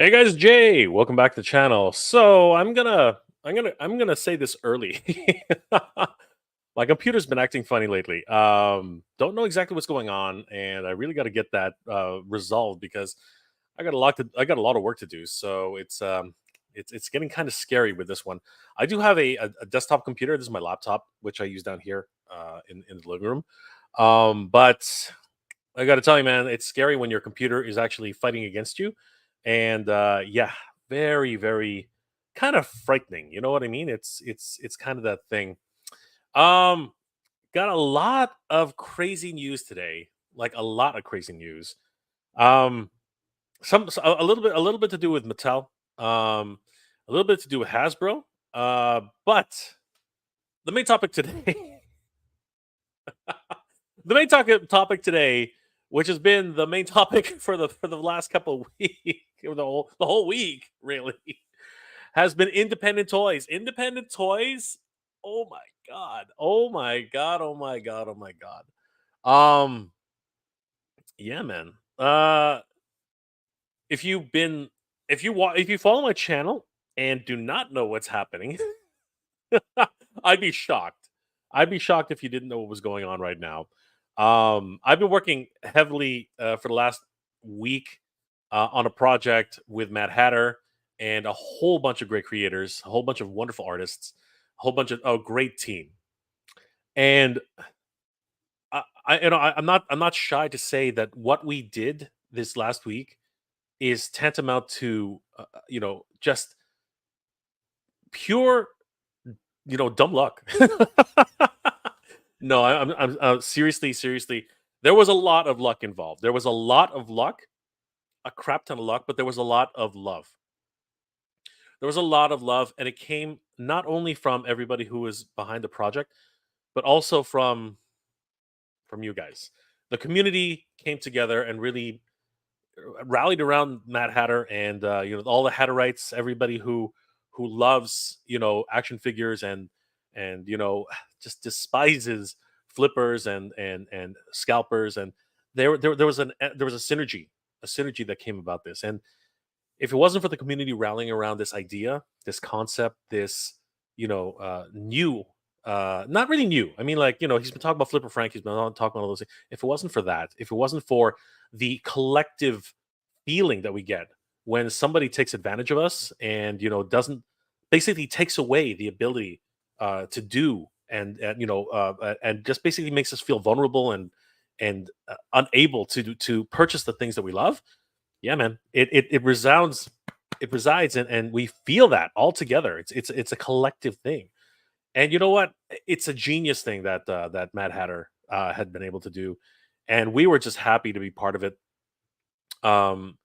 Hey guys, Jay, welcome back to the channel. So I'm gonna say this early. My computer's been acting funny lately. Don't know exactly what's going on, and I really got to get that resolved because I got a lot of work to do. So it's getting kind of scary with this one. I do have a desktop computer. This is my laptop, which I use down here in the living room. But I got to tell you, man, it's scary when your computer is actually fighting against you, and yeah, very, very kind of frightening. You know what I mean? It's kind of that thing. Um, got a lot of crazy news today, like a lot of crazy news. Um, a little bit to do with Mattel. A little bit to do with Hasbro. But the main topic today the main topic today, which has been the main topic for the last couple of weeks, or the whole week, really, has been independent toys. Independent toys. Oh my god. Oh my god. Oh my god. Oh my god. Um. Yeah, man. If you've been, if you follow my channel and do not know what's happening, I'd be shocked. I'd be shocked if you didn't know what was going on right now. I've been working heavily for the last week on a project with Mad Hatter and a whole bunch of great creators, a whole bunch of wonderful artists, a whole bunch of great team. And I'm not shy to say that what we did this last week is tantamount to just pure dumb luck. No, I'm seriously, seriously. There was a lot of luck involved. There was a lot of luck, a crap ton of luck, but there was a lot of love. There was a lot of love, and it came not only from everybody who was behind the project, but also from you guys. The community came together and really rallied around Mad Hatter and all the Hatterites, everybody who loves action figures and just despises flippers and scalpers, and there was there was a synergy that came about this. And if it wasn't for the community rallying around this idea, this concept, this new not really new. I mean, like, he's been talking about Flipper Frank, he's been talking about all those things. If it wasn't for that, if it wasn't for the collective feeling that we get when somebody takes advantage of us and doesn't basically takes away the ability to do and just basically makes us feel vulnerable and unable to purchase the things that we love. Yeah, man, it resounds, it resides, and we feel that all together. It's a collective thing. And you know what? It's a genius thing that that Mad Hatter had been able to do, and we were just happy to be part of it. Um,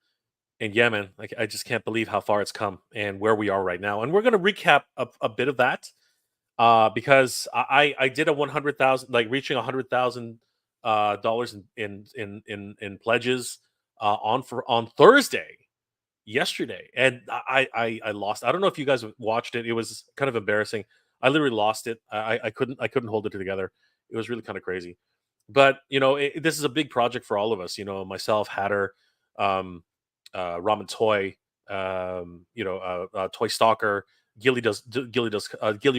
and yeah, man, like, I just can't believe how far it's come and where we are right now. And we're gonna recap a bit of that because I did a 100,000, like reaching $100,000 in pledges on Thursday, yesterday, and I lost. I don't know if you guys watched it. It was kind of embarrassing. I literally lost it. I couldn't hold it together. It was really kind of crazy. But this is a big project for all of us. Myself, Hatter, um, Ramen Toy, Toy Stalker, Gilly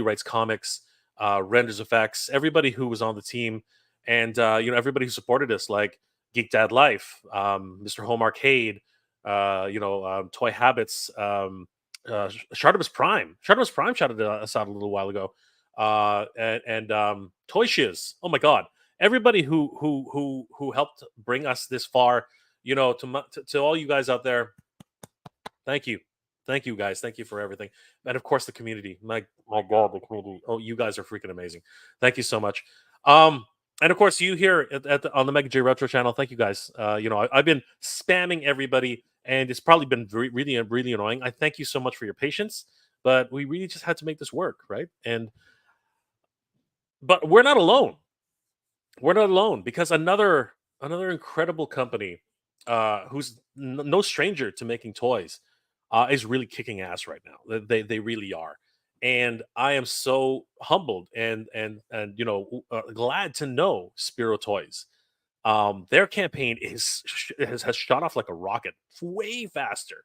writes comics, renders effects. Everybody who was on the team, and everybody who supported us, like Geek Dad Life, Mr. Home Arcade, Toy Habits, Shartimus Prime. Shartimus Prime shouted us out a little while ago, and Toy Shiz. Oh my God! Everybody who helped bring us this far. To all you guys out there, thank you. Thank you guys. Thank you for everything. And of course the community. My God, the community. Oh, you guys are freaking amazing. Thank you so much. Um and of course you here on the Mega J Retro channel. Thank you guys. I've been spamming everybody and it's probably been really really annoying. I thank you so much for your patience, but we really just had to make this work, right? And but we're not alone. We're not alone because another incredible company who's no stranger to making toys is really kicking ass right now. They really are, and I am so humbled and glad to know Spiro Toys. Their campaign has shot off like a rocket, way faster,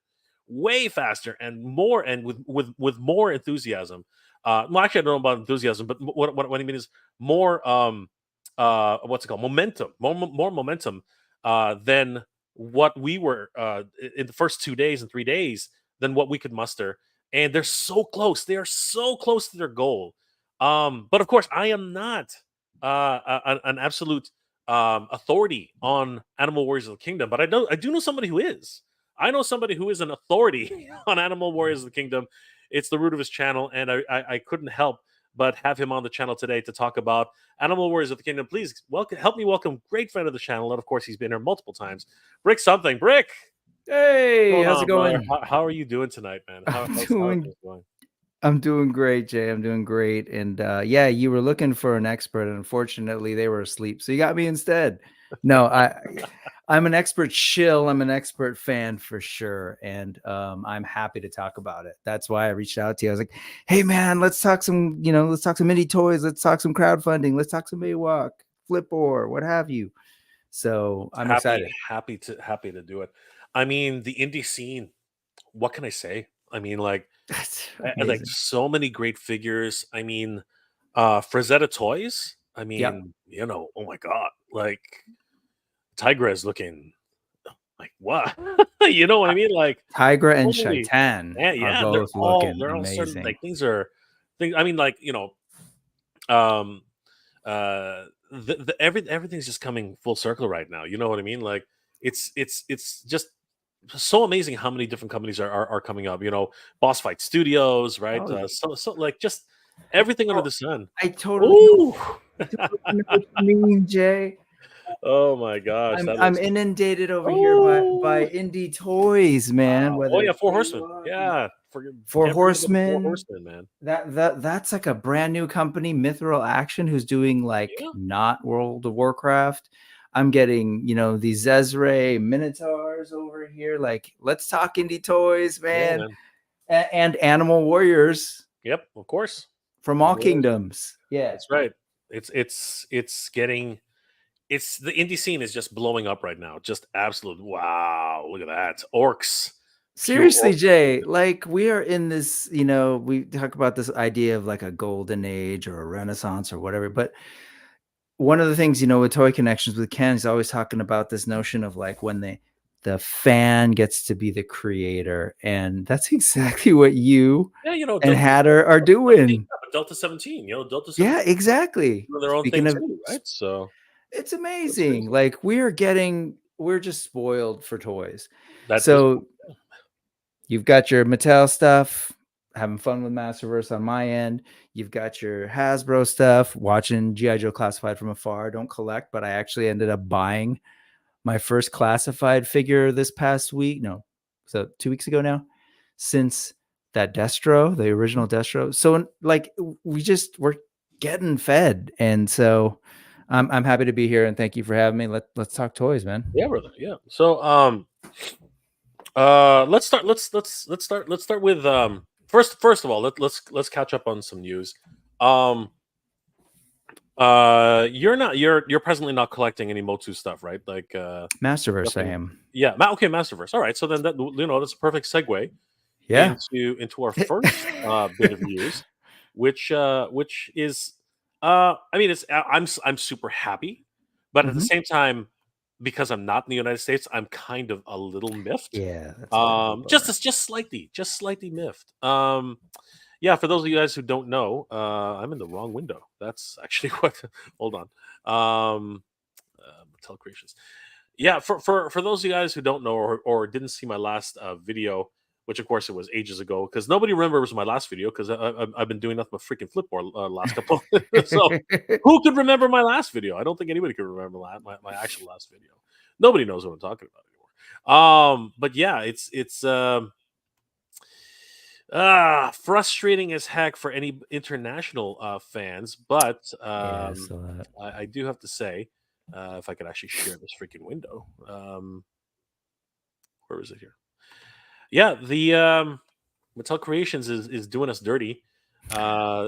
way faster and more, and with more enthusiasm. Well, actually, I don't know about enthusiasm, but what I mean is more what's it called, momentum, more momentum than what we were in the first 2 days and 3 days, than what we could muster. And they're so close. They are so close to their goal. But of course, I am not an absolute authority on Animal Warriors of the Kingdom, but I do know somebody who is. I know somebody who is an authority on Animal Warriors of the Kingdom. It's the root of his channel, and I couldn't help but have him on the channel today to talk about Animal Warriors of the Kingdom. Please help me welcome great friend of the channel, and of course he's been here multiple times. Brick something, Brick. Hey, What's going how's it on, brother? going? How are you doing tonight, man? I'm How are doing things going? I'm doing great, Jay. I'm doing great. And yeah, you were looking for an expert, and unfortunately they were asleep. So you got me instead. No, I'm an expert shill. I'm an expert fan for sure. And I'm happy to talk about it. That's why I reached out to you. I was like, hey man, let's talk some, let's talk some indie toys, let's talk some crowdfunding, let's talk some AWOK, Flipboard, what have you. So I'm Happy, excited. happy to do it. I mean, the indie scene. What can I say? I mean, That's like amazing. so many great figures. I mean, Frazetta Toys. I Yep. mean, oh my god, like Tigra is looking like what? You know what I mean? Like, Tigra and holy, Shaitan yeah, are yeah, they're both all looking they're all certain amazing. like things are things. I mean, like um, everything's just coming full circle right now. You know what I mean? Like, it's just so amazing how many different companies are coming up. Boss Fight Studios, right? Oh, yeah. So like just everything under Oh, the sun. I Ooh. totally know what you mean, Jay. Oh my gosh, I'm that I'm looks. inundated over here by Oh, indie toys, man. oh Whether yeah, it's Four Horsemen. AWOK, Yeah, Four can't forget about the Four Horsemen. Horsemen, man. That's like a brand new company, Mithril Action, who's doing like Yeah, not World of Warcraft. I'm getting, these Zezre Minotaurs over here. Like, let's talk indie toys, yeah, man. man. And Animal Warriors Yep, of course. from all Animal Wars. kingdoms. Yeah. That's right. It's getting. It's the indie scene is just blowing up right now. Just absolute wow! Look at that, orcs, pure Seriously, orcs. Jay, like we are in this, we talk about this idea of like a golden age or a renaissance or whatever. But one of the things, with Toy Connections with Ken, he's always talking about this notion of like when the fan gets to be the creator. And that's exactly what you Yeah, and Delta Hatter are 17. doing. Yeah, but Delta 17. Delta Yeah, 17 exactly. doing their own thing Speaking of, too, right? So it's that's amazing. crazy. Like we're just spoiled for toys. That is, So you've got your Mattel stuff, having fun with Masterverse on my end. You've got your Hasbro stuff, watching G.I. Joe Classified from afar. Don't collect, but I actually ended up buying my first classified figure this past week. No, so 2 weeks ago now, since that Destro, the original Destro. So like we're getting fed. And so I'm happy to be here and thank you for having me. Let's talk toys, man. yeah, brother. Yeah. So let's start with first of all let's catch up on some news. Um you're presently not collecting any Motu stuff, right? Like Masterverse, I nothing. am. Yeah, okay, Masterverse. All right, so then that's a perfect segue Yeah. into our first bit of news, which is I mean I'm super happy, but at the Mhm. same time, because I'm not in the United States, I'm kind of a little miffed. Yeah, that's a bit of a bummer. Just slightly miffed. Yeah, for those of you guys who don't know, I'm in the wrong window. That's actually what. Hold on. Mattel Creations. Yeah, for those of you guys who don't know or didn't see my last video, which of course it was ages ago, because nobody remembers my last video because I've been doing nothing but freaking Flipboard last couple. So who could remember my last video? I don't think anybody could remember my actual last video. Nobody knows what I'm talking about anymore. But yeah, it's frustrating as heck for any international fans, but Yeah, so that. I do have to say, if I could actually share this freaking window, where is it here? Yeah, the Mattel Creations is doing us dirty. Uh,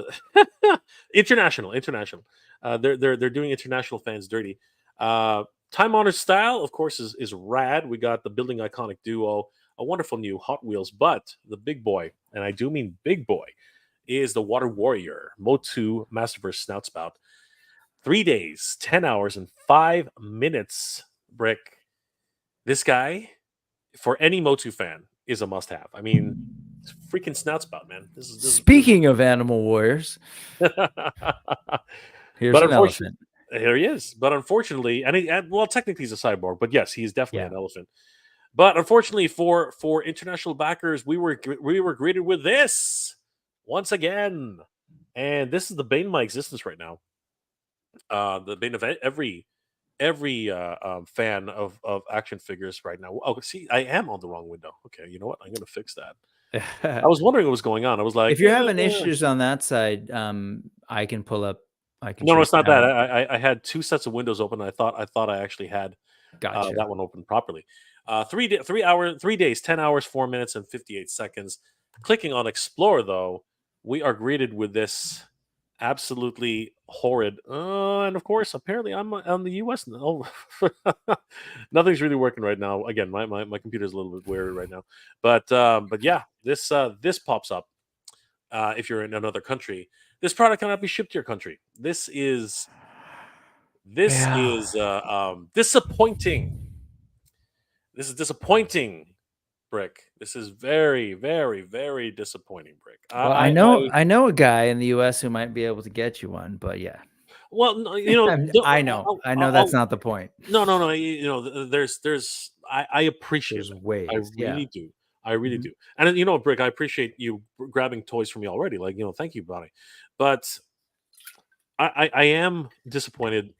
international. They're doing international fans dirty. Uh, Time honored style, of course, is rad. We got the building iconic duo. a wonderful new Hot Wheels, but the big boy, and I do mean big boy, is the Water Warrior Motu Masterverse Snout Spout. 3 days, 10 hours, and 5 minutes. Brick. This guy, for any Motu fan, is a must-have. I mean, it's freaking snout spout, man. Speaking of animal warriors, here's But an unfortunately, elephant. here he is. But unfortunately, well, technically he's a cyborg, but yes, he's definitely Yeah. an elephant. But unfortunately, for international backers, we were greeted with this once again, and this is the bane of my existence right now. The bane of every fan of action figures right now. Oh, see, I am on the wrong window. Okay, you know what? I'm gonna fix that. I was wondering what was going on. I was like, If you're having issues on that side, I can pull up. I can no, show it's you not how. that. I had two sets of windows open. And I thought I actually had Gotcha. that one open properly. 3 days, 10 hours, 4 minutes, and 58 seconds. Clicking on Explore, though, we are greeted with this absolutely horrid. And of course, apparently, I'm on the US. Oh, nothing's really working right now. Again, my computer's a little bit weird right now. But yeah, this pops up if you're in another country. This product cannot be shipped to your country. This is Yeah. disappointing. This is disappointing, Brick. This is very, very, very disappointing, Brick. Well, I know a guy in the US who might be able to get you one, but yeah. Well, no, you know, I know that's not the point. no. I appreciate There's that. I ways. Yeah. really do. I really Mhm. do. And you know, Brick, I appreciate you grabbing toys for me already. Like, thank you, buddy. But I am disappointed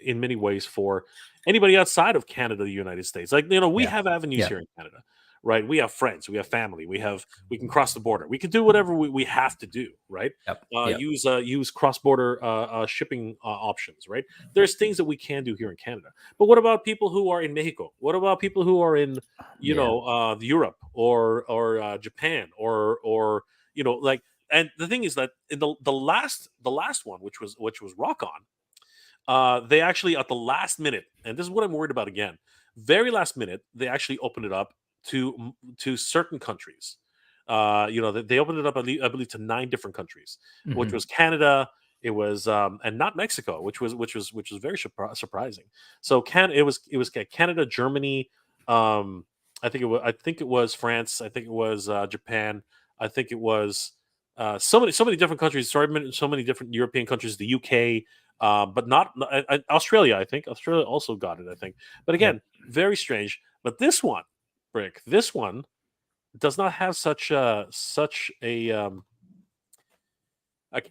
in many ways for anybody outside of Canada, the United States. Like, we Yeah. have avenues Yeah. here in Canada, right? We have friends, we have family, we can cross the border, we can do whatever we have to do, right? Yep. Yep. Use cross border shipping options, right? There's things that we can do here in Canada. But what about people who are in Mexico? What about people who are in Yeah. Europe or Japan or like. And the thing is that in the last one, which was Rock On, they actually at the last minute, and this is what I'm worried about again. Very last minute, they actually opened it up to certain countries. They opened it up, I believe, to 9 different countries, which Mhm. was Canada. It was and not Mexico, which was very surprising. So it was Canada, Germany. I think it was France. I think it was Japan. I think it was so many different countries. Sorry, so many different European countries. The UK, but not Australia. I think Australia also got it. I think, but Yep. again, very strange. But this one, Brick, this one does not have such a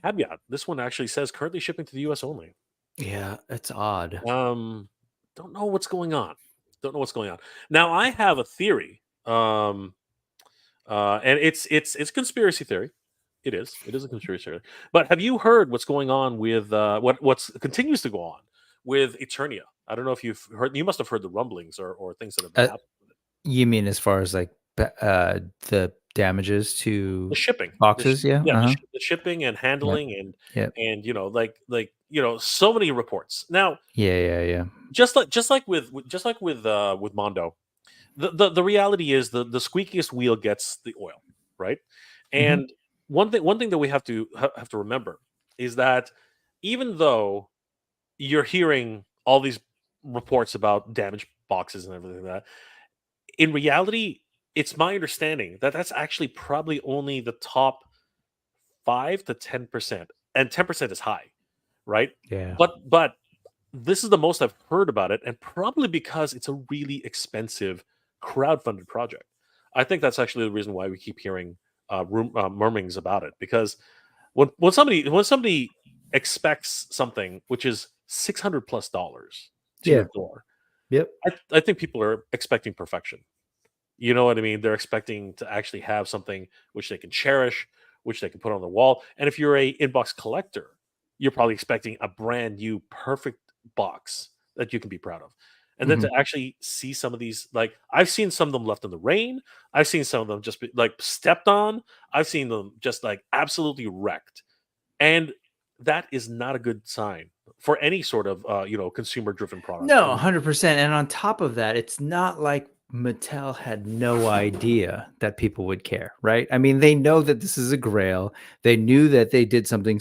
caveat. This one actually says currently shipping to the U.S. only. Yeah, it's odd. Um, don't know what's going on. Don't know what's going on. Now I have a theory. And it's conspiracy theory. It is. It is a conspiracy theory. But have you heard what's going on with what's continues to go on with Eternia? I don't know if you've heard. You must have heard the rumblings or things that have been Uh, happening. you mean as far as like the damages The to shipping, boxes? Yeah. yeah, Uh-huh. the shipping and Yep. handling Yep. and so many reports. Now, Yeah. Yeah. Yeah. just like with Mondo, the reality is the squeakiest wheel gets the oil, right? Mhm. And one thing that we have to remember is that even though you're hearing all these reports about damaged boxes and everything like that, in reality, it's my understanding that that's actually probably only the top 5 to 10%, and 10% is high, right? Yeah. But this is the most I've heard about it, and probably because it's a really expensive crowdfunded project. I think that's actually the reason why we keep hearing murmurings about it. Because when somebody expects something which is $600+ to your Yeah. door, Yep. I think people are expecting perfection. You know what I mean? They're expecting to actually have something which they can cherish, which they can put on the wall. And if you're a inbox collector, you're probably expecting a brand new, perfect box that you can be proud of. And then to Mhm. actually see some of these, like I've seen some of them left in the rain. I've seen some of them just be, like stepped on. I've seen them just like absolutely wrecked, and that is not a good sign for any sort of consumer driven product. No, 100%. And on top of that, it's not like Mattel had no idea that people would care, right? I mean, they know that this is a grail. They knew that they did something,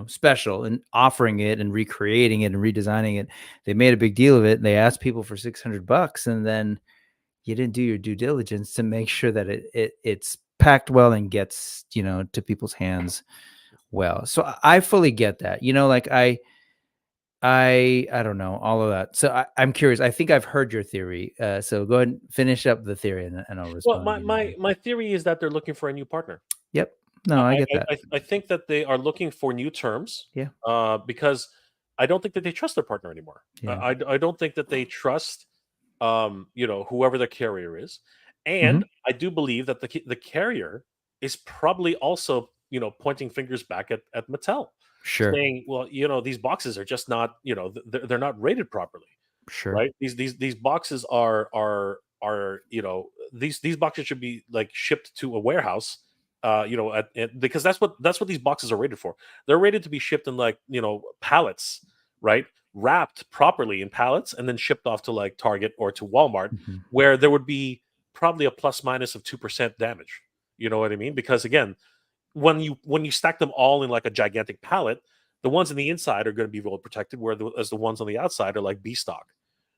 special and offering it and recreating it and redesigning it. They made a big deal of it. And they asked people for $600, and then you didn't do your due diligence to make sure that it's packed well and gets, to people's hands well. So I fully get that. Like I don't know all of that. So I'm curious. I think I've heard your theory. So go ahead and finish up the theory, and I'll Well, respond my to you. my my theory is that they're looking for a new partner. Yep. No, I get that. I think that they are looking for new terms, Yeah. because I don't think that they trust their partner anymore. Yeah. I don't think that they trust, whoever the carrier is, Mhm. and I do believe that the carrier is probably also, pointing fingers back at Mattel, Sure. saying, "Well, these boxes are just not, they're not rated properly, Sure. right? These boxes are these boxes should be like shipped to a warehouse, because that's what these boxes are rated for. They're rated to be shipped in like pallets, right? Wrapped properly in pallets and then shipped off to like Target or to Walmart, Mhm. where there would be probably a plus minus of 2% damage. You know what I mean? Because again, when you stack them all in like a gigantic pallet, the ones on the inside are going to be well protected, whereas the ones on the outside are like B stock.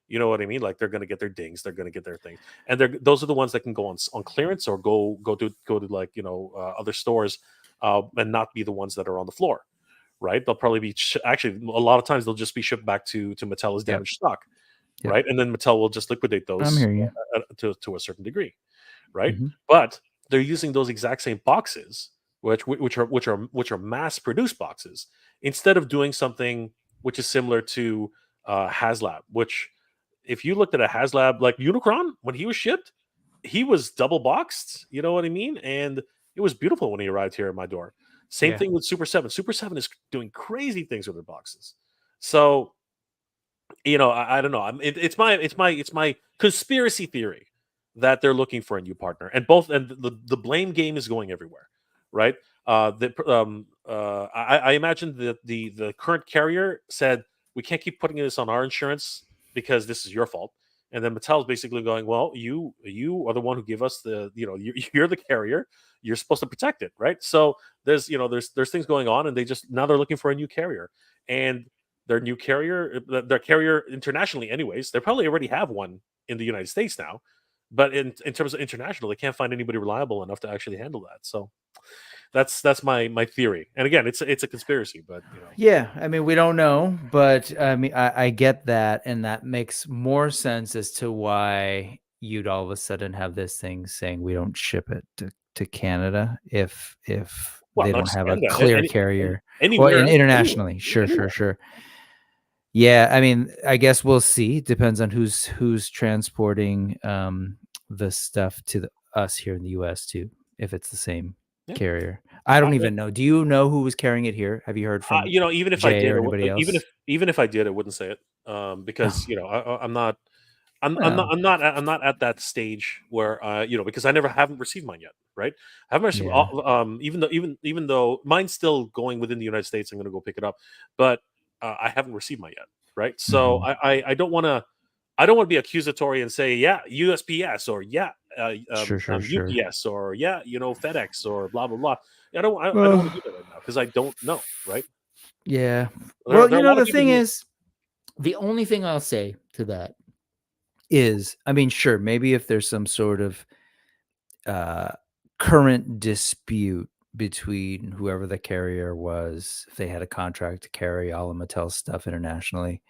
You know what I mean? Like they're going to get their dings, they're going to get their things, and those are the ones that can go on clearance or go to like other stores, and not be the ones that are on the floor. Right? They'll probably be actually a lot of times they'll just be shipped back to Mattel as Yep. damaged stock, Yep. right? And then Mattel will just liquidate I'm those, hearing you. to a certain degree, right? Mhm. But they're using those exact same boxes, which are mass produced boxes, instead of doing something which is similar to HasLab. Which, if you looked at a HasLab like Unicron when he was shipped, he was double boxed. You know what I mean? And it was beautiful when he arrived here at my door. Same Yeah. thing with Super Seven. Super Seven is doing crazy things with their boxes. So I don't know. It's my conspiracy theory that they're looking for a new partner, and the blame game is going everywhere, right? I imagine that the current carrier said we can't keep putting this on our insurance because this is your fault, and then Mattel's basically going, well, you are the one who gave us you're the carrier, you're supposed to protect it, right? So there's things going on, and they're looking for a new carrier, and their carrier internationally anyways, they probably already have one in the United States now, but in terms of international, they can't find anybody reliable enough to actually handle that. So that's my theory, and again, it's a conspiracy, but Yeah, I mean, we don't know, but I mean, I get that, and that makes more sense as to why you'd all of a sudden have this thing saying we don't ship it to Canada if well, they not don't just have a Canada, clear carrier. Well, anywhere, internationally, sure, sure, anywhere. sure. Yeah, I mean, I guess we'll see. Depends on who's transporting the stuff to us here in the U.S. too, if it's the same Yeah. carrier. I don't I, even know. Do you know who was carrying it here? Have you heard from even if I Jay did, or anybody else? even if I did, I wouldn't say it, because Oh, I'm not. well, I'm not at that stage where because I never haven't received mine yet, right? I haven't received yeah. even though mine's still going within the United States, I'm going to go pick it up, but I haven't received mine yet, right? So Mhm. I don't want to be accusatory and say yeah USPS or yeah Sure, sure, sure. UPS or yeah FedEx or blah blah blah. I don't want to Well, do that right now because I don't know, right? yeah. There Well, are a lot of the people thing who is, the only thing I'll say to that is, I mean, sure, maybe if there's some sort of uh, current dispute between whoever the carrier was, if they had a contract to carry all of Mattel's stuff internationally,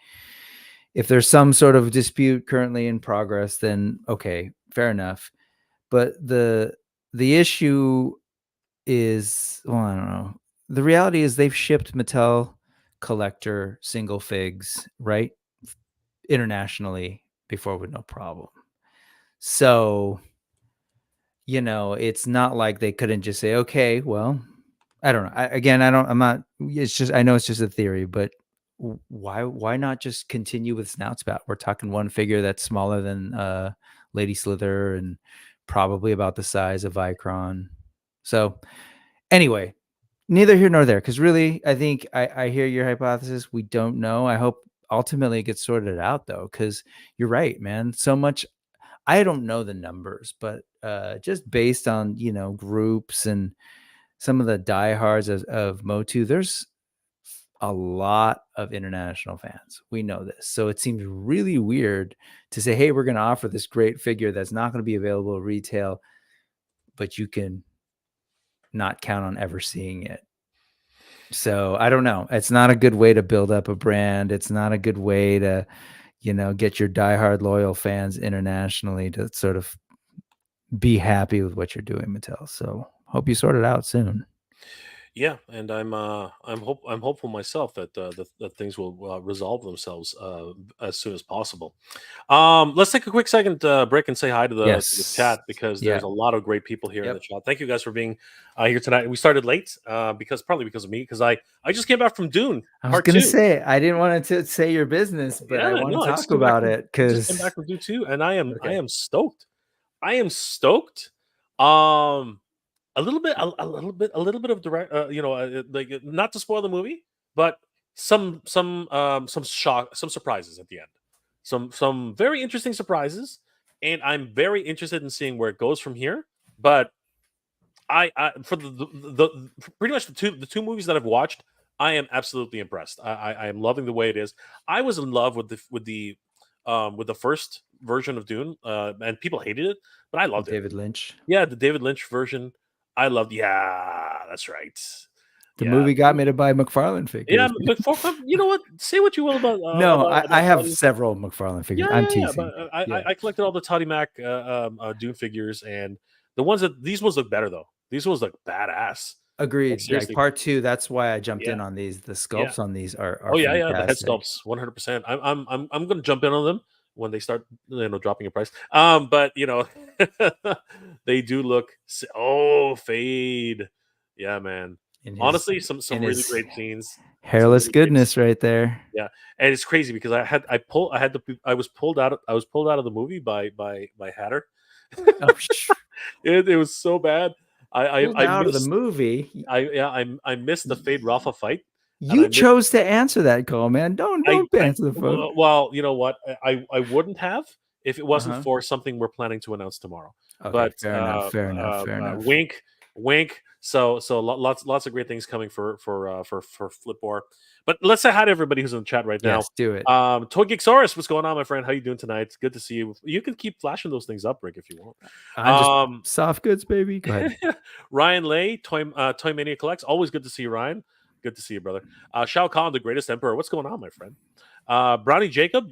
if there's some sort of dispute currently in progress, then okay, fair enough. But the issue is, well, I don't know. The reality is they've shipped Mattel collector single figs, right? Internationally before with no problem. So, it's not like they couldn't just say, okay, well, I don't know. I'm not, it's just, I know it's just a theory, but why not just continue with Snout Spout? We're talking one figure that's smaller than Lady Slither and probably about the size of Vicron. So, anyway, neither here nor there, because really, I think I hear your hypothesis. We don't know. I hope ultimately it gets sorted out, though, because you're right, man. So much. I don't know the numbers, but just based on, groups and some of the diehards of Motu, there's a lot of international fans. We know this. So it seems really weird to say, hey, we're going to offer this great figure that's not going to be available at retail, but you can not count on ever seeing it. So I don't know. It's not a good way to build up a brand. It's not a good way to, get your diehard loyal fans internationally to sort of be happy with what you're doing, Mattel. So hope you sort it out soon. Yeah, and I'm hopeful myself that that things will resolve themselves as soon as possible. Let's take a quick second break and say hi to the Yes. chat, because Yeah. there's a lot of great people here in the Yep. chat. Thank you guys for being here tonight. We started late because partly because of me, because I just came back from Dune I was Part gonna Two. say I didn't want to say your business, but I Yeah, want no, to talk about it I just came because back from Dune 2, and I okay. am stoked. I am stoked. Um, a little bit of direct, like not to spoil the movie, but some shock, some surprises at the end, some very interesting surprises, and I'm very interested in seeing where it goes from here. But I for pretty much the two movies that I've watched, I am absolutely impressed. I am loving the way it is. I was in love with with the first version of Dune, and people hated it, but I loved it. David Lynch. Yeah, the David Lynch version, I loved. Yeah, that's right. The Yeah, movie got me to buy McFarlane yeah. figures. You know what? Say what you will No, I have Toddy. several McFarlane figures. Yeah, I'm yeah, yeah. teasing. But Yeah. I collected all the Toddy Mac Dune figures, and the ones that these ones look better though. These ones look badass. Like Agreed. Like seriously. part two, that's why I jumped Yeah, in on these. The yeah. sculpts on these are Oh yeah, yeah. The head fantastic. sculpts, 100%. I'm gonna jump in on them when they start, dropping in price. But they do look. Oh, Fade. Yeah, man. In his Honestly, in some really his great scenes. Some hairless really great. goodness right there. Yeah, and it's crazy because I was pulled out. I was pulled out of the movie by Hatter. Oh, It was so bad. pulled I out of the missed. movie. I missed the Fade Rafa fight, and You I missed. chose to answer that call, man. Don't answer the phone. Well, you know what? I wouldn't have if it wasn't Uh-huh. for something we're planning to announce tomorrow. Okay, But fair enough. Fair enough. Fair enough. wink, wink. So lots of great things coming for Flipboard. But let's say hi to everybody who's in the chat right now. Yes, do it. Toy Geeksaurus, what's going on, my friend? How you doing tonight? It's good to see you. You can keep flashing those things up, Rick, if you want. I'm just soft goods, baby. Go ahead. Ryan Lay, Toy Mania Collects. Always good to see you, Ryan. Good to see you, brother. Shao Kahn, the greatest emperor. What's going on, my friend? Brownie Jacob,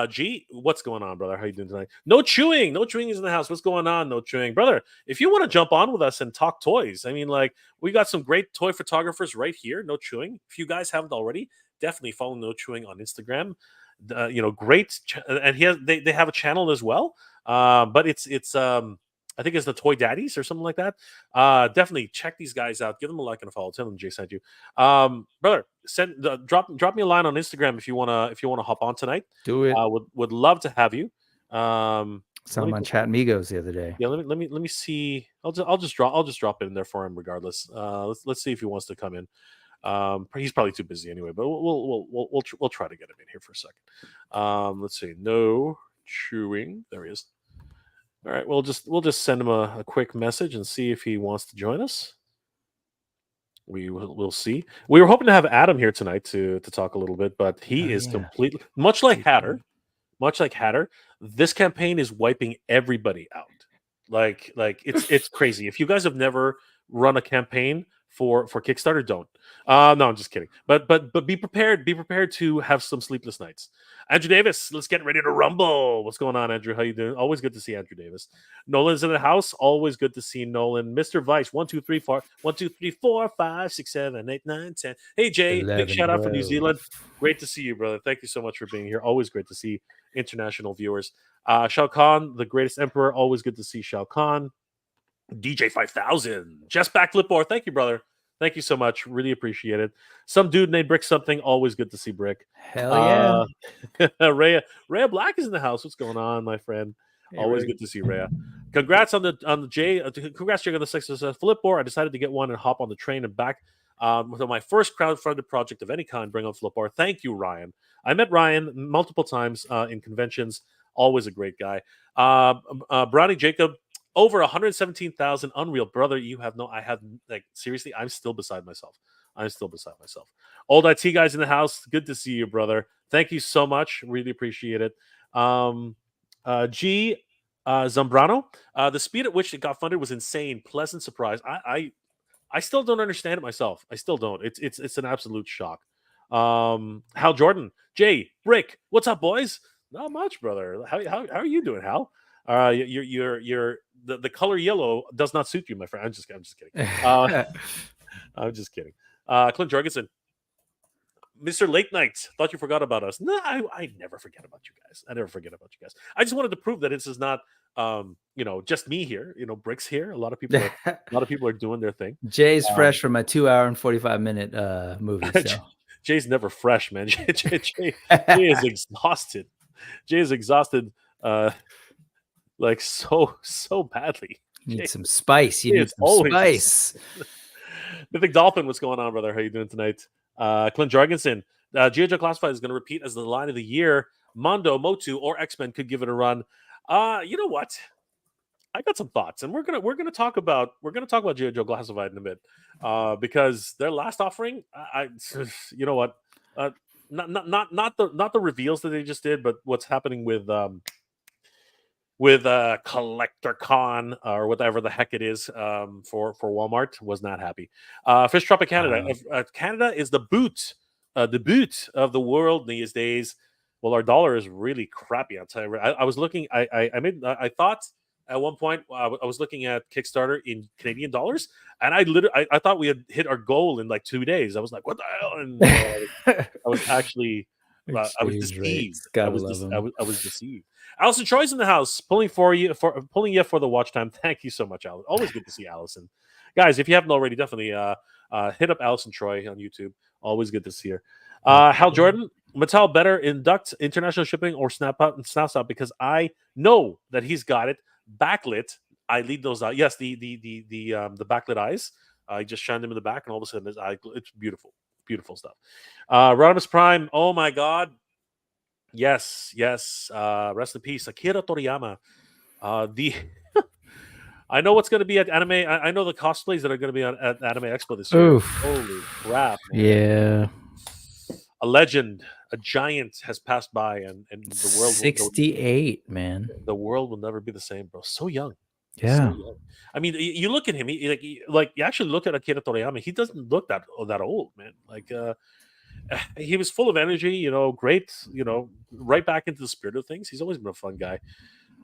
G, what's going on, brother? How you doing tonight? No chewing. No chewing is in the house. What's going on? No chewing, brother. If you want to jump on with us and talk toys, I mean, like we got some great toy photographers right here. No chewing. If you guys haven't already, definitely follow No Chewing on Instagram. Great, and they have a channel as well. But it's I think it's the Toy Daddies or something like that. Definitely check these guys out. Give them a like and a follow. Tell them Jay sent you. Brother, drop me a line on Instagram if you wanna hop on tonight. Do it. Would love to have you. Saw Let him me on just, Chat Migos the other day. yeah, let me see. I'll just drop it in there for him regardless. Let's see if he wants to come in. He's probably too busy anyway, but we'll try to get him in here for a second. Let's see. No chewing. There he is. All right, we'll just send him a quick message and see if he wants to join us. We'll see. We were hoping to have Adam here tonight to talk a little bit, but he is completely much like Hatter. Much like Hatter, this campaign is wiping everybody out. Like it's crazy. If you guys have never run a campaign for Kickstarter, don't. No, I'm just kidding. But be prepared. Be prepared to have some sleepless nights. Andrew Davis, let's get ready to rumble. What's going on, Andrew? How you doing? Always good to see Andrew Davis. Nolan's in the house. Always good to see Nolan. Mr. Vice, 1, 2, 3, 4, 1, 2, 3, 4, 5, 6, 7, 8, 9, 10. Hey Jay, 11, big shout out from New 12. Zealand. Great to see you, brother. Thank you so much for being here. Always great to see international viewers. Shao Kahn, the greatest emperor. Always good to see Shao Kahn. DJ 5000, just back Flipboard. Thank you, brother. Thank you so much. Really appreciate it. Some dude named Brick something. Always good to see Brick. Hell yeah. Rhea Black is in the house. What's going on, my friend? Hey, Always Rick. good to see Rhea. Congrats on the Jay. Congrats, Jay, on the success of Flipboard. I decided to get one and hop on the train and back. With my first crowdfunded project of any kind, bring on Flipboard. Thank you, Ryan. I met Ryan multiple times in conventions. Always a great guy. Brownie Jacob, over 117,000 Unreal. Brother, you have no, I have, like, seriously, I'm still beside myself. I'm still beside myself. Old IT guys in the house. Good to see you, brother. Thank you so much. Really appreciate it. G. Zambrano, the speed at which it got funded was insane. Pleasant surprise. I still don't understand it myself. I still don't. It's an absolute shock. Hal Jordan, Jay, Brick, what's up, boys? Not much, brother. How are you doing, Hal? You're the color yellow does not suit you, my friend. I'm just kidding. I'm just kidding. Clint Jorgensen, Mr. Late Night, thought you forgot about us. No, I never forget about you guys. I never forget about you guys. I just wanted to prove that this is not, just me here. Brick's here. A lot of people are doing their thing. Jay's fresh from a 2-hour and 45-minute movie. So. Jay's never fresh, man. Jay is exhausted. Jay is exhausted, like so badly. You need some spice. You need some spice. Mythic Dolphin, what's going on, brother? How you doing tonight? Clint Jorgensen, G.I. Joe Classified is going to repeat as the line of the year. Mondo, Motu, or X-Men could give it a run. You know what? I got some thoughts, and we're gonna talk about G.I. Joe Classified in a bit, because their last offering, you know what? Not the reveals that they just did, but what's happening with Collector Con or whatever the heck it is, for Walmart, was not happy. Fish Tropic Canada. Canada is the boot of the world these days. Well, our dollar is really crappy. I'll tell you. I was looking. I thought at one point I was looking at Kickstarter in Canadian dollars, and I thought we had hit our goal in like 2 days. I was like, what the hell? And I was actually. I was deceived. I was deceived. Allison Troy's in the house, pulling you for the watch time. Thank you so much, Allison. Always good to see Allison. Guys, if you haven't already, definitely hit up Allison Troy on YouTube. Always good to see her. Hal Jordan, Mattel better induct international shipping or Snapshot, because I know that he's got it backlit. I lead those out. Yes, the backlit eyes. I just shined them in the back, and all of a sudden it's beautiful. Beautiful stuff. Rodimus Prime, oh my god. Yes. Rest in peace. Akira Toriyama. I know what's going to be at Anime. I know the cosplays that are going to be at Anime Expo this year. Oof. Holy crap, man. Yeah. A legend, a giant has passed by, and the world 68, man. The world will never be the same, bro. So young. Yeah. So young. I mean, you look at him, like you actually look at Akira Toriyama, he doesn't look that old, man. Like he was full of energy, great, right back into the spirit of things. He's always been a fun guy.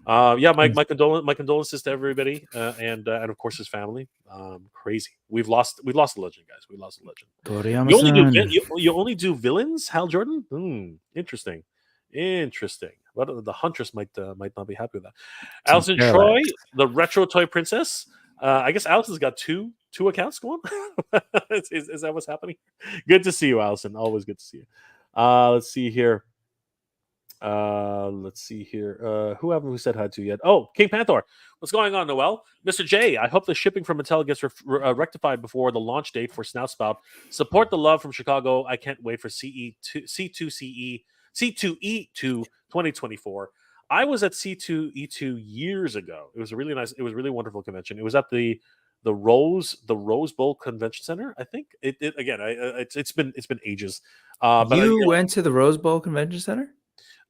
My condolences to everybody, and of course his family. Crazy. We've lost a legend, guys. We lost a legend. Toriyama-san. You only do villains, Hal Jordan? Interesting. But the Huntress might not be happy with that. Alison Troy, the retro toy princess. I guess Alison's got two accounts going. Is that what's happening? Good to see you, Alison. Always good to see you. Let's see here. Who said hi to yet? Oh, King Panther. What's going on, Noel? Mr. J, I hope the shipping from Mattel gets rectified before the launch date for Snout Spout. Support the love from Chicago. I can't wait for C2E2 2024. I was at C2E2 years ago. It was a really wonderful convention. It was at the Rose Bowl Convention Center. I think it's been ages. You went to the Rose Bowl Convention Center?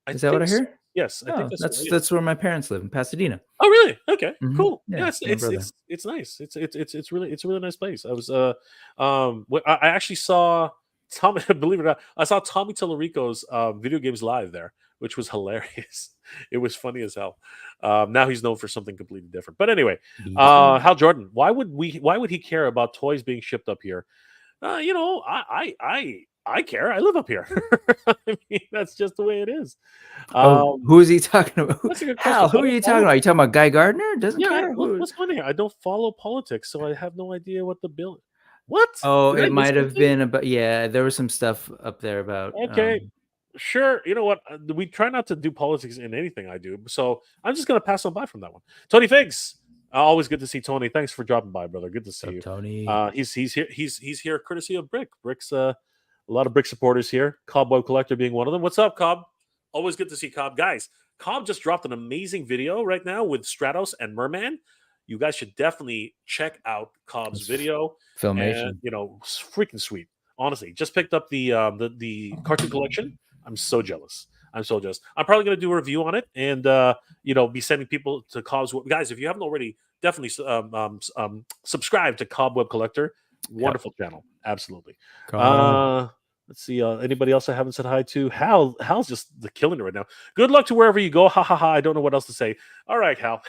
Is that what I hear? Yes, I think that's where my parents live, in Pasadena. Oh, really? Okay, cool. Yeah, it's nice. It's a really nice place. I was I actually saw Tommy. Believe it or not, I saw Tommy Tallarico's video games live there, which was hilarious. It was funny as hell. Now he's known for something completely different. But anyway, Hal Jordan, why would he care about toys being shipped up here? I care. I live up here. I mean, that's just the way it is. Who is he talking about? That's a good Hal, who are you talking about? Are you talking about Guy Gardner? Doesn't care. What's funny here? I don't follow politics, so I have no idea what the bill. What? Oh, it might have been about. Yeah, there was some stuff up there about. Okay, sure. You know what? We try not to do politics in anything I do, so I'm just gonna pass on by from that one. Tony Figs. Always good to see Tony. Thanks for dropping by, brother. Good to see you, Tony. He's here. He's here courtesy of Brick. Brick's a lot of Brick supporters here. Cobweb Collector being one of them. What's up, Cobb? Always good to see Cobb. Guys, Cobb just dropped an amazing video right now with Stratos and Merman. You guys should definitely check out Cobb's It's video, and Filmation. it's freaking sweet. Honestly, just picked up the cartoon collection. I'm so jealous. I'm so jealous. I'm probably gonna do a review on it, and be sending people to Cobb's. Guys, if you haven't already, definitely subscribe to Cobweb Collector. Yep. Wonderful channel, absolutely. God. Let's see. Anybody else I haven't said hi to? Hal's just the killing it right now. Good luck to wherever you go. Ha ha ha. I don't know what else to say. All right, Hal.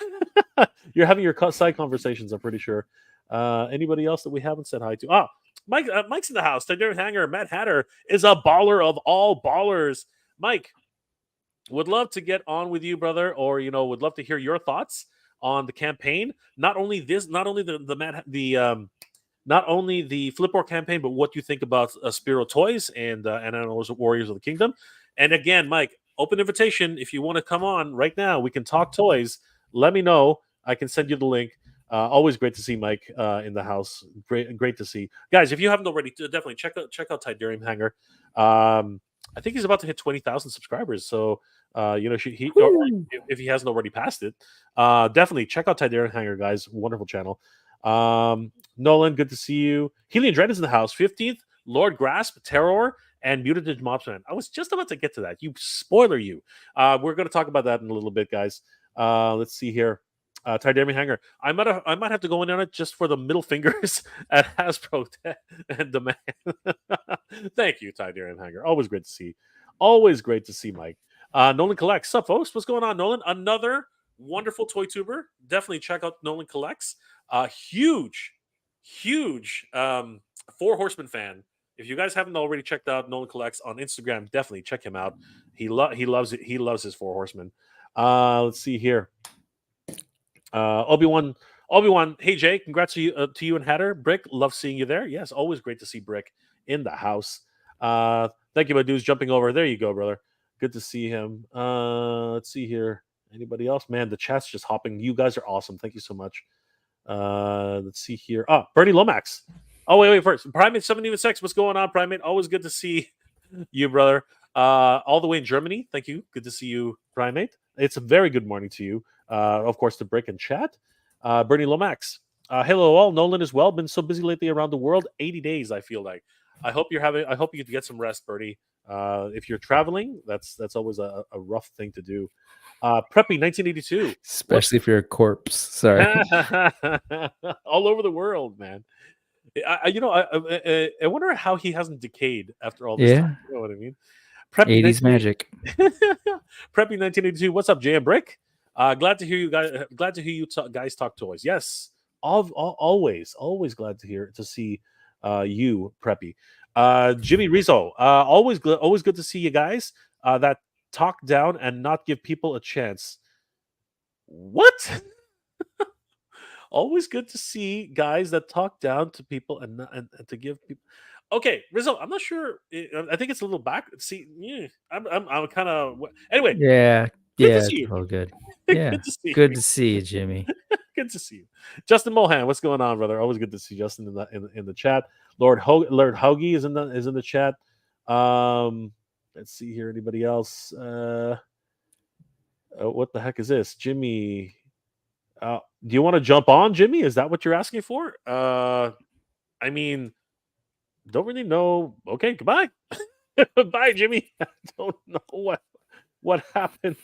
You're having your side conversations, I'm pretty sure. Anybody else that we haven't said hi to? Mike's in the house. Tiberian Hanger, Matt Hatter is a baller of all ballers. Mike, would love to get on with you, brother, or would love to hear your thoughts on the campaign. Not only the Flipboard campaign, but what you think about Spiro Toys and Animals Warriors of the Kingdom. And again, Mike, open invitation. If you want to come on right now, we can talk toys. Let me know. I can send you the link. Always great to see Mike in the house. Great to see, guys. If you haven't already, definitely check out Tidarium Hanger. I think he's about to hit 20,000 subscribers. So if he hasn't already passed it, definitely check out Tidarium Hanger, guys. Wonderful channel. Nolan, good to see you. Helian Dread is in the house. 15th, Lord Grasp, Terror, and Mutated Mobsman. I was just about to get to that. You spoiler you. We're going to talk about that in a little bit, guys. Let's see here. Tidarium Hanger. I might have to go in on it just for the middle fingers at Hasbro and Demand. Thank you, Tidarium Hanger. Always great to see. Always great to see Mike. Nolan Collects. Sup, folks? What's going on, Nolan? Another wonderful toy tuber. Definitely check out Nolan Collects. Huge Four Horsemen fan. If you guys haven't already checked out Nolan Collects on Instagram, definitely check him out. He loves it. He loves his Four Horsemen. Let's see here. Obi-Wan. Hey Jay, congrats to you and Hatter. Brick, love seeing you there. Yes, always great to see Brick in the house. Thank you, my dudes, jumping over. There you go, brother. Good to see him. Let's see here. Anybody else? Man, the chat's just hopping. You guys are awesome. Thank you so much. Let's see here. Bernie Lomax. Oh, wait, first. Primate 76. What's going on, Primate? Always good to see you, brother. All the way in Germany. Thank you. Good to see you, Primate. It's a very good morning to you. Of course, to Brick and chat. Bernie Lomax. Hello all. Nolan as well. Been so busy lately around the world. 80 days, I feel like. I hope you get some rest, Bernie. If you're traveling, that's always a rough thing to do. Preppy 1982. Especially if you're a corpse. Sorry. All over the world, man. I wonder how he hasn't decayed after all this time. You know what I mean? Preppy 80s magic. Preppy 1982. What's up, Jay and Brick? Glad to hear you guys. Glad to hear you guys talk toys. Yes, always glad to see you, Preppy. Jimmy Rizzo. Always good to see you guys. That talk down and not give people a chance. What? Always good to see guys that talk down to people and to give people. Okay, Rizzo. I'm not sure. I think it's a little back. See, I'm kind of anyway. Yeah. Good to see you. All good. Yeah. Good to see you, Jimmy. Good to see you, Justin Mohan. What's going on, brother? Always good to see Justin in the chat. Lord Hoagie is in the chat. Let's see here. Anybody else? What the heck is this, Jimmy? Do you want to jump on, Jimmy? Is that what you're asking for? I mean, don't really know. Okay, goodbye. Bye, Jimmy. I don't know what happened.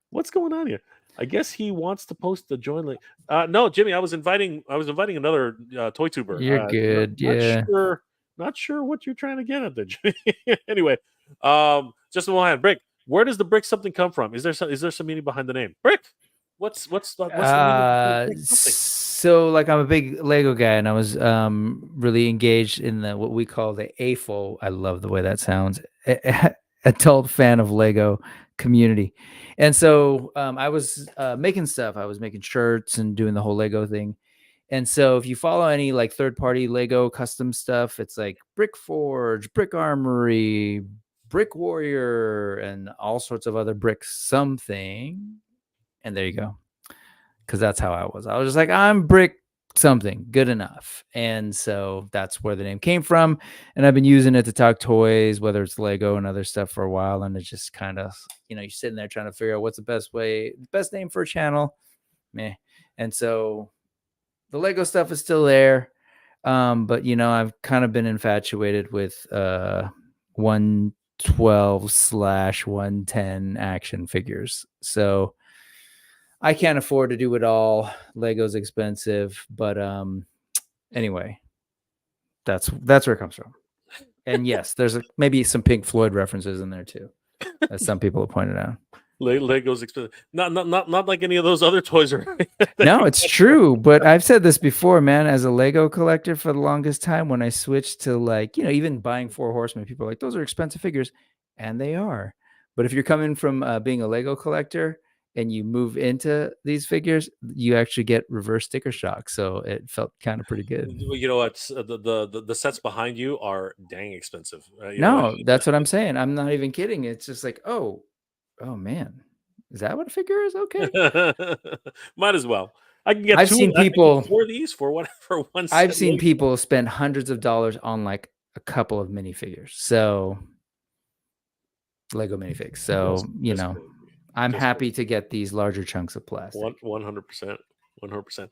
What's going on here? I guess he wants to post the join link. No, Jimmy, I was inviting another toy tuber. You're good. Not sure what you're trying to get at there, Jimmy. Anyway, just one hand. Brick. Where does the Brick something come from? Is there some meaning behind the name? Brick. What's the meaning? So like I'm a big Lego guy, and I was really engaged in what we call the AFO. I love the way that sounds. Adult fan of Lego community. And so I was making stuff. I was making shirts and doing the whole Lego thing. And so if you follow any like third-party Lego custom stuff, it's like Brick Forge, Brick Armory, Brick Warrior, and all sorts of other brick something. And there you go. Because that's how I was. I was just like, I'm Brick something good enough. And so that's where the name came from. And I've been using it to talk toys, whether it's Lego and other stuff for a while. And it's just kind of, you're sitting there trying to figure out what's the best name for a channel. Meh. And so the Lego stuff is still there. But I've kind of been infatuated with 112/110 action figures. So I can't afford to do it all. Lego's expensive, but anyway, that's where it comes from. And yes, there's maybe some Pink Floyd references in there too, as some people have pointed out. Lego's expensive. Not like any of those other toys are. No, it's true. But I've said this before, man. As a Lego collector for the longest time, when I switched to even buying Four Horsemen, people are like, those are expensive figures, and they are. But if you're coming from being a Lego collector and you move into these figures, you actually get reverse sticker shock. So it felt kind of pretty good. You know what? The sets behind you are dang expensive. No, that's what I'm saying. I'm not even kidding. It's just like, oh man, is that what a figure is? Okay. Might as well. I can get I've seen people 4 of these for one I've set. seen people spend hundreds of dollars on like a couple of minifigures. So Lego minifigs. So, I'm happy to get these larger chunks of plastic. 100%. 100%.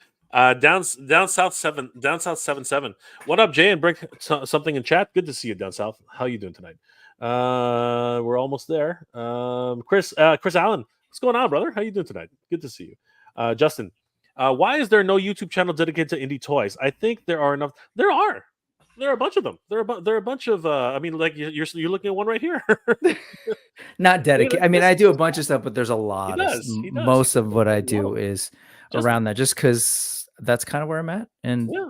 Down south 77. What up, Jay? And break something in chat. Good to see you down south. How you doing tonight? We're almost there. Chris Allen, what's going on, brother? How you doing tonight? Good to see you. Justin, why is there no YouTube channel dedicated to indie toys? I think there are enough. There are a bunch of them. There are a bunch of. I mean, like you're looking at one right here. Not dedicated. I mean, I do a bunch of stuff, but there's a lot. He does. Most of what I do is around that, just because that's kind of where I'm at, and yeah,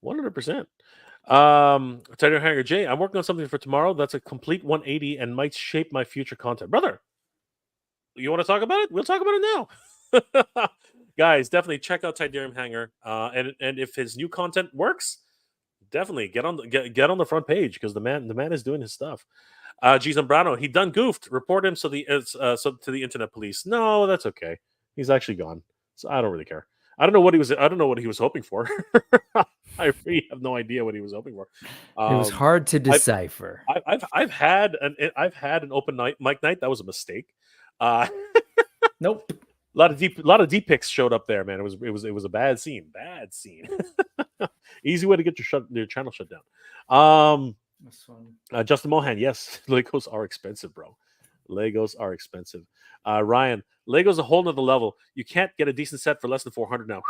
100%. Tighter Hanger Jay, I'm working on something for tomorrow that's a complete 180 and might shape my future content. Brother, you want to talk about it? We'll talk about it now. Guys, definitely check out Tidarium Hanger. And if his new content works, definitely get on the front page, because the man is doing his stuff. G Zambrano, he done goofed. Report him to the internet police. No, that's okay. He's actually gone. So I don't really care. I don't know what he was hoping for. I really have no idea what he was hoping for. It was hard to decipher. I've had an open mic night. That was a mistake. Nope. A lot of deep pics showed up there, man. It was a bad scene. Bad scene. Easy way to get your channel shut down. Justin Mohan, yes, Legos are expensive, bro. Legos are expensive. Ryan, Legos a whole nother level. You can't get a decent set for less than 400 now.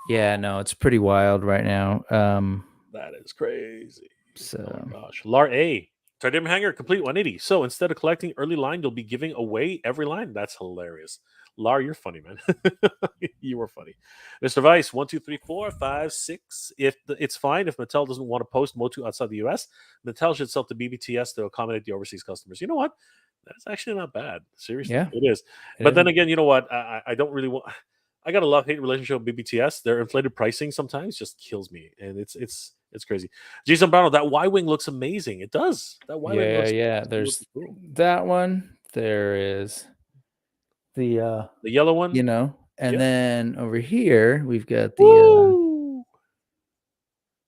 Yeah, no, it's pretty wild right now. That is crazy. So, oh my gosh. Lar A, Tardem Hanger, complete 180. So instead of collecting early line, you'll be giving away every line. That's hilarious. Lar, you're funny, man. You were funny. Mr. Vice, 1, 2, 3, 4, 5, 6. It's fine if Mattel doesn't want to post Motu outside the US. Mattel should sell to BBTS to accommodate the overseas customers. You know what? That's actually not bad. Seriously, yeah, it is. But then again, you know what? I don't really want. I got a love-hate relationship with BBTS. Their inflated pricing sometimes just kills me, and it's crazy. Jason Brown, that Y-wing looks amazing. It does. That Y-wing looks There's cool. That one. There is the yellow one, and then over here we've got the.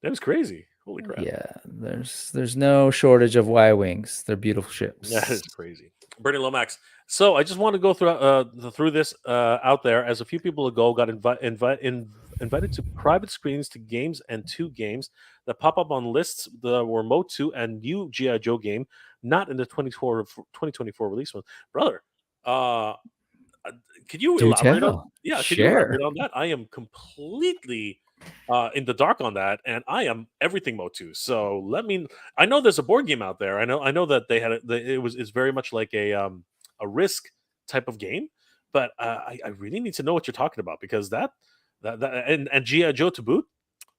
That was crazy. Holy crap! Yeah, there's no shortage of Y-wings. They're beautiful ships. That is crazy. Bernie Lomax. So I just want to go through this out there, as a few people ago got invited to private screenings to games, and 2 games that pop up on lists that were Motu and new G.I. Joe game, not in the 2024 release one. Brother, could you elaborate on? Yeah, could you elaborate on that? I am completely in the dark on that, and I am everything Motu. So I know there's a board game out there. I know that they had it's very much like a Risk type of game, but I really need to know what you're talking about, because that and G.I. Joe to boot,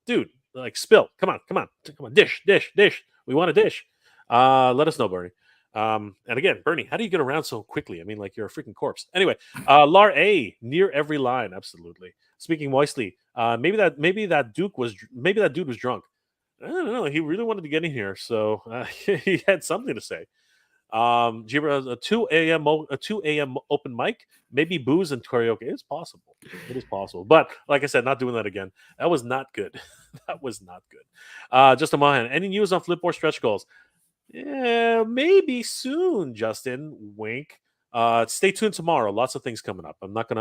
dude. Like, spill. Come on. Dish. We want a dish. Let us know, Bernie. And again, Bernie, how do you get around so quickly? I mean, like, you're a freaking corpse. Anyway, Lar A, near every line, absolutely. Speaking moistly, maybe that dude was drunk. I don't know. He really wanted to get in here, so he had something to say. Jira, a 2 a.m. open mic, maybe booze and karaoke. It's possible. It is possible. But like I said, not doing that again. That was not good. That was not good. Just a moment. Any news on Flipboard stretch goals? Yeah, maybe soon, Justin. Wink. Stay tuned tomorrow. Lots of things coming up. I'm not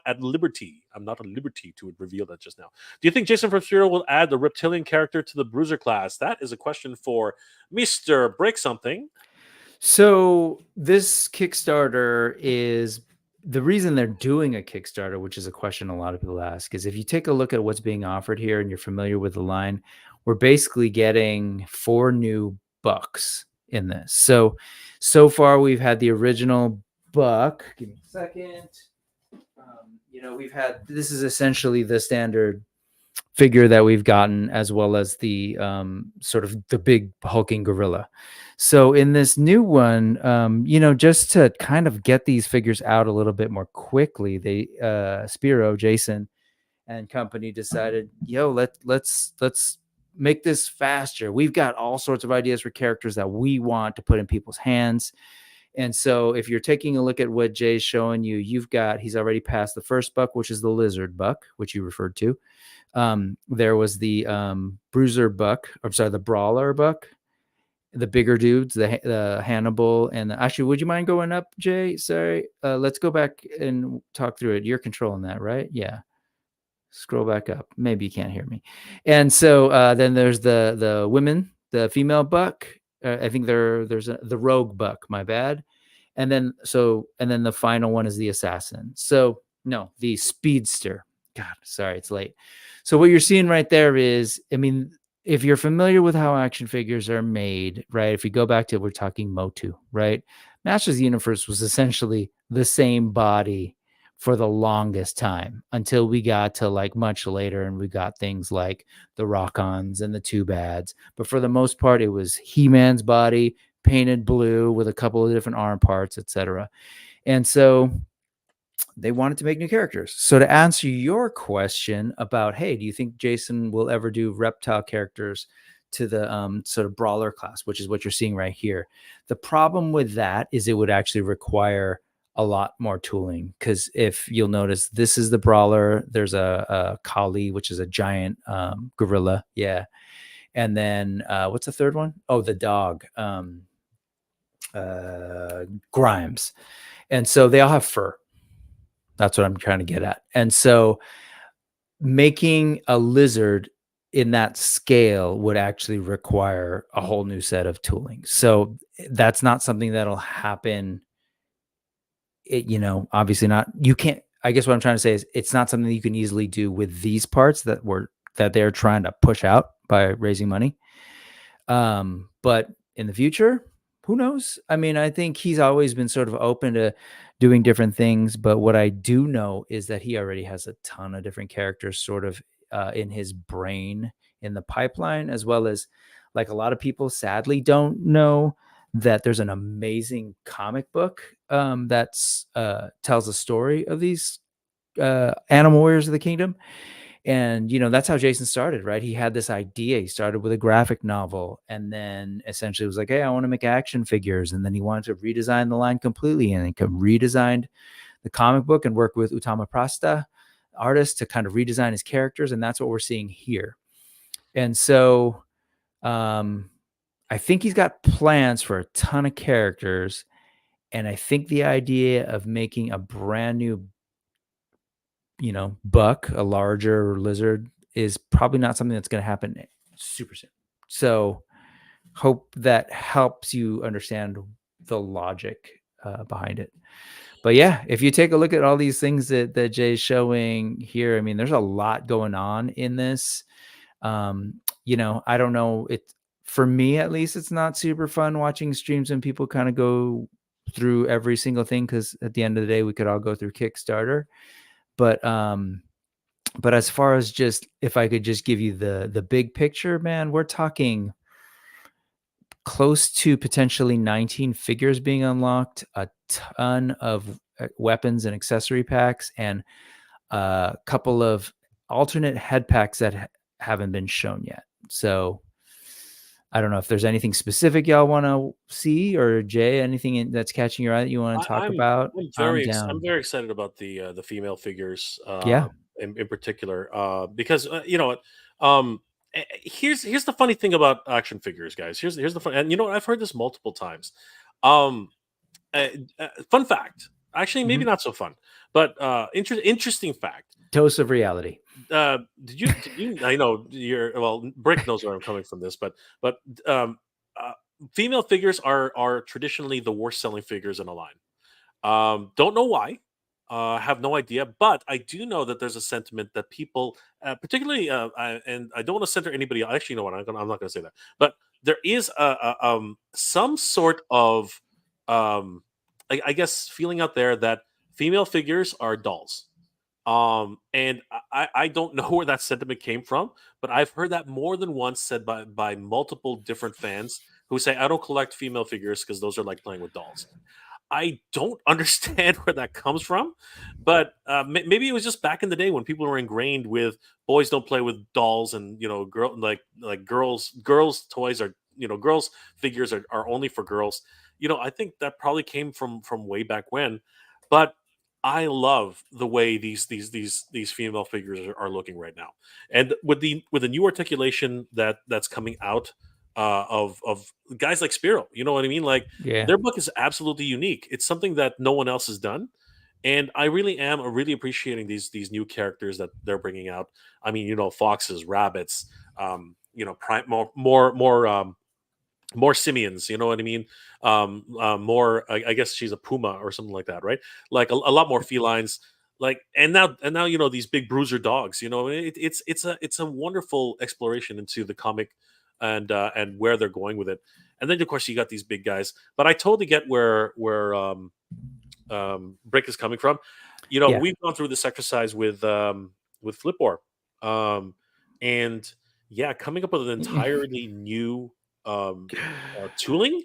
at liberty. I'm not at liberty to reveal that just now. Do you think Jason from Spiro will add the reptilian character to the Bruiser class? That is a question for Mr. Break Something. So this Kickstarter is the reason they're doing a Kickstarter, which is a question a lot of people ask, is if you take a look at what's being offered here and you're familiar with the line, we're basically getting 4 new bucks in this. So far we've had the original buck. Give me a second. We've had, this is essentially the standard figure that we've gotten, as well as the sort of the big hulking gorilla. So in this new one, just to kind of get these figures out a little bit more quickly, they Spiro, Jason, and company decided, let's make this faster. We've got all sorts of ideas for characters that we want to put in people's hands. And so if you're taking a look at what Jay's showing you, he's already passed the first buck, which is the lizard buck, which you referred to. There was the bruiser buck, the brawler buck, the bigger dudes, the Hannibal, and actually, would you mind going up, Jay? Sorry, let's go back and talk through it. You're controlling that, right? Yeah. Scroll back up. Maybe you can't hear me. And so then there's the women, the female buck. I think there's the rogue buck. My bad. And then the final one is the assassin. So no, the speedster. God, sorry, it's late. So what you're seeing right there is, if you're familiar with how action figures are made, right? If we go back to, we're talking Motu, right? Masters of the Universe was essentially the same body for the longest time until we got to like much later, and we got things like the Rock-Ons and the Two-Bads. But for the most part, it was He-Man's body painted blue with a couple of different arm parts, etc. And so they wanted to make new characters. So to answer your question about, hey, do you think Jason will ever do reptile characters to the sort of brawler class, which is what you're seeing right here? The problem with that is it would actually require a lot more tooling, because if you'll notice, this is the brawler. There's a Kali, which is a giant gorilla. Yeah. And then what's the third one? Oh, the dog. Grimes. And so they all have fur. That's what I'm trying to get at. And so making a lizard in that scale would actually require a whole new set of tooling. So that's not something that'll happen. Obviously not. You can't, I guess what I'm trying to say is it's not something that you can easily do with these parts that they're trying to push out by raising money. But in the future, who knows? I think he's always been sort of open to doing different things, but what I do know is that he already has a ton of different characters sort of in his brain, in the pipeline, as well as, like, a lot of people sadly don't know that there's an amazing comic book that's tells a story of these animal warriors of the kingdom. And, that's how Jason started, right? He had this idea. He started with a graphic novel, and then essentially was like, hey, I want to make action figures. And then he wanted to redesign the line completely, and he redesigned the comic book and worked with Utama Prasta artists to kind of redesign his characters. And that's what we're seeing here. And so I think he's got plans for a ton of characters. And I think the idea of making a brand new buck, a larger lizard, is probably not something that's going to happen super soon. So hope that helps you understand the logic behind it. But yeah, if you take a look at all these things that Jay's showing here, there's a lot going on in this. I don't know. For me, at least, it's not super fun watching streams when people kind of go through every single thing, because at the end of the day, we could all go through Kickstarter. But as far as just, if I could just give you the big picture, man, we're talking close to potentially 19 figures being unlocked, a ton of weapons and accessory packs, and a couple of alternate head packs that haven't been shown yet. So I don't know if there's anything specific y'all want to see, or Jay, anything that's catching your eye that you want to talk I'm about. I'm I'm down. very excited about the female figures Yeah. in particular because you know what here's the funny thing about action figures, guys. Here's the fun, and you know what, I've heard this multiple times. Um, uh, Fun fact, actually maybe Mhm. not so fun, but interesting fact. Dose of reality. Did you I know you're well, Brick knows where I'm coming from this, but um, uh, female figures are traditionally the worst selling figures in a line. Don't know why. Have no idea, but I do know that there's a sentiment that people, particularly, and I don't want to center anybody. Actually, you know what? I'm not going to say that. But there is some sort of, I guess, feeling out there that female figures are dolls. And I don't know where that sentiment came from, but I've heard that more than once said by multiple different fans who say I don't collect female figures because those are like playing with dolls. I don't understand where that comes from, but maybe it was just back in the day when people were ingrained with boys don't play with dolls, and you know, girls toys are, you know, girls figures are only for girls. You know, I think that probably came from way back when, but I love the way these female figures are looking right now, and with the new articulation that's coming out of guys like Spiro. You know what I mean? Like Yeah. their book is absolutely unique. It's something that no one else has done, and I really am really appreciating these new characters that they're bringing out. I mean, you know, foxes, rabbits, you know, more simians. You know what I mean? More. I guess she's a puma or something like that, right? Like a lot more felines. Like and now you know these big bruiser dogs. You know, it's a wonderful exploration into the comic and where they're going with it. And then of course you got these big guys. But I totally get where Brick is coming from. You know, Yeah. we've gone through this exercise with Flipboard, um, and yeah, coming up with an entirely new tooling.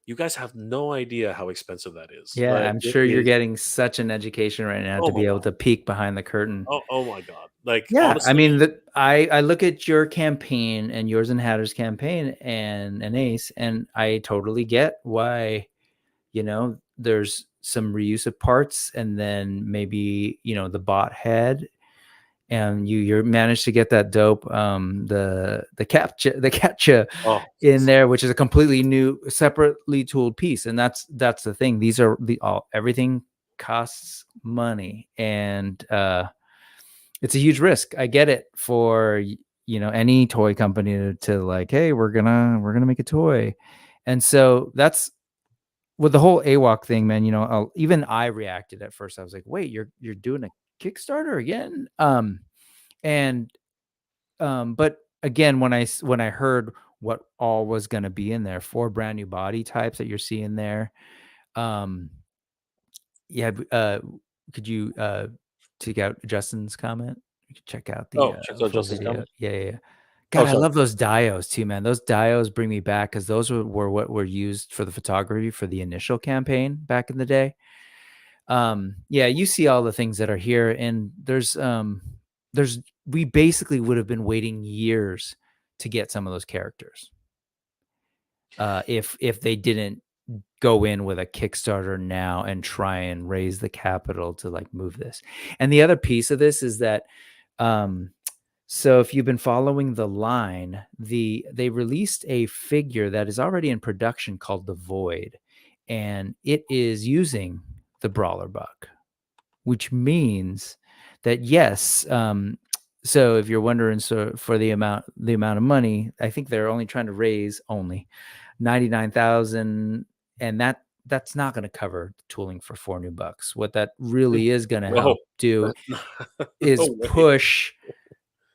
You guys have no idea how expensive that is. Yeah, Like I'm it sure you're is. getting such an education right now Oh to my be able god. to peek behind the curtain. Oh my god. Like Yeah, I honestly, mean, I look at your campaign and yours and Hatter's campaign and an Ace, and I totally get why, there's some reuse of parts, and then maybe, the bot head, and you managed to get that dope the captcha oh in there, which is a completely new separately tooled piece. And that's the thing. These are everything costs money, and it's a huge risk. I get it for any toy company to like, hey, we're gonna make a toy. And so that's with the whole AWOK thing, man. Even I reacted at first. I was like, wait, you're doing a Kickstarter again? And but again, when I heard what all was going to be in there, 4 brand new body types that you're seeing there. um yeah. Could you take out Justin's comment? You could check out the check out full Justin's video. comments. Yeah, yeah, yeah. Oh God, I sorry. love those dios too, man. Those dios bring me back, because those were what were used for the photography for the initial campaign back in the day. Yeah, you see all the things that are here, and there's we basically would have been waiting years to get some of those characters, if they didn't go in with a Kickstarter now and try and raise the capital to like move this. And the other piece of this is that, um so if you've been following the line, they released a figure that is already in production called the Void, and it is using the Brawler Buck, which means that yes. So if you're wondering, so for the amount of money, I think they're only trying to raise only 99,000, and that's not going to cover tooling for 4 new bucks. What that really is going to No, help do no is way. push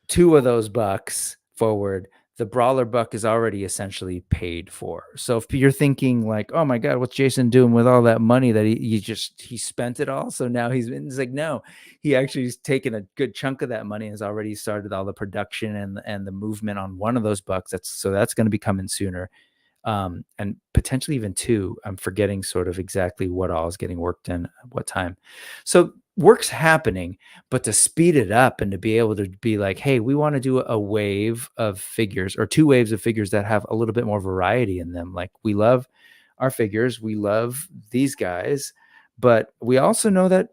2 of those bucks forward. The Brawler Buck is already essentially paid for. So if you're thinking like, oh my God, what's Jason doing with all that money that he spent it all? So now it's like, no, he actually has taken a good chunk of that money and has already started all the production and the movement on one of those bucks. That's going to be coming sooner. and potentially even 2. I'm forgetting sort of exactly what all is getting worked in at what time. So work's happening, but to speed it up and to be able to be like, hey, we want to do a wave of figures or 2 waves of figures that have a little bit more variety in them. Like, we love our figures, we love these guys, but we also know that,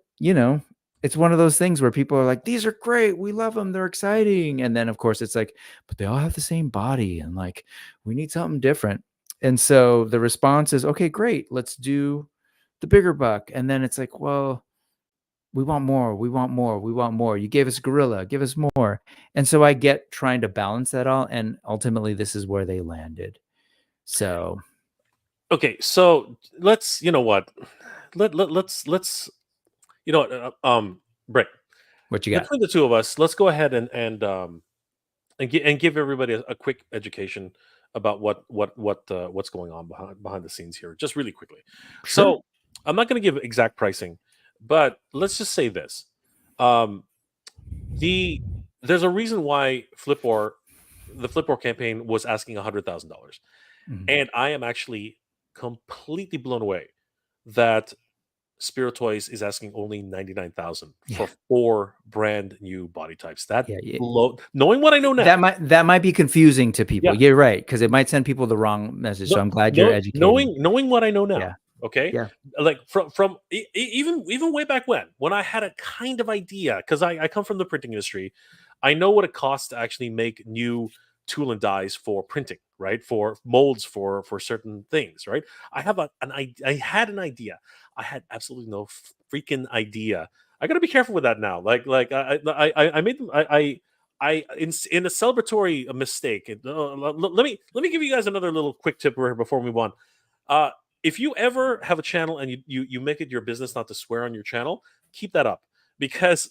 it's one of those things where people are like, these are great, we love them, they're exciting. And then of course it's like, but they all have the same body, and like, we need something different. And so the response is, okay, great, let's do the bigger buck. And then it's like, well, we want more, we want more, we want more. You gave us gorilla, give us more. And so I get trying to balance that all. And ultimately, this is where they landed. So, Okay, so let's, you know what, let's you know what, Brick, what you got? between the two of us, let's go ahead and give everybody a quick education about what's going on behind the scenes here, just really quickly. Sure. So I'm not going to give exact pricing, but let's just say this: um, there's a reason why the Flipboard campaign was asking $100,000, Mhm. and I am actually completely blown away that Spirit Toys is asking only 99,000 Yeah. for 4 brand new body types. That Yeah. knowing what I know now. That might be confusing to people. Yeah. You're right, because it might send people the wrong message. So No, I'm glad you're no, educating. knowing what I know now. Yeah. Okay, Yeah. like even way back when I had a kind of idea, because I come from the printing industry, I know what it costs to actually make new tool and dies for printing, right? For molds for certain things, right? I have I had an idea. I had absolutely no freaking idea. I got to be careful with that now. I made them. In a celebratory mistake. Let me give you guys another little quick tip before we move on. Uh, if you ever have a channel and you make it your business not to swear on your channel, keep that up, because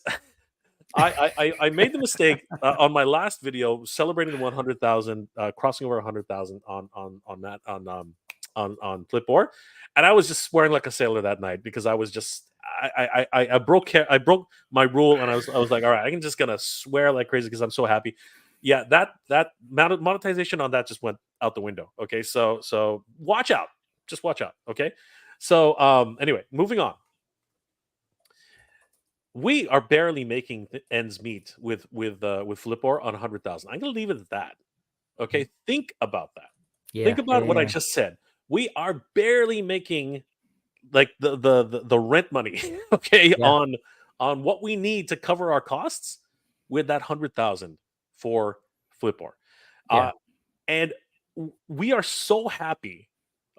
I made the mistake on my last video celebrating the 100,000, crossing over 100,000 on that on Flipboard, and I was just swearing like a sailor that night, because I was just I broke my rule, and I was like, all right, I'm just gonna swear like crazy because I'm so happy. Yeah, that monetization on that just went out the window. Okay, so watch out, just watch out. Okay, so anyway, moving on. We are barely making ends meet with Flipboard on 100,000. I'm gonna leave it at that. Okay, think about that. Think Yeah. Yeah. about what I Yeah. just said. We are barely making like the rent money, okay, Yeah. on what we need to cover our costs with that 100,000 for Flipboard. Yeah. Uh, and we are so happy.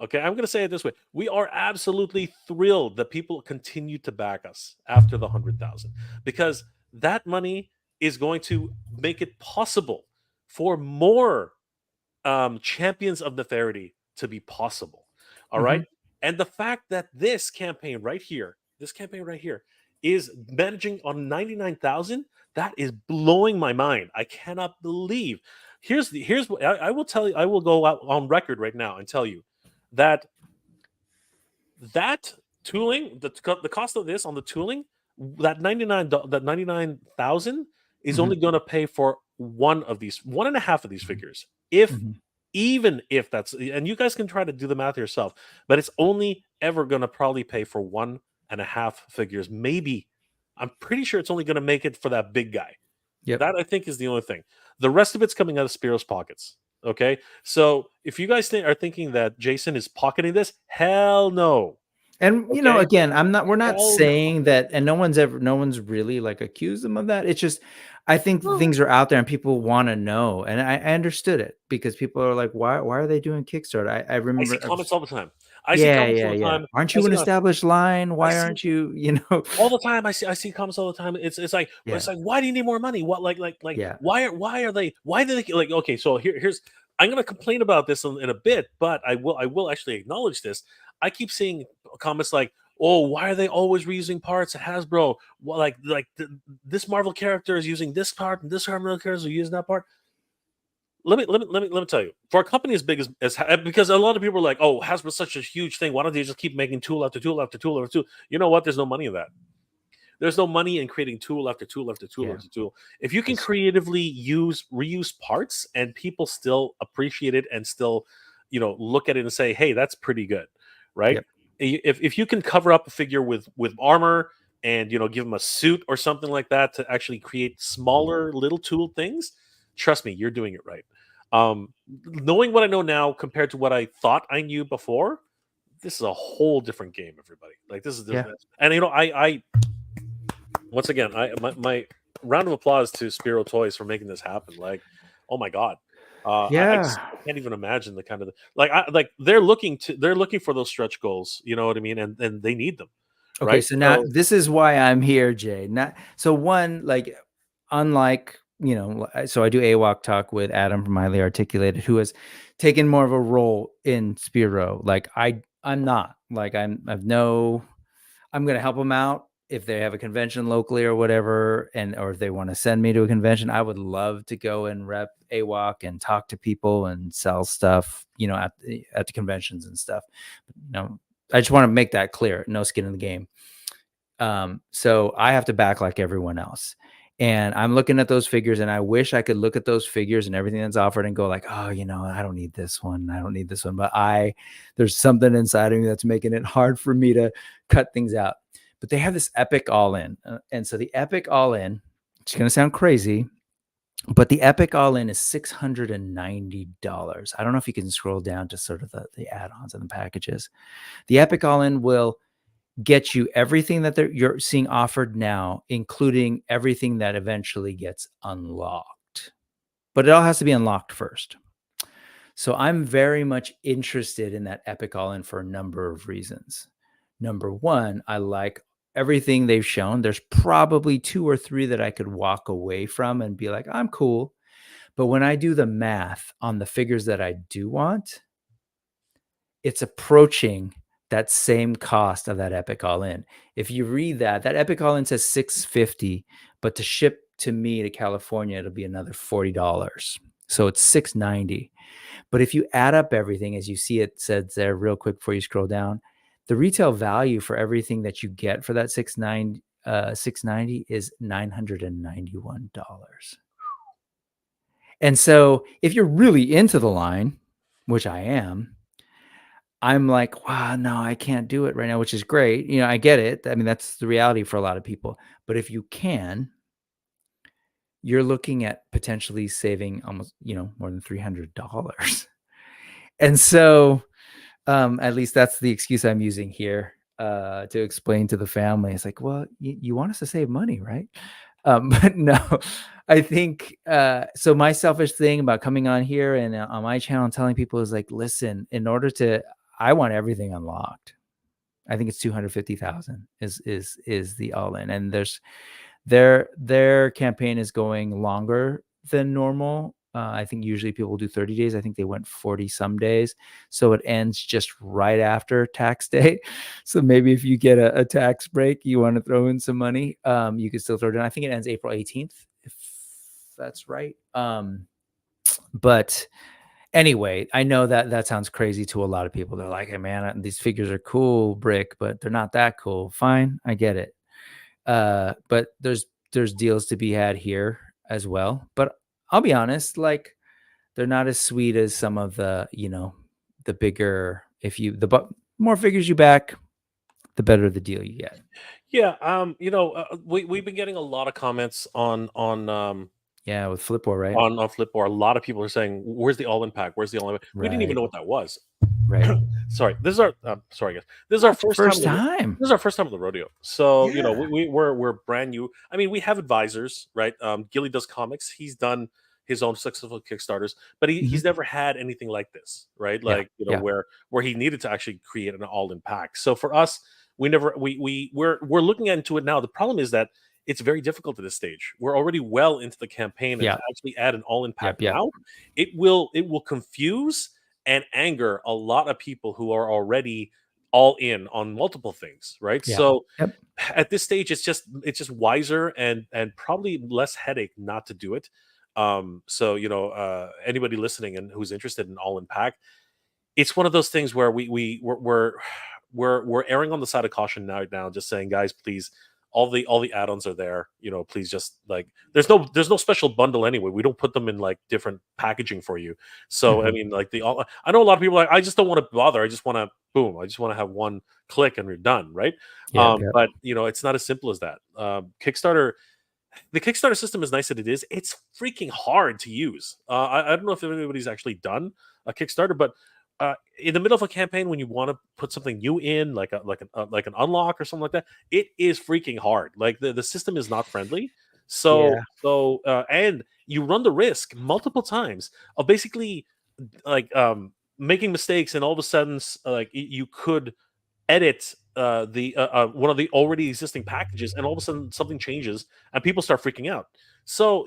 Okay, I'm going to say it this way: we are absolutely thrilled that people continue to back us after the 100,000, because that money is going to make it possible for more champions of Neferity to be possible. All right. Mhm. And the fact that this campaign right here, is managing on 99,000, that is blowing my mind. I cannot believe. Here's what I will tell you. I will go out on record right now and tell you that that tooling, the cost of this on the tooling, that 99,000 is Mhm. only going to pay for one and a half of these figures. If Mhm. Even if that's, and you guys can try to do the math yourself, but it's only ever going to probably pay for one and a half figures. Maybe, I'm pretty sure it's only going to make it for that big guy. Yep. That, I think, is the only thing. The rest of it's coming out of Spiro's pockets. Okay, so if you guys are thinking that Jason is pocketing this, hell no. And Okay, again, we're not hell no. saying that, and no one's really like accused them of that. It's just, I think Well, things are out there and people want to know. And I understood it, because people are like, why are they doing Kickstarter? I I see remember, comments all the time. I see yeah, comments yeah, all the yeah. time. Aren't I you see an comments. established line? I Why see aren't you, all the time. I see comments all the time. It's like, well, yeah, it's like, why do you need more money? What, yeah. why do they like? Okay, so here's, I'm gonna complain about this in a bit, but I will actually acknowledge this. I keep seeing comments like, oh, why are they always reusing parts at Hasbro? Well, this Marvel character is using this part, and this Marvel character is using that part. Let me tell you, for a company as big because a lot of people are like, oh, Hasbro's such a huge thing, why don't they just keep making tool after tool after tool after tool? You know what? There's no money in that. There's no money in creating tool after tool after tool Yeah. after tool. If you can It's creatively reuse parts, and people still appreciate it, and still, look at it and say, hey, that's pretty good, right? Yep. If you can cover up a figure with armor and give them a suit or something like that to actually create smaller little tool things, trust me, you're doing it right. Knowing what I know now compared to what I thought I knew before, this is a whole different game, everybody. Like this is Yeah. and I once again, my round of applause to Spiro Toys for making this happen. Like, oh my god, Yeah. I can't even imagine the kind of they're looking for those stretch goals. You know what I mean? And they need them, Okay, right? so now So this is why I'm here, Jay. Not so one like unlike so I do AWOK talk with Adam from Highly Articulated, who has taken more of a role in Spiro. Like I'm not like I'm going to help them out if they have a convention locally or whatever, or if they want to send me to a convention. I would love to go and rep AWOK and talk to people and sell stuff, at the conventions and stuff. I just want to make that clear. No skin in the game. So I have to back like everyone else. And I'm looking at those figures, and I wish I could look at those figures and everything that's offered and go like, oh, I don't need this one. I don't need this one. But there's something inside of me that's making it hard for me to cut things out. But they have this epic all-in. And so the epic all-in, it's going to sound crazy, but the epic all-in is $690. I don't know if you can scroll down to sort of the add-ons and the packages. The epic all-in will get you everything that you're seeing offered now, including everything that eventually gets unlocked. But it all has to be unlocked first. So I'm very much interested in that epic all-in for a number of reasons. Number one, I like everything they've shown. There's probably 2 or 3 that I could walk away from and be like, I'm cool. But when I do the math on the figures that I do want, it's approaching that same cost of that epic all-in. If you read that epic all-in says $650, but to ship to me to California, it'll be another $40. So it's $690. But if you add up everything, as you see it says there real quick before you scroll down, the retail value for everything that you get for that $690 is $991. And so if you're really into the line, which I am, I'm like, wow, no, I can't do it right now, which is great. I get it. I mean, that's the reality for a lot of people. But if you can, you're looking at potentially saving almost, more than $300. And so, at least that's the excuse I'm using here to explain to the family. It's like, well, you want us to save money, right? But no, I think so. My selfish thing about coming on here and on my channel and telling people is like, listen, I want everything unlocked. I think it's 250,000 is the all in, and their campaign is going longer than normal. I think usually people do 30 days. I think they went 40 some days. So it ends just right after tax day. So maybe if you get a tax break, you want to throw in some money, you can still throw it in. I think it ends April 18th, if that's right. But anyway, I know that sounds crazy to a lot of people. They're like, hey man, these figures are cool, Brick, but they're not that cool. Fine, I get it. But there's deals to be had here as well. But I'll be honest, like they're not as sweet as some of the, the bigger, more figures you back, the better the deal you get. yeah, we've been getting a lot of comments on Yeah, with Flipboard, right? on Flipboard. A lot of people are saying, "Where's the all-in pack? Where's the all-in?" We didn't even Right. know what that was. Right. Sorry, this is our sorry guys. This is our That's your first time. first time. This is our first time at the rodeo, so Yeah. we're brand new. I mean, we have advisors, right? Gilly does comics. He's done his own successful Kickstarters, but Mhm. he's never had anything like this, right? Yeah. Like Yeah. where he needed to actually create an all-in pack. So for us, we never we're looking into it now. The problem is that it's very difficult at this stage. We're already well into the campaign, and Yeah. to actually add an all-in pack Yep. Yep. now, it will confuse and anger a lot of people who are already all in on multiple things, right? Yeah. So Yep. at this stage, it's just wiser and probably less headache not to do it. So anybody listening and who's interested in all in pack, it's one of those things where we're erring on the side of caution now, just saying, guys, please, all the add-ons are there. Please just like there's no special bundle anyway. We don't put them in like different packaging for you. So I Mhm. mean, like I know a lot of people are like, I just don't want to bother. I just want to boom. I just want to have one click and we're done, right? Yep, yep. But it's not as simple as that. The Kickstarter system is nice that it is. It's freaking hard to use. I don't know if anybody's actually done a Kickstarter, but in the middle of a campaign, when you want to put something new in, like an unlock or something like that, it is freaking hard. Like the system is not friendly. Yeah. And you run the risk multiple times of basically like making mistakes, and all of a sudden, like you could edit the one of the already existing packages, and all of a sudden something changes and people start freaking out. So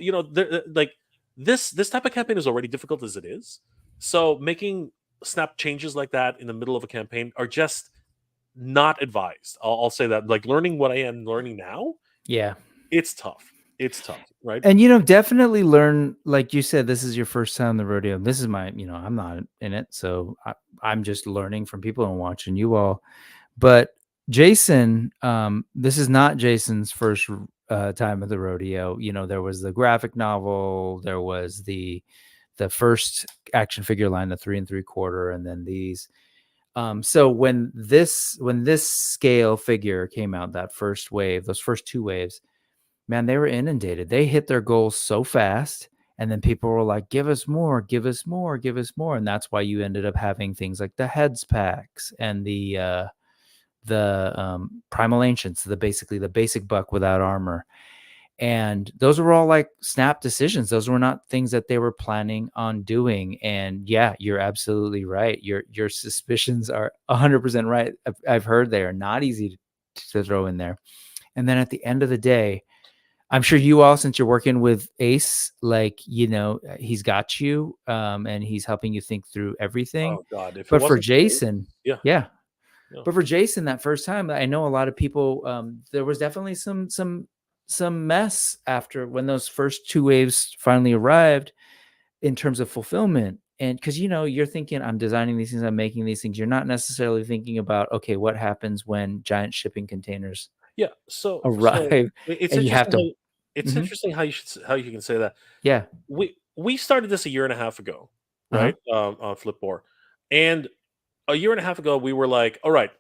like this type of campaign is already difficult as it is. So making snap changes like that in the middle of a campaign are just not advised. I'll say that. Like learning what I am learning now, Yeah. it's tough. It's tough, right? And definitely learn, like you said, this is your first time on the rodeo. This is my, I'm not in it, so I'm just learning from people and watching you all. But Jason, this is not Jason's first time at the rodeo. There was the graphic novel, there was the first action figure line, the 3 3/4, and then these. So when this scale figure came out, that first wave, those first two waves, man, they were inundated. They hit their goals so fast. And then people were like, give us more, give us more, give us more. And that's why you ended up having things like the heads packs and the primal ancients, basically the basic buck without armor. And those were all like snap decisions. Those were not things that they were planning on doing. And yeah, you're absolutely right. Your suspicions are 100% right. I've heard they are not easy to throw in there. And then at the end of the day, I'm sure you all, since you're working with Ace, like, he's got you, and he's helping you think through everything. Oh God, if it But for wasn't for me, Jason, yeah, yeah. no. But for Jason, that first time, I know a lot of people, there was definitely some mess after when those first two waves finally arrived in terms of fulfillment. And because, you're thinking, I'm designing these things, I'm making these things. You're not necessarily thinking about, okay, what happens when giant shipping containers Yeah, so arrive it's and you have interesting to. how Mhm. how you can say that. Yeah. We started this a year and a half ago, Uh-huh. right? On Flipboard, and a year and a half ago, we were like, all right,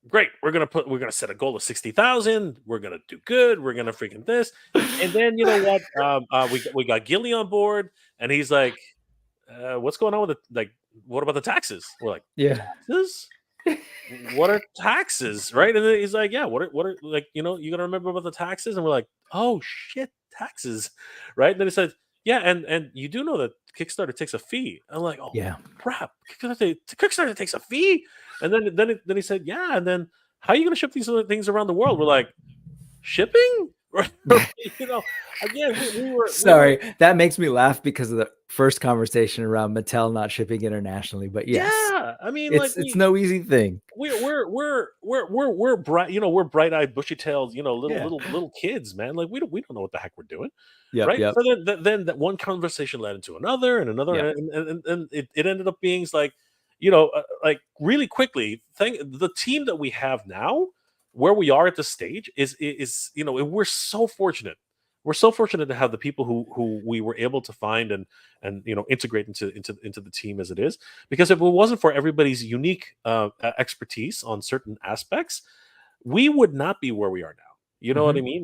great, we're gonna set a goal of 60,000. We're gonna do good. We're gonna freaking this, and then you know what? We got Gilly on board, and he's like, what's going on with it? Like, what about the taxes? We're like, Yeah. taxes? What are taxes, right? And then he's like, yeah, what are like, you gotta remember about the taxes. And we're like, oh shit, taxes, right? And then he said, yeah, and you do know that Kickstarter takes a fee. I'm like, oh Yeah. crap, Kickstarter takes a fee. And then he said, yeah, and then how are you gonna ship these other things around the world? We're like, shipping? Right? Again, we were Sorry, that makes me laugh because of the first conversation around Mattel not shipping internationally. But yes, yeah, I mean, like it's no easy thing. we're bright, we're bright-eyed, bushy-tailed, Yeah. little kids, man. Like we don't know what the heck we're doing, Yep. right? Yep. So then that one conversation led into another and another, Yep. and it ended up being like, like really quickly. The team that we have now, where we are at this stage, is we're so fortunate. We're so fortunate to have the people who we were able to find and integrate into the team as it is. Because if it wasn't for everybody's unique expertise on certain aspects, we would not be where we are now. You know what Hmm. I mean?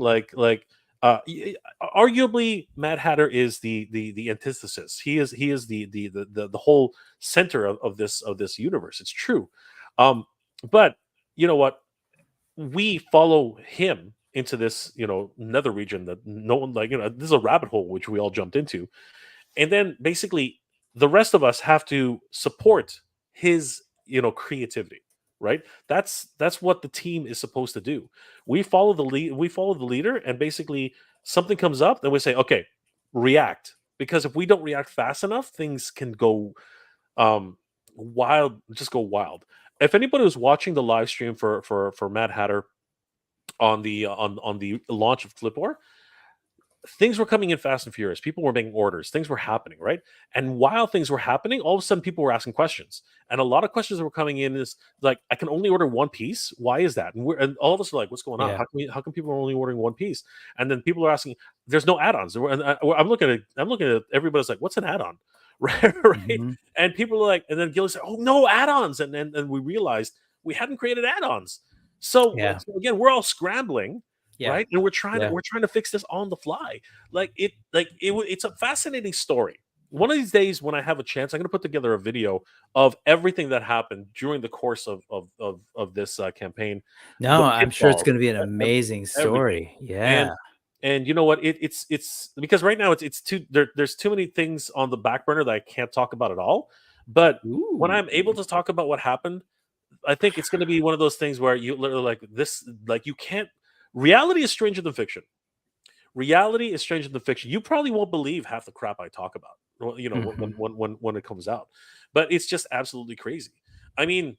Arguably, Mad Hatter is the antithesis. He is the whole center of this universe. It's true, but you know what? We follow him into this nether region that no one, like, this is a rabbit hole which we all jumped into, and then basically the rest of us have to support his creativity, right? That's what the team is supposed to do. We follow the leader, and basically something comes up, then we say, okay, react, because if we don't react fast enough, things can go wild, just go wild. If anybody was watching the live stream for Mad Hatter on the launch of Flipboard, things were coming in fast and furious. People were making orders. Things were happening, right? And while things were happening, all of a sudden people were asking questions. And a lot of questions that were coming in is like, I can only order one piece. Why is that? And all of us are like, what's going on? Yeah. How come people are only ordering one piece? And then people are asking, there's no add-ons. And I'm looking at everybody's like, what's an add-on? Right, right. Mhm. And people are like, and then Gilly said, oh no, add-ons. And we realized we hadn't created add-ons. Yeah. So again, we're all scrambling, Yeah. right? And Yeah. we're trying to fix this on the fly. It's a fascinating story. One of these days, when I have a chance, I'm going to put together a video of everything that happened during the course of this campaign, No, the I'm sure it's pitfalls, going to be an e- ev- amazing everything. story. And Yeah. you know what? It's because right now it's too there's too many things on the back burner that I can't talk about at all. But when Ooh. I'm able to talk about what happened, I think it's going to be one of those things where you literally like this, like you can't. Reality is stranger than fiction. Reality is stranger than fiction. You probably won't believe half the crap I talk about. You know, Mhm. when it comes out, but it's just absolutely crazy. I mean,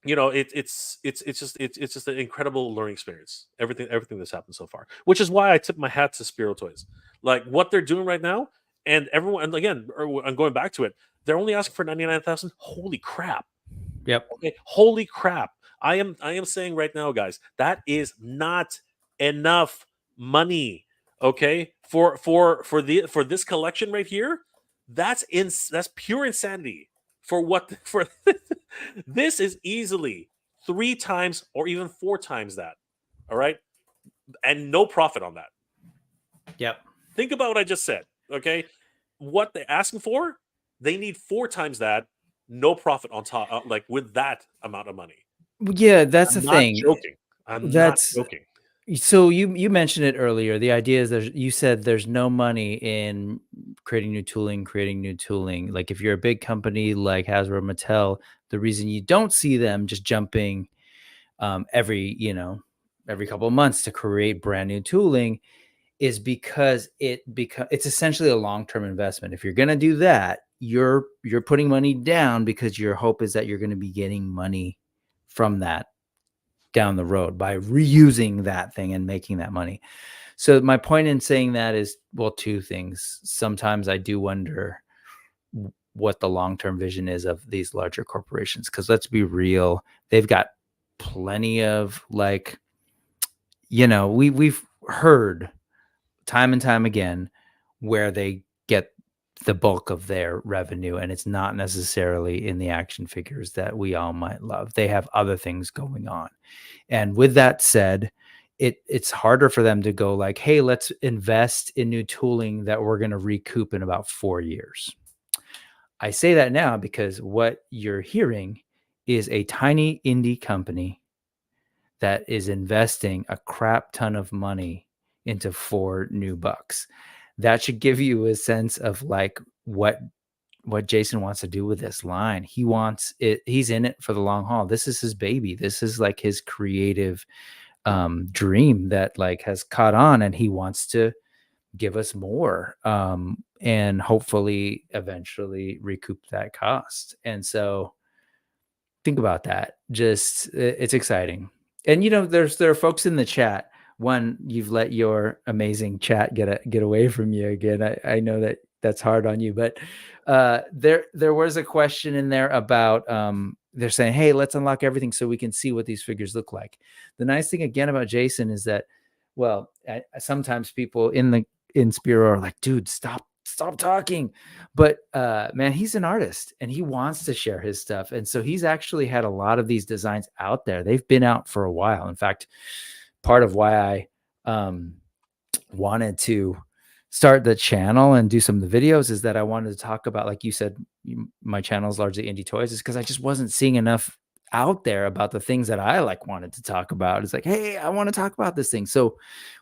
you know, it's just an incredible learning experience. Everything that's happened so far, which is why I tip my hat to Spiro Toys, like what they're doing right now, and everyone. And again, I'm going back to it. They're only asking for 99,000. Holy crap! Yep. Okay, holy crap. I am saying right now, guys, that is not enough money. Okay? For this collection right here, that's pure insanity. For what for this is easily 3 times or even 4 times that. All right? And no profit on that. Yep. Think about what I just said. Okay? What they're asking for, they need 4 times that, no profit on top, like with that amount of money. Yeah, that's the I'm not thing. joking. I'm not That's joking. so you mentioned it earlier. The idea is you said there's no money in creating new tooling. Like if you're a big company like Hasbro, Mattel, the reason you don't see them just jumping every couple of months to create brand new tooling is because it's essentially a long-term investment. If you're going to do that, you're putting money down because your hope is that you're going to be getting money from that down the road by reusing that thing and making that money. So my point in saying that is, well, two things. Sometimes I do wonder what the long-term vision is of these larger corporations, because let's be real, they've got plenty of we've heard time and time again where they get the bulk of their revenue, and it's not necessarily in the action figures that we all might love. They have other things going on. And with that said, it's harder for them to go like, hey, let's invest in new tooling that we're going to recoup in about 4 years. I say that now because what you're hearing is a tiny indie company that is investing a crap ton of money into 4 new bucks. That should give you a sense of like what Jason wants to do with this line. He wants it. He's in it for the long haul. This is his baby. This is like his creative dream that like has caught on, and he wants to give us more and hopefully eventually recoup that cost. And so think about that. Just it's exciting. And there are folks in the chat. One, you've let your amazing chat get away from you again. I know that that's hard on you, but there was a question in there about they're saying, hey, let's unlock everything so we can see what these figures look like. The nice thing again about Jason is that, well, sometimes people in Spiro are like, dude, stop talking. But man, he's an artist and he wants to share his stuff. And so he's actually had a lot of these designs out there. They've been out for a while. In fact, part of why I wanted to start the channel and do some of the videos is that I wanted to talk about, like you said, my channel is largely indie toys, is because I just wasn't seeing enough out there about the things that I wanted to talk about. It's like, hey, I want to talk about this thing. So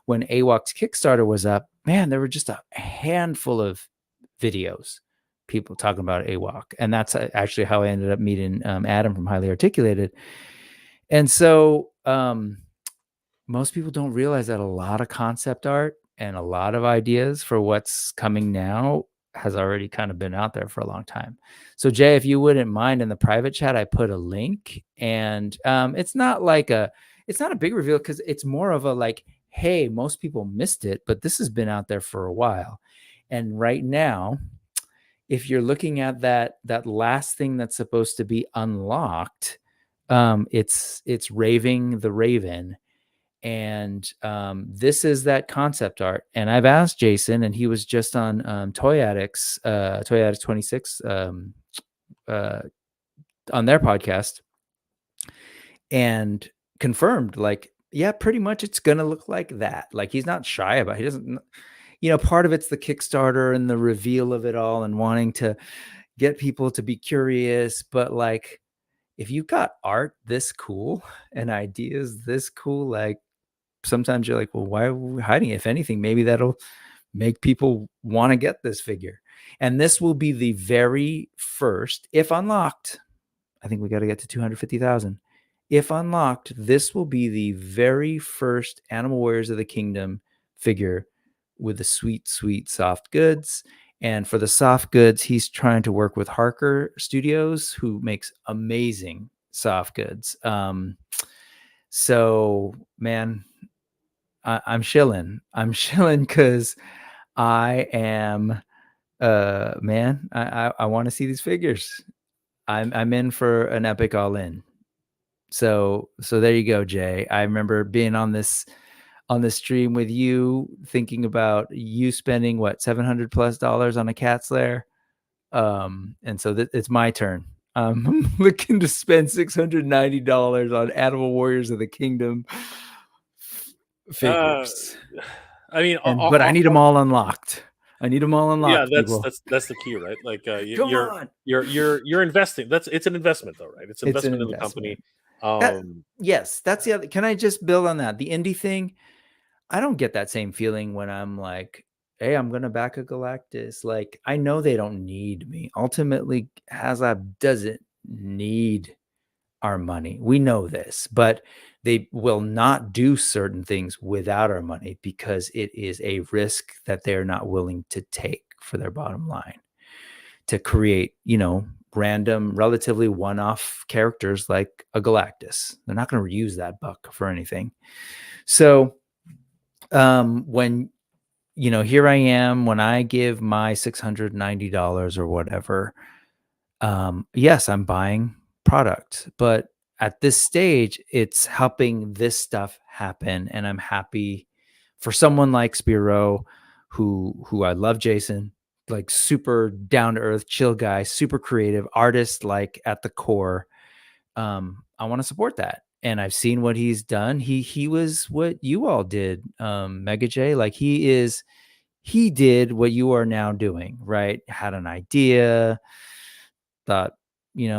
when AWOK's Kickstarter was up, man, there were just a handful of videos, people talking about AWOK. And that's actually how I ended up meeting Adam from Highly Articulated. And so most people don't realize that a lot of concept art and a lot of ideas for what's coming now has already kind of been out there for a long time. So Jay, if you wouldn't mind, in the private chat, I put a link, and it's not a big reveal because it's more of a like, hey, most people missed it, but this has been out there for a while. And right now, if you're looking at that last thing that's supposed to be unlocked, it's Raving the Raven. And this is that concept art. And I've asked Jason, and he was just on Toy Addicts 26 on their podcast, and confirmed, like, yeah, pretty much it's gonna look like that. Like, he's not shy about it. He doesn't, part of it's the Kickstarter and the reveal of it all and wanting to get people to be curious. But like, if you've got art this cool and ideas this cool, like, sometimes you're like, well, why are we hiding it? If anything, maybe that'll make people want to get this figure. And this will be the very first, if unlocked, I think we got to get to 250,000. If unlocked, this will be the very first Animal Warriors of the Kingdom figure with the sweet, sweet soft goods. And for the soft goods, he's trying to work with Harker Studios, who makes amazing soft goods. So, man, I'm shilling. I'm shilling because I am, man, I want to see these figures. I'm in for an epic all in. So there you go, Jay. I remember being on this stream with you, thinking about you spending what, $700+ on a cat's lair. And so it's my turn. I'm looking to spend $690 on Animal Warriors of the Kingdom figures. I mean, But I need them all unlocked. I need them all unlocked, yeah, people. that's the key, right? Like, Come on. you're investing. It's an investment, though, right? It's an investment in the company. Yes, that's the other. Can I just build on that? The indie thing, I don't get that same feeling when I'm like, hey, I'm gonna back a Galactus. Like, I know they don't need me. Ultimately, HasLab doesn't need our money. We know this, but they will not do certain things without our money because it is a risk that they're not willing to take for their bottom line to create, random, relatively one-off characters like a Galactus. They're not going to reuse that buck for anything. So when, here I am, when I give my $690 or whatever, yes, I'm buying product, but at this stage, it's helping this stuff happen. And I'm happy for someone like Spiro, who I love, Jason, like super down to earth, chill guy, super creative artist, like at the core. I want to support that. And I've seen what he's done. He was what you all did, Mega Jay. Like, he did what you are now doing, right? Had an idea, thought,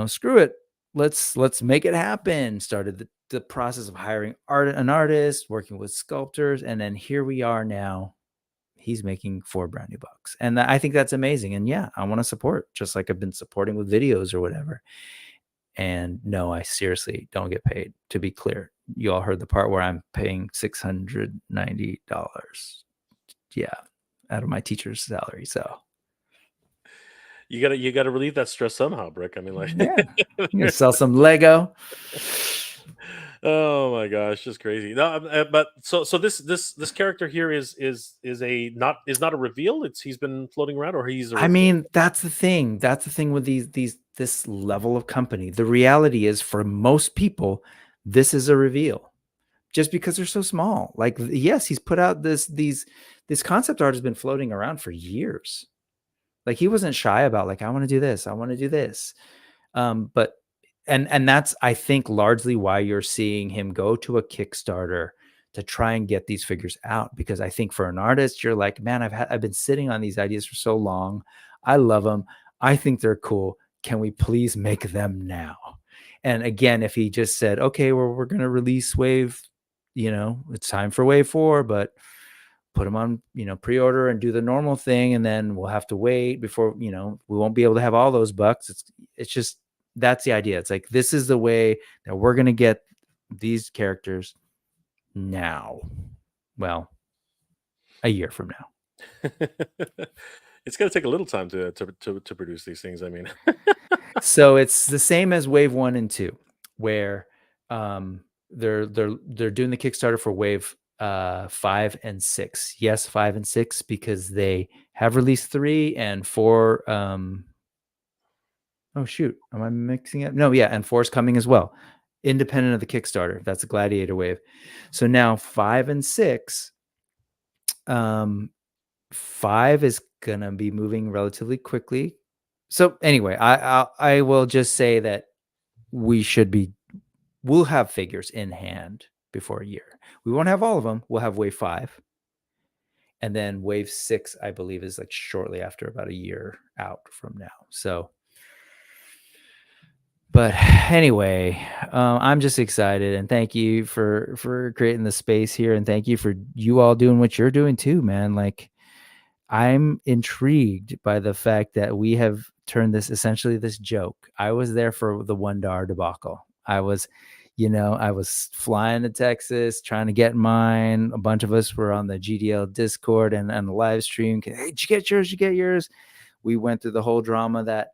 screw it, let's make it happen. Started the process of hiring an artist, working with sculptors, and then here we are now. He's making 4 brand new bucks, and I think that's amazing. And yeah, I want to support, just like I've been supporting with videos or whatever. And no, I seriously don't get paid. To be clear, you all heard the part where I'm paying $690, yeah, out of my teacher's salary. So You gotta relieve that stress somehow, Brick. I mean, like, yeah, I'm gonna sell some Lego. Oh my gosh, just crazy. No, but so this character here is not a reveal. He's been floating around, or he's a reveal? I mean, that's the thing. That's the thing with this level of company. The reality is, for most people, this is a reveal, just because they're so small. Like, yes, he's put out this concept art has been floating around for years. Like, he wasn't shy about, like, I want to do this, I want to do this. But and that's, I think, largely why you're seeing him go to a Kickstarter to try and get these figures out. Because I think for an artist, you're like, man, I've been sitting on these ideas for so long. I love them. I think they're cool. Can we please make them now? And again, if he just said, okay, well, we're going to release Wave, it's time for Wave 4, but put them on, pre-order and do the normal thing, and then we'll have to wait before, we won't be able to have all those bucks. It's just, that's the idea. It's like, this is the way that we're going to get these characters now. Well, a year from now. It's going to take a little time to produce these things. I mean, so it's the same as Wave 1 and 2, where they're doing the Kickstarter for Wave 5 and 6. Yes, 5 and 6, because they have released 3 and 4. Oh shoot, am I mixing it? No, yeah, and 4 is coming as well, independent of the Kickstarter. That's a Gladiator wave. So now 5 and 6. 5 is gonna be moving relatively quickly. So anyway, I will just say that we'll have figures in hand before a year. We won't have all of them. We'll have wave 5. And then wave 6, I believe, is like shortly after, about a year out from now. So, but anyway, I'm just excited, and thank you for creating the space here, and thank you for you all doing what you're doing too, man. Like, I'm intrigued by the fact that we have turned this essentially this joke. I was there for the $1 debacle. I was flying to Texas trying to get mine. A bunch of us were on the GDL Discord and the live stream. Hey, did you get yours? Did you get yours? We went through the whole drama that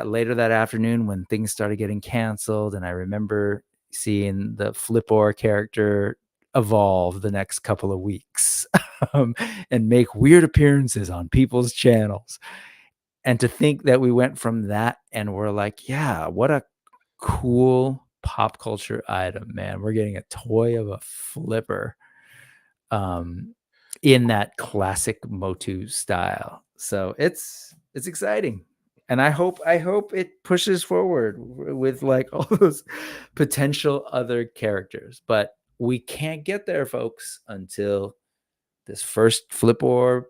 later that afternoon when things started getting canceled. And I remember seeing the Flipor character evolve the next couple of weeks and make weird appearances on people's channels. And to think that we went from that and we're like, yeah, what a cool pop culture item, man. We're getting a toy of a flipper in that classic Motu style. So it's exciting. And I hope it pushes forward with like all those potential other characters. But we can't get there, folks, until this first Flipor,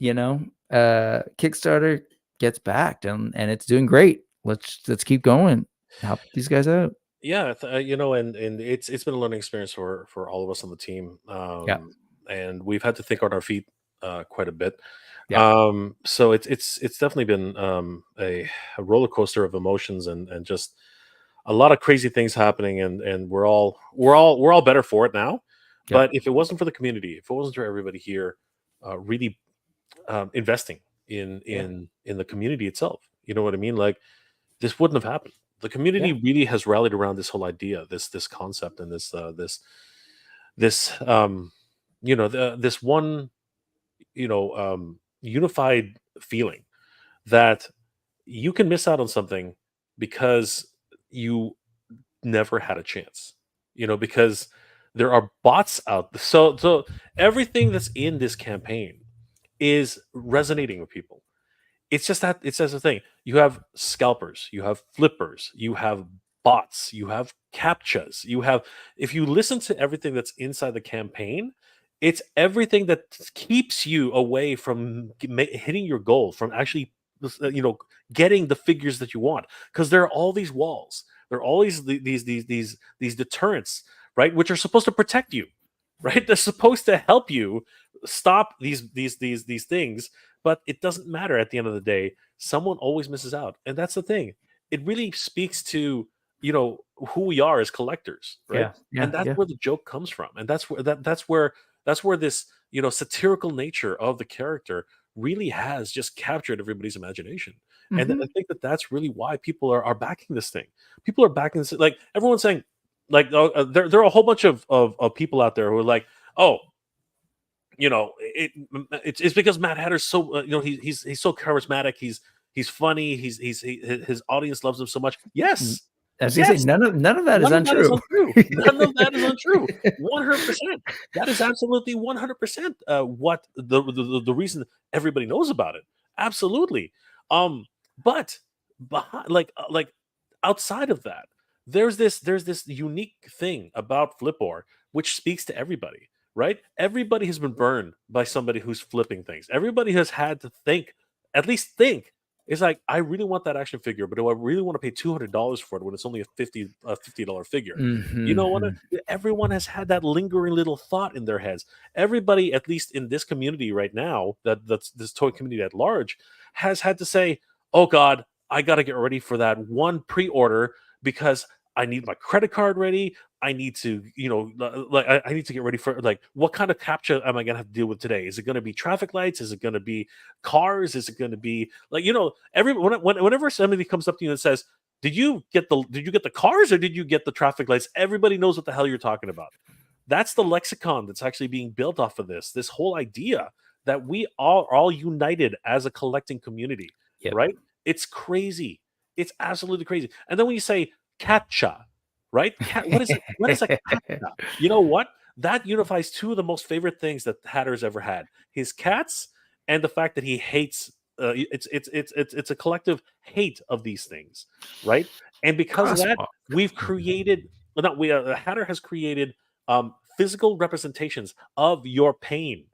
Kickstarter gets backed, and it's doing great. Let's keep going. Help these guys out. Yeah, and it's been a learning experience for all of us on the team, Yeah. and we've had to think on our feet quite a bit. Yeah. So it's definitely been a roller coaster of emotions and just a lot of crazy things happening, and we're all better for it now. Yeah. But if it wasn't for the community, if it wasn't for everybody here, really investing in the community itself, you know what I mean? Like, this wouldn't have happened. The community really has rallied around this whole idea, this concept, and this one, unified feeling that you can miss out on something because you never had a chance. Because there are bots out. So everything that's in this campaign is resonating with people. It's just a thing. You have scalpers, you have flippers, you have bots, you have captchas, you have. If you listen to everything that's inside the campaign, it's everything that keeps you away from hitting your goal, from actually, getting the figures that you want. Because there are all these walls, there are all these deterrents, right? Which are supposed to protect you, right? They're supposed to help you stop these things, but it doesn't matter. At the end of the day, someone always misses out, and that's the thing. It really speaks to, who we are as collectors, right? And that's where the joke comes from, and that's where this, satirical nature of the character really has just captured everybody's imagination. And I think that's really why people are backing this thing. People are backing this, like everyone's saying, like, there are a whole bunch of people out there who are like, oh, it's because Mad Hatter's so, he's so charismatic, he's funny, his audience loves him so much. Yes, As you say, none of that is untrue. None of that is untrue. 100%. That is absolutely 100% what the reason everybody knows about it. Absolutely. But behind, like outside of that, there's this unique thing about Flipor which speaks to everybody, right? Everybody has been burned by somebody who's flipping things. Everybody has had to think, at least think. It's like, I really want that action figure, but do I really want to pay $200 for it when it's only a $50 figure? You know what? Everyone has had that lingering little thought in their heads. Everybody, at least in this community right now, that's this toy community at large, has had to say, "Oh God, I got to get ready for that one pre-order because I need my credit card ready. I need to, I need to get ready for, like, what kind of captcha am I gonna have to deal with today? Is it gonna be traffic lights? Is it gonna be cars? Is it gonna be like, whenever somebody comes up to you and says, did you get the cars or did you get the traffic lights? Everybody knows what the hell you're talking about, That's the lexicon that's actually being built off of this whole idea that we are all united as a collecting community, Yep. right? It's crazy. It's absolutely crazy. And then when you say catcha, right? What is it? What is a catcha? You know what? That unifies two of the most favorite things that Hatter's ever had: his cats and the fact that he hates. It's a collective hate of these things, right? And because of that, Crosswalk. we've created. Well, not we. Hatter has created physical representations of your pain,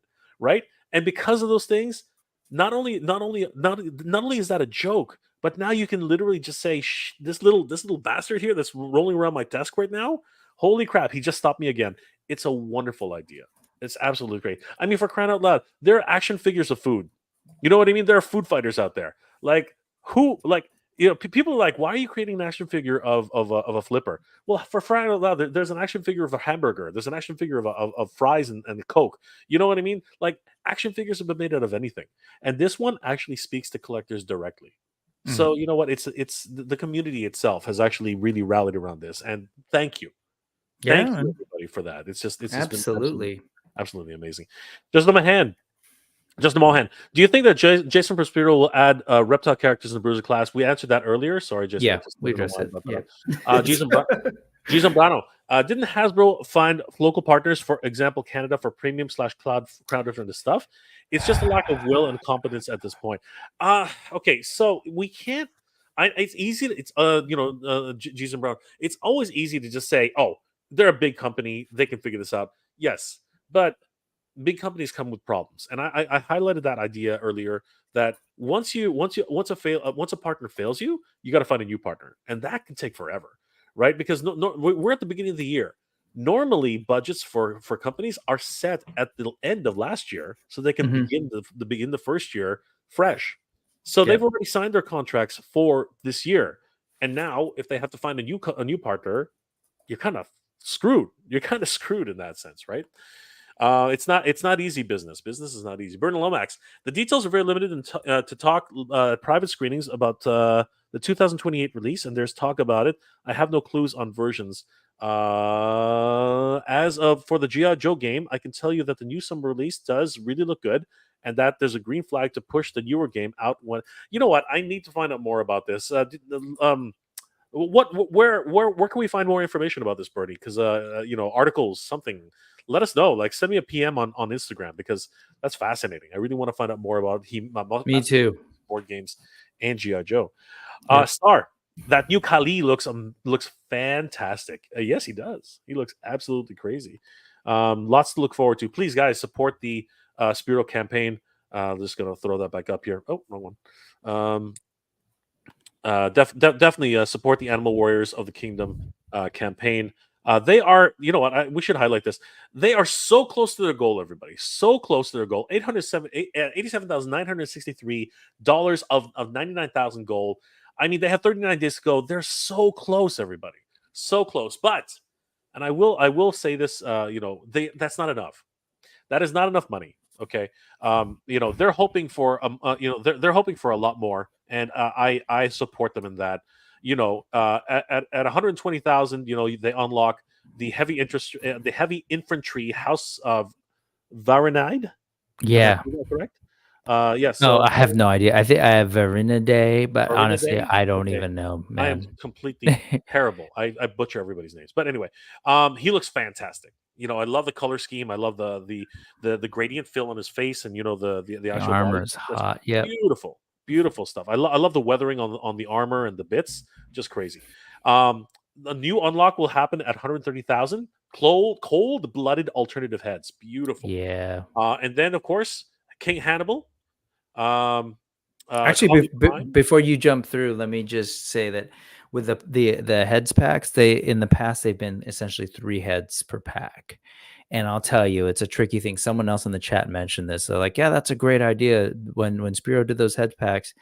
right? And because of those things, not only is that a joke, but now you can literally just say, this little bastard here that's rolling around my desk right now. Holy crap! He just stopped me again. It's a wonderful idea. It's absolutely great. I mean, for crying out loud, there are action figures of food. You know what I mean? There are food fighters out there. Like who? Like people are like, why are you creating an action figure of a flipper? Well, for crying out loud, there's an action figure of a hamburger. There's an action figure of fries and Coke. You know what I mean? Like action figures have been made out of anything, and this one actually speaks to collectors directly. So you know what? It's the community itself has actually really rallied around this, and thank you Yeah, everybody for that. It's just been absolutely. absolutely amazing. Just on my hand. Just a Mohan, do you think that Jason Prospero will add reptile characters in the Bruiser class? We answered that earlier. Sorry, Jason. Yeah, we addressed it. Yeah. Jason Brano. Didn't Hasbro find local partners, for example, Canada, for premium / cloud different stuff? It's just a lack of will and competence at this point. Okay, so we can't. It's easy. Jason Brown. It's always easy to just say, "Oh, they're a big company. They can figure this out." Yes, but big companies come with problems, and I highlighted that idea earlier, that once a partner fails you, you got to find a new partner, and that can take forever, right? Because we're at the beginning of the year. Normally, budgets for companies are set at the end of last year, so they can Mhm. begin the first year fresh. So they've Yep. already signed their contracts for this year, and now if they have to find a new partner, you're kind of screwed. You're kind of screwed in that sense, right? It's not easy business. Business is not easy. Bernard Lomax. The details are very limited to talk private screenings about the 2028 release, and there's talk about it. I have no clues on versions. As of for the GI Joe game, I can tell you that the new summer release does really look good, and that there's a green flag to push the newer game out. When you know what, I need to find out more about this. Where can we find more information about this, Bernie? Because articles, something. Let us know. Like send me a PM on Instagram, because that's fascinating. I really want to find out more about Me too. board games and GI Joe. Yep. Star, that new Kali looks fantastic. Yes, he does. He looks absolutely crazy. Lots to look forward to. Please, guys, support the Spiro campaign. Just gonna throw that back up here. Oh, wrong one. Definitely support the Animal Warriors of the Kingdom campaign. They are, you know what, we should highlight this. They are so close to their goal, everybody. So close to their goal. $87,963 of 99,000 goal. I mean, they have 39 days to go. They're so close, everybody. So close. But, and I will say this, that's not enough. That is not enough money. Okay, they're hoping for they're hoping for a lot more, and I support them in that. At 120,000, they unlock the heavy infantry House of Varanide. Yeah. Is that correct? Yes. No, So I have no idea. I think I have Verena Day, but honestly, Varanide. I don't Okay. even know, I am man. completely terrible. I butcher everybody's names. But anyway, he looks fantastic. I love the color scheme. I love the gradient fill on his face, and the The actual body. armor's Just hot. Yep. beautiful, beautiful stuff. I love the weathering on the armor and the bits. Just crazy. The new unlock will happen at 130,000. Cold blooded alternative heads. Beautiful. Yeah. And then of course King Hannibal. Um, Actually, Collie Prime. before you jump through, let me just say that with the heads packs, they in the past they've been essentially 3 heads per pack. And I'll tell you, it's a tricky thing. Someone else in the chat mentioned this. They're like, "Yeah, that's a great idea." When Spiro did those head packs,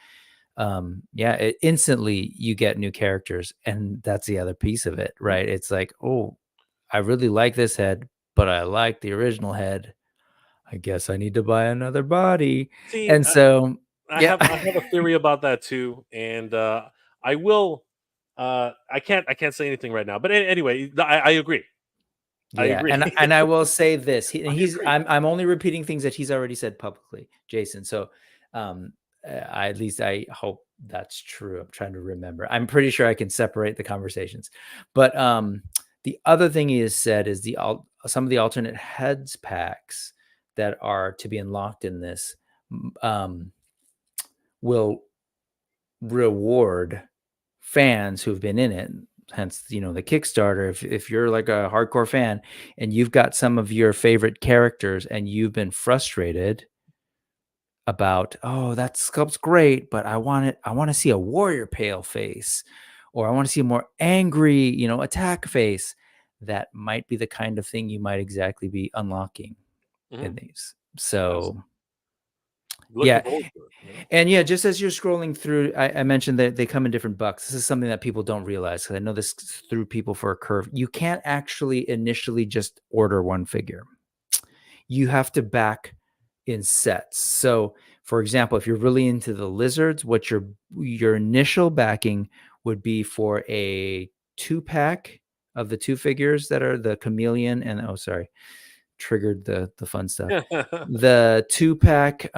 instantly you get new characters, and that's the other piece of it, right? It's like, oh, I really like this head, but I like the original head. I guess I need to buy another body. See, And so, I yeah. have I have a theory about that too, and I will. I can't say anything right now, but anyway, I agree. I Yeah, agree. and I will say this, I he's agree. I'm only repeating things that he's already said publicly, Jason. So, um, at least I hope that's true. I'm trying to remember. I'm pretty sure I can separate the conversations, but the other thing he has said is some of the alternate heads packs that are to be unlocked in this will reward fans who've been in it, hence the Kickstarter. If you're like a hardcore fan and you've got some of your favorite characters and you've been frustrated about, oh, that sculpt's great, but I want to see a warrior pale face, or I want to see a more angry attack face, that might be the kind of thing you might exactly be unlocking Mhm. in these. Yes. So Looking yeah. forward to it. And yeah, just as you're scrolling through, I mentioned that they come in different bucks. This is something that people don't realize, because I know this threw people for a curve. You can't actually initially just order one figure. You have to back in sets. So, for example, if you're really into the lizards, what your initial backing would be for a 2-pack of the 2 figures that are the chameleon and, oh, sorry, triggered the fun stuff. The 2-pack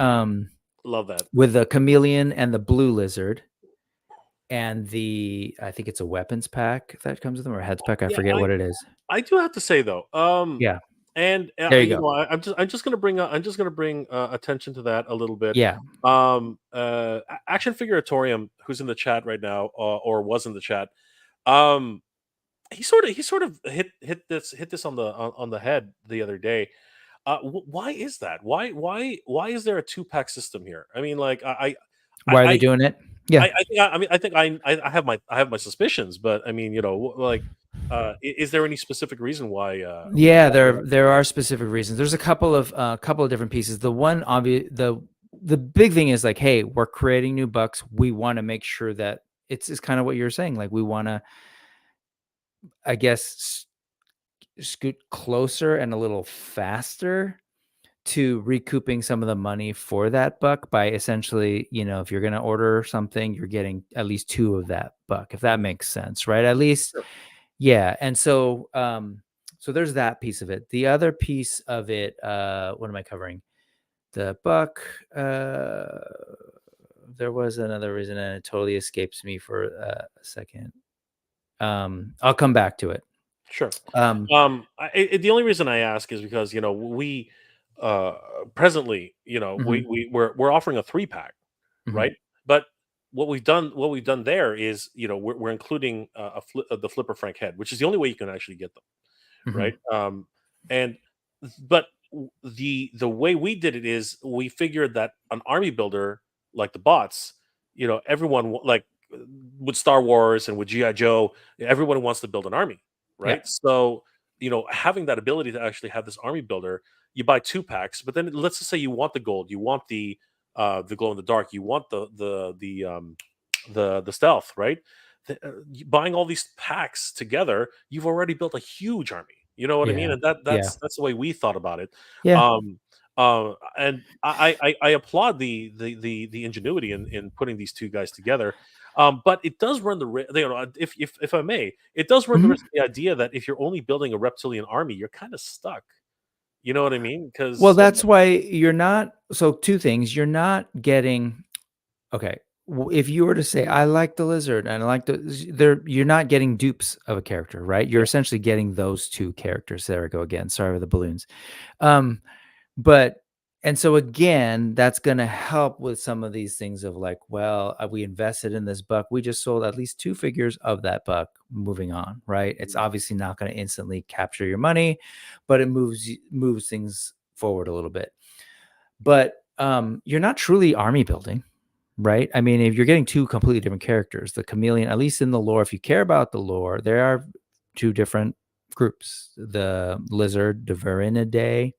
Love that. with the chameleon and the blue lizard, and I think it's a weapons pack that comes with them, or a heads pack. I Yeah, forget what it is. I do have to say though, Yeah, and there you go. I'm just gonna bring attention to that a little bit. Yeah, Action Figuratorium, who's in the chat right now, or was in the chat, um, he sort of hit this on the head the other day. Why is that? Why is there a 2-pack system here? I mean, like why are they I doing it? Yeah, I think I have my suspicions, but I mean, like, is there any specific reason why? yeah. There are specific reasons. There's a couple of different pieces. The one obvious the big thing is like, hey, we're creating new bucks. We want to make sure that it's kind of what you're saying. Like, we want to, I guess, scoot closer and a little faster to recouping some of the money for that buck, by essentially, if you're going to order something, you're getting at least 2 of that buck, if that Mhm. makes sense, right? At least, Sure. yeah. And so, so there's that piece of it. The other piece of it, what am I covering? The buck, there was another reason and it totally escapes me for a second. I'll come back to it. Sure. Um, The only reason I ask is because we uh presently, mhm, we're offering a 3-pack, mhm, right? But what we've done there is, we're including the Flipper Frank head, which is the only way you can actually get them, mhm. right? And but the way we did it is we figured that an army builder, like the bots, everyone like with Star Wars and with GI Joe, everyone wants to build an army, Yeah, right? So having that ability to actually have this army builder, you buy 2-packs, but then let's just say you want the gold, you want the glow in the dark, you want the stealth, right? Buying all these packs together, you've already built a huge army. You know what I mean? yeah, And yeah, that's the way we thought about it. yeah. Um, and I applaud the ingenuity in putting these two guys together. But it does run the risk. If I may, it does run the Mhm. risk of the idea that if you're only building a reptilian army, you're kind of stuck. You know what I mean? Well, Because that's why you're not, so 2 things, you're not getting, okay, if you were to say, "I like the lizard and I like the," you're not getting dupes of a character, right? You're yeah, essentially getting those 2 characters. There we go again, sorry with the balloons. Um, but and so again, that's gonna help with some of these things of like, well, we invested in this buck, we just sold at least 2 figures of that buck, moving on, right? It's mhm, obviously not gonna instantly capture your money, but it moves things forward a little bit. But, you're not truly army building, right? I mean, if you're getting 2 completely different characters, the chameleon, at least in the lore, if you care about the lore, there are 2 different groups. The lizard, the Verinidae,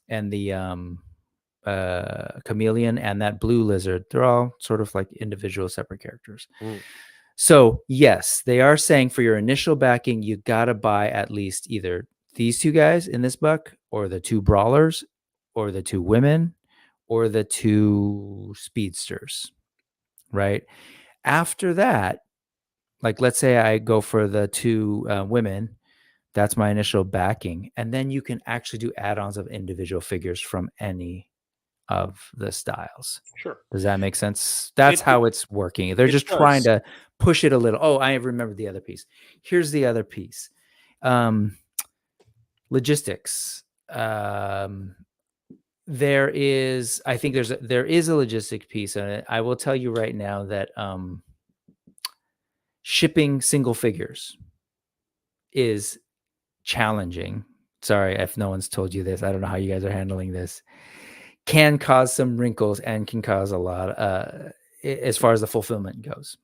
and the, chameleon, and that blue lizard. They're all sort of like individual separate characters. mhm, So, yes, they are saying for your initial backing, you gotta buy at least either these 2 guys in this buck, or the 2 brawlers, or the 2 women, or the 2 speedsters, right? After that, like, let's say I go for the 2 women That's my initial backing. And then you can actually do add-ons of individual figures from any of the styles. Sure. Does that make sense? That's how it's working. They're it just trying to push it a little. Oh, I remember the other piece. Here's the other piece. Logistics. There is a logistic piece on it. I will tell you right now that shipping single figures is challenging. Sorry if no one's told you this. I don't know how you guys are handling this. Can cause some wrinkles and can cause a lot as far as the fulfillment goes.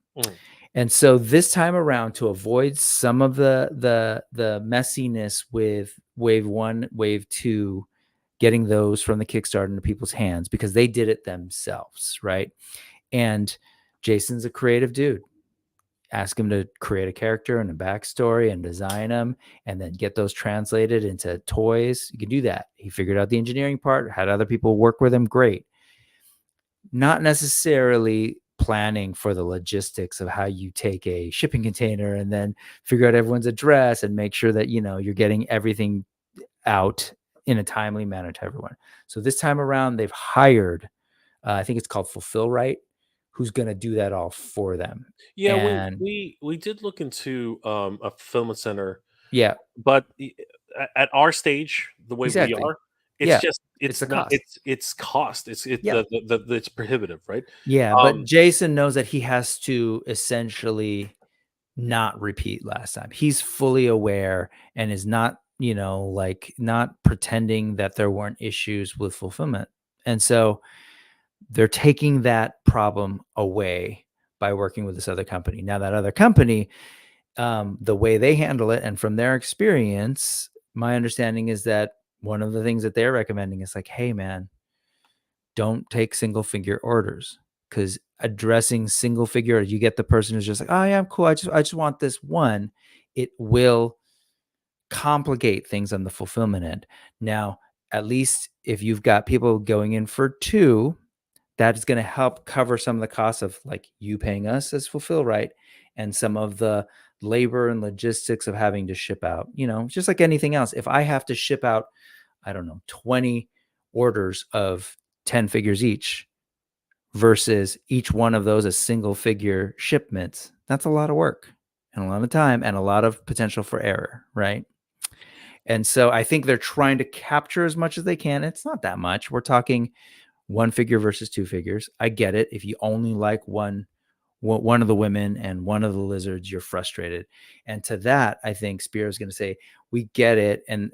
And so this time around, to avoid some of the messiness with wave 1, wave 2, getting those from the Kickstarter into people's hands, because they did it themselves, right? And Jason's a creative dude. Ask him to create a character and a backstory and design them, and then get those translated into toys. You can do that. He figured out the engineering part, had other people work with him. Great. Not necessarily planning for the logistics of how you take a shipping container and then figure out everyone's address and make sure that, you're getting everything out in a timely manner to everyone. So this time around, they've hired, I think it's called Fulfill Right, who's going to do that all for them. Yeah, And we did look into a fulfillment center, yeah, but at our stage, the way we exactly. are, it's Yeah, just it's the not cost. it's cost. Yeah. It's prohibitive, right? Yeah, but Jason knows that he has to essentially not repeat last time. He's fully aware and is not, not pretending that there weren't issues with fulfillment. And so they're taking that problem away by working with this other company. Now, that other company, the way they handle it, and from their experience, my understanding is that one of the things that they're recommending is like, hey, man, don't take single figure orders, because addressing single figure, you get the person who's just like, oh yeah, I'm cool. I just want this one. It will complicate things on the fulfillment end. Now, at least if you've got people going in for 2, that is going to help cover some of the costs of like you paying us as Fulfill Right, and some of the labor and logistics of having to ship out, just like anything else. If I have to ship out, I don't know, 20 orders of 10 figures each versus each one of those a single figure shipments, that's a lot of work and a lot of time and a lot of potential for error, right? And so I think they're trying to capture as much as they can. It's not that much. We're talking 1 figure versus 2 figures. I get it. If you only like one of the women and one of the lizards, you're frustrated. And to that, I think Spear is going to say, we get it. And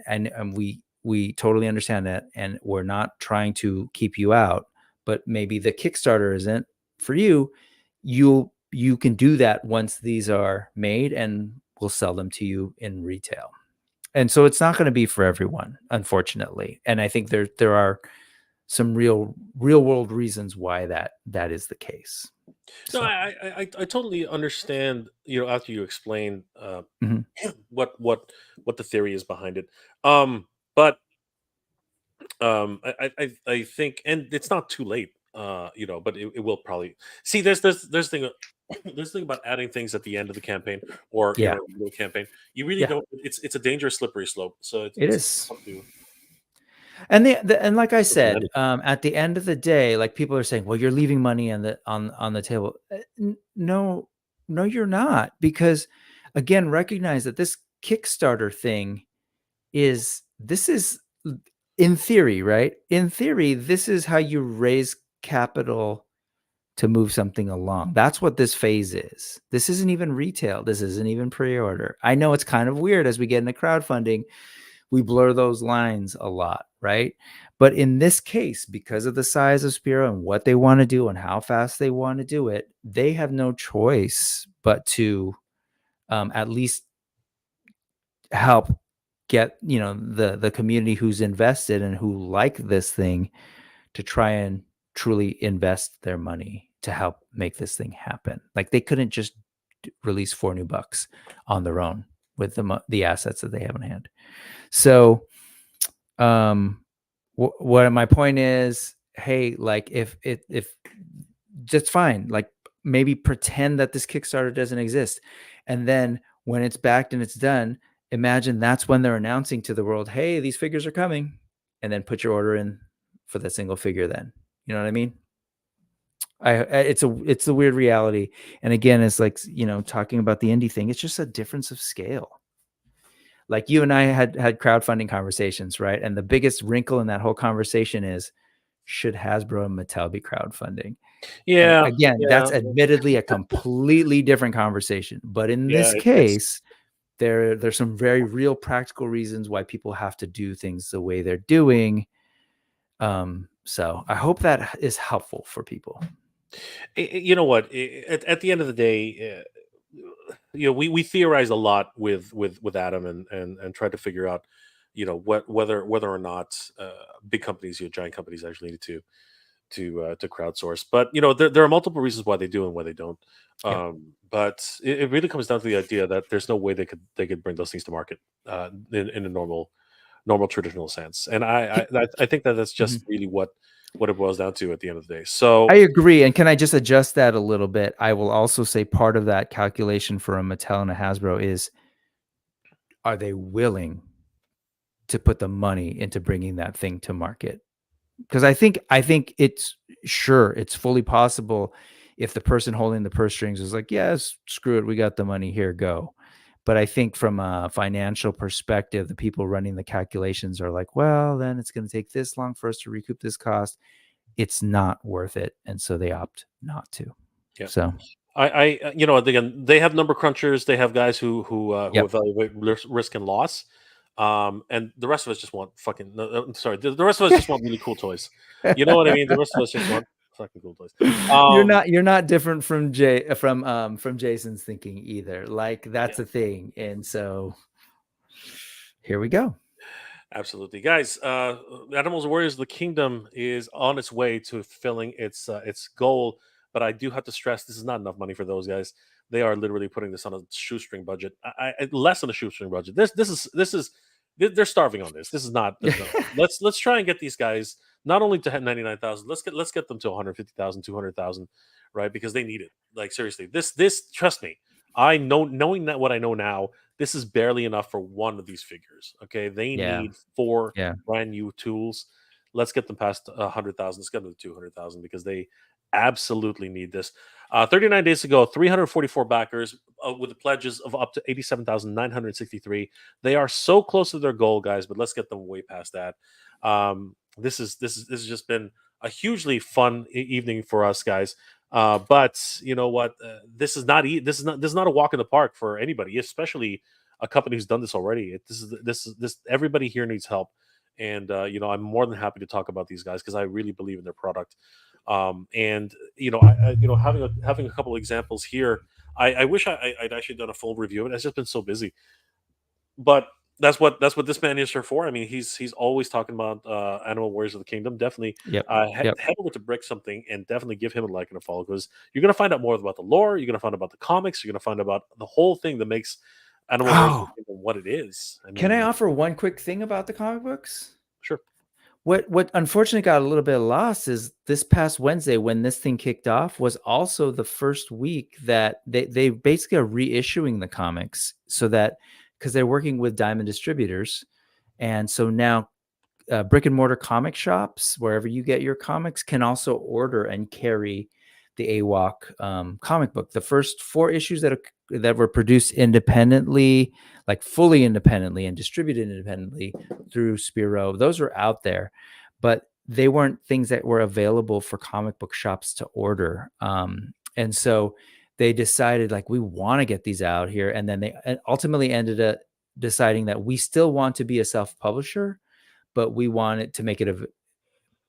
we totally understand that. And we're not trying to keep you out, but maybe the Kickstarter isn't for you. You can do that once these are made, and we'll sell them to you in retail. And so it's not going to be for everyone, unfortunately. And I think there are some real world reasons why that is the case. No, So. I totally understand. After you explain Mhm. what the theory is behind it, but I think, and it's not too late. But it will probably see. There's thing. There's thing about adding things at the end of the campaign, or Yeah. middle campaign. You really Yeah. don't. It's a dangerous slippery slope. So It it's is. tough to And and like I said, manage. at the end of the day, like people are saying, well, you're leaving money on the table. No, you're not, because again, recognize that this Kickstarter thing is in theory, right? In theory, this is how you raise capital to move something along. That's what this phase is. This isn't even retail. This isn't even pre-order. I know it's kind of weird as we get into crowdfunding. We blur those lines a lot, right? But in this case, because of the size of Spiro and what they want to do and how fast they want to do it, they have no choice but to at least help get the community who's invested and who like this thing to try and truly invest their money to help make this thing happen. Like they couldn't just release 4 new bucks on their own with the assets that they have in hand. So what my point is, hey, like if that's fine, like maybe pretend that this Kickstarter doesn't exist, and then when it's backed and it's done, imagine that's when they're announcing to the world, hey, these figures are coming, and then put your order in for the single figure. Then, you know what I mean? It's a weird reality. And again, it's like, talking about the indie thing, it's just a difference of scale. Like you and I had crowdfunding conversations, right? And the biggest wrinkle in that whole conversation is, should Hasbro and Mattel be crowdfunding? And Yeah, again, yeah, that's admittedly a completely different conversation. But in yeah. this It's case, there's some very real practical reasons why people have to do things the way they're doing. So I hope that is helpful for people. you know what? At the end of the day, we theorize a lot with Adam and try to figure out, whether or not big companies, giant companies, actually need to crowdsource. But there are multiple reasons why they do and why they don't. Yep. But it really comes down to the idea that there's no way they could bring those things to market in a normal traditional sense. And I think that that's just Mhm. really what it boils down to at the end of the day. So I agree. And can I just adjust that a little bit? I will also say part of that calculation for a Mattel and a Hasbro is, are they willing to put the money into bringing that thing to market? Because I think it's fully possible if the person holding the purse strings is like, yes, screw it, we got the money here, go. But I think from a financial perspective, the people running the calculations are like, well, then it's going to take this long for us to recoup this cost. It's not worth it, and so they opt not to. yeah. So, Again, they have number crunchers. They have guys who yep. evaluate risk and loss, and the rest of us just want fucking. No, I'm sorry, the rest of us just want really cool toys. You know what I mean? The rest of us just want fucking cool toys. You're not different from Jason's thinking either. Like Yeah, that's a thing, and so here we go. absolutely, guys. Animals Warriors: The Kingdom is on its way to fulfilling its goal, but I do have to stress this is not enough money for those guys. They are literally putting this on a shoestring budget. Less than a shoestring budget. They're starving on this. This is not. No. Let's try and get these guys not only to 99,000. Let's get them to 150,000, 200,000, right? Because they need it. Like seriously, this trust me. I know, knowing that what I know now, this is barely enough for one of these figures. Okay, they Yeah, need four yeah. brand new tools. Let's get them past 100,000. Let's get them to 200,000 because they absolutely need this. 39 days ago, 344 backers with the pledges of up to 87,963. They are so close to their goal, guys, but let's get them way past that. This has just been a hugely fun evening for us, guys. But you know what? This is not a walk in the park for anybody, especially a company who's done this already. This everybody here needs help, and I'm more than happy to talk about these guys because I really believe in their product. And having a couple examples here. I wish I'd actually done a full review of it. It's just been so busy, but that's what this man is here for. I mean, he's always talking about Animal Warriors of the Kingdom. Definitely, Yep. Yep. head over to Brick something and definitely give him a like and a follow because you're gonna find out more about the lore. You're gonna find out about the comics. You're gonna find out about the whole thing that makes Animal Warriors of Oh, the Kingdom what it is. I can I mean, offer one quick thing about the comic books? sure. What unfortunately got a little bit lost is this past Wednesday when this thing kicked off was also the first week that they basically are reissuing the comics so that because they're working with Diamond distributors, and so now brick and mortar comic shops wherever you get your comics can also order and carry the AWOK comic book. The first 4 issues that were produced independently, like fully independently and distributed independently through Spiro, those were out there, but they weren't things that were available for comic book shops to order. And so they decided like we want to get these out here, and then they ultimately ended up deciding that we still want to be a self-publisher, but we want it to make it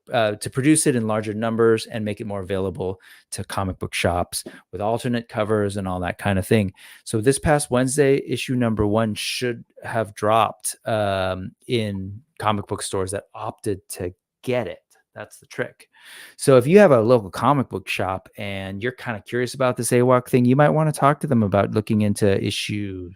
to produce it in larger numbers and make it more available to comic book shops with alternate covers and all that kind of thing. So this past Wednesday, issue number 1 should have dropped in comic book stores that opted to get it. That's the trick. So if you have a local comic book shop and you're kind of curious about this AWOK thing, you might want to talk to them about looking into issue.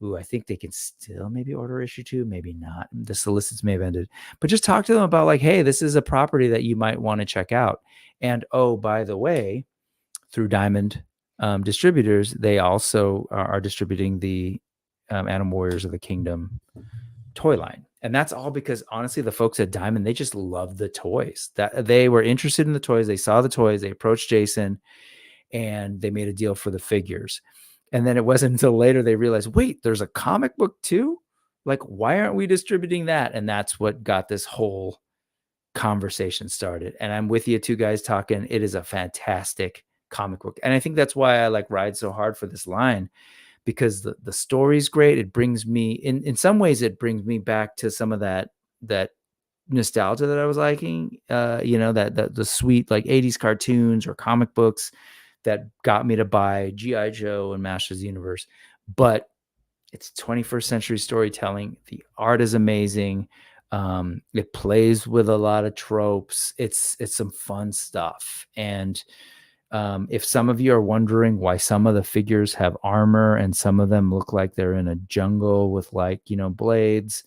Ooh, I think they can still maybe order issue 2, maybe not. The solicits may have ended, but just talk to them about like, hey, this is a property that you might want to check out. And oh, by the way, through Diamond distributors, they also are distributing the Animal Warriors of the Kingdom toy line. And that's all because honestly, the folks at Diamond, they just love the toys. That they were interested in the toys. They saw the toys. They approached Jason, and they made a deal for the figures. And then it wasn't until later they realized, wait, there's a comic book too? Like, why aren't we distributing that? And that's what got this whole conversation started. And I'm with you two guys talking. It is a fantastic comic book. And I think that's why I like ride so hard for this line, because the story's great. It brings me in some ways, it brings me back to some of that nostalgia that I was liking, that the sweet like 80s cartoons or comic books that got me to buy G.I. Joe and Masters of the Universe. But it's 21st century storytelling. The art is amazing. It plays with a lot of tropes. It's some fun stuff. And if some of you are wondering why some of the figures have armor and some of them look like they're in a jungle with blades,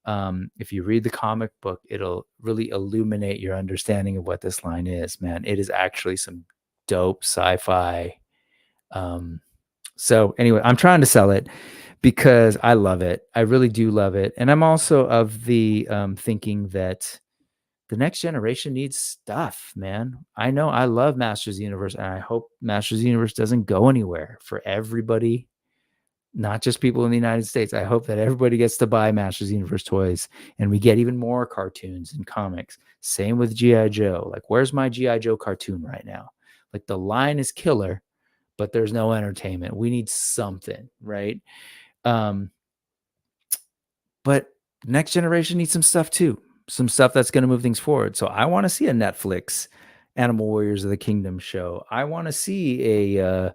if you read the comic book, it'll really illuminate your understanding of what this line is, man. It is actually some dope sci-fi. So anyway, I'm trying to sell it because I love it. I really do love it. And I'm also of the thinking that the next generation needs stuff, man. I know I love Masters of the Universe, and I hope Masters of the Universe doesn't go anywhere for everybody, not just people in the United States. I hope that everybody gets to buy Masters of the Universe toys, and we get even more cartoons and comics. Same with G.I. Joe. Like, where's my G.I. Joe cartoon right now? Like, the line is killer, but there's no entertainment. We need something, right? But next generation needs some stuff too. Some stuff that's going to move things forward. So I want to see a Netflix Animal Warriors of the Kingdom show. I want to see a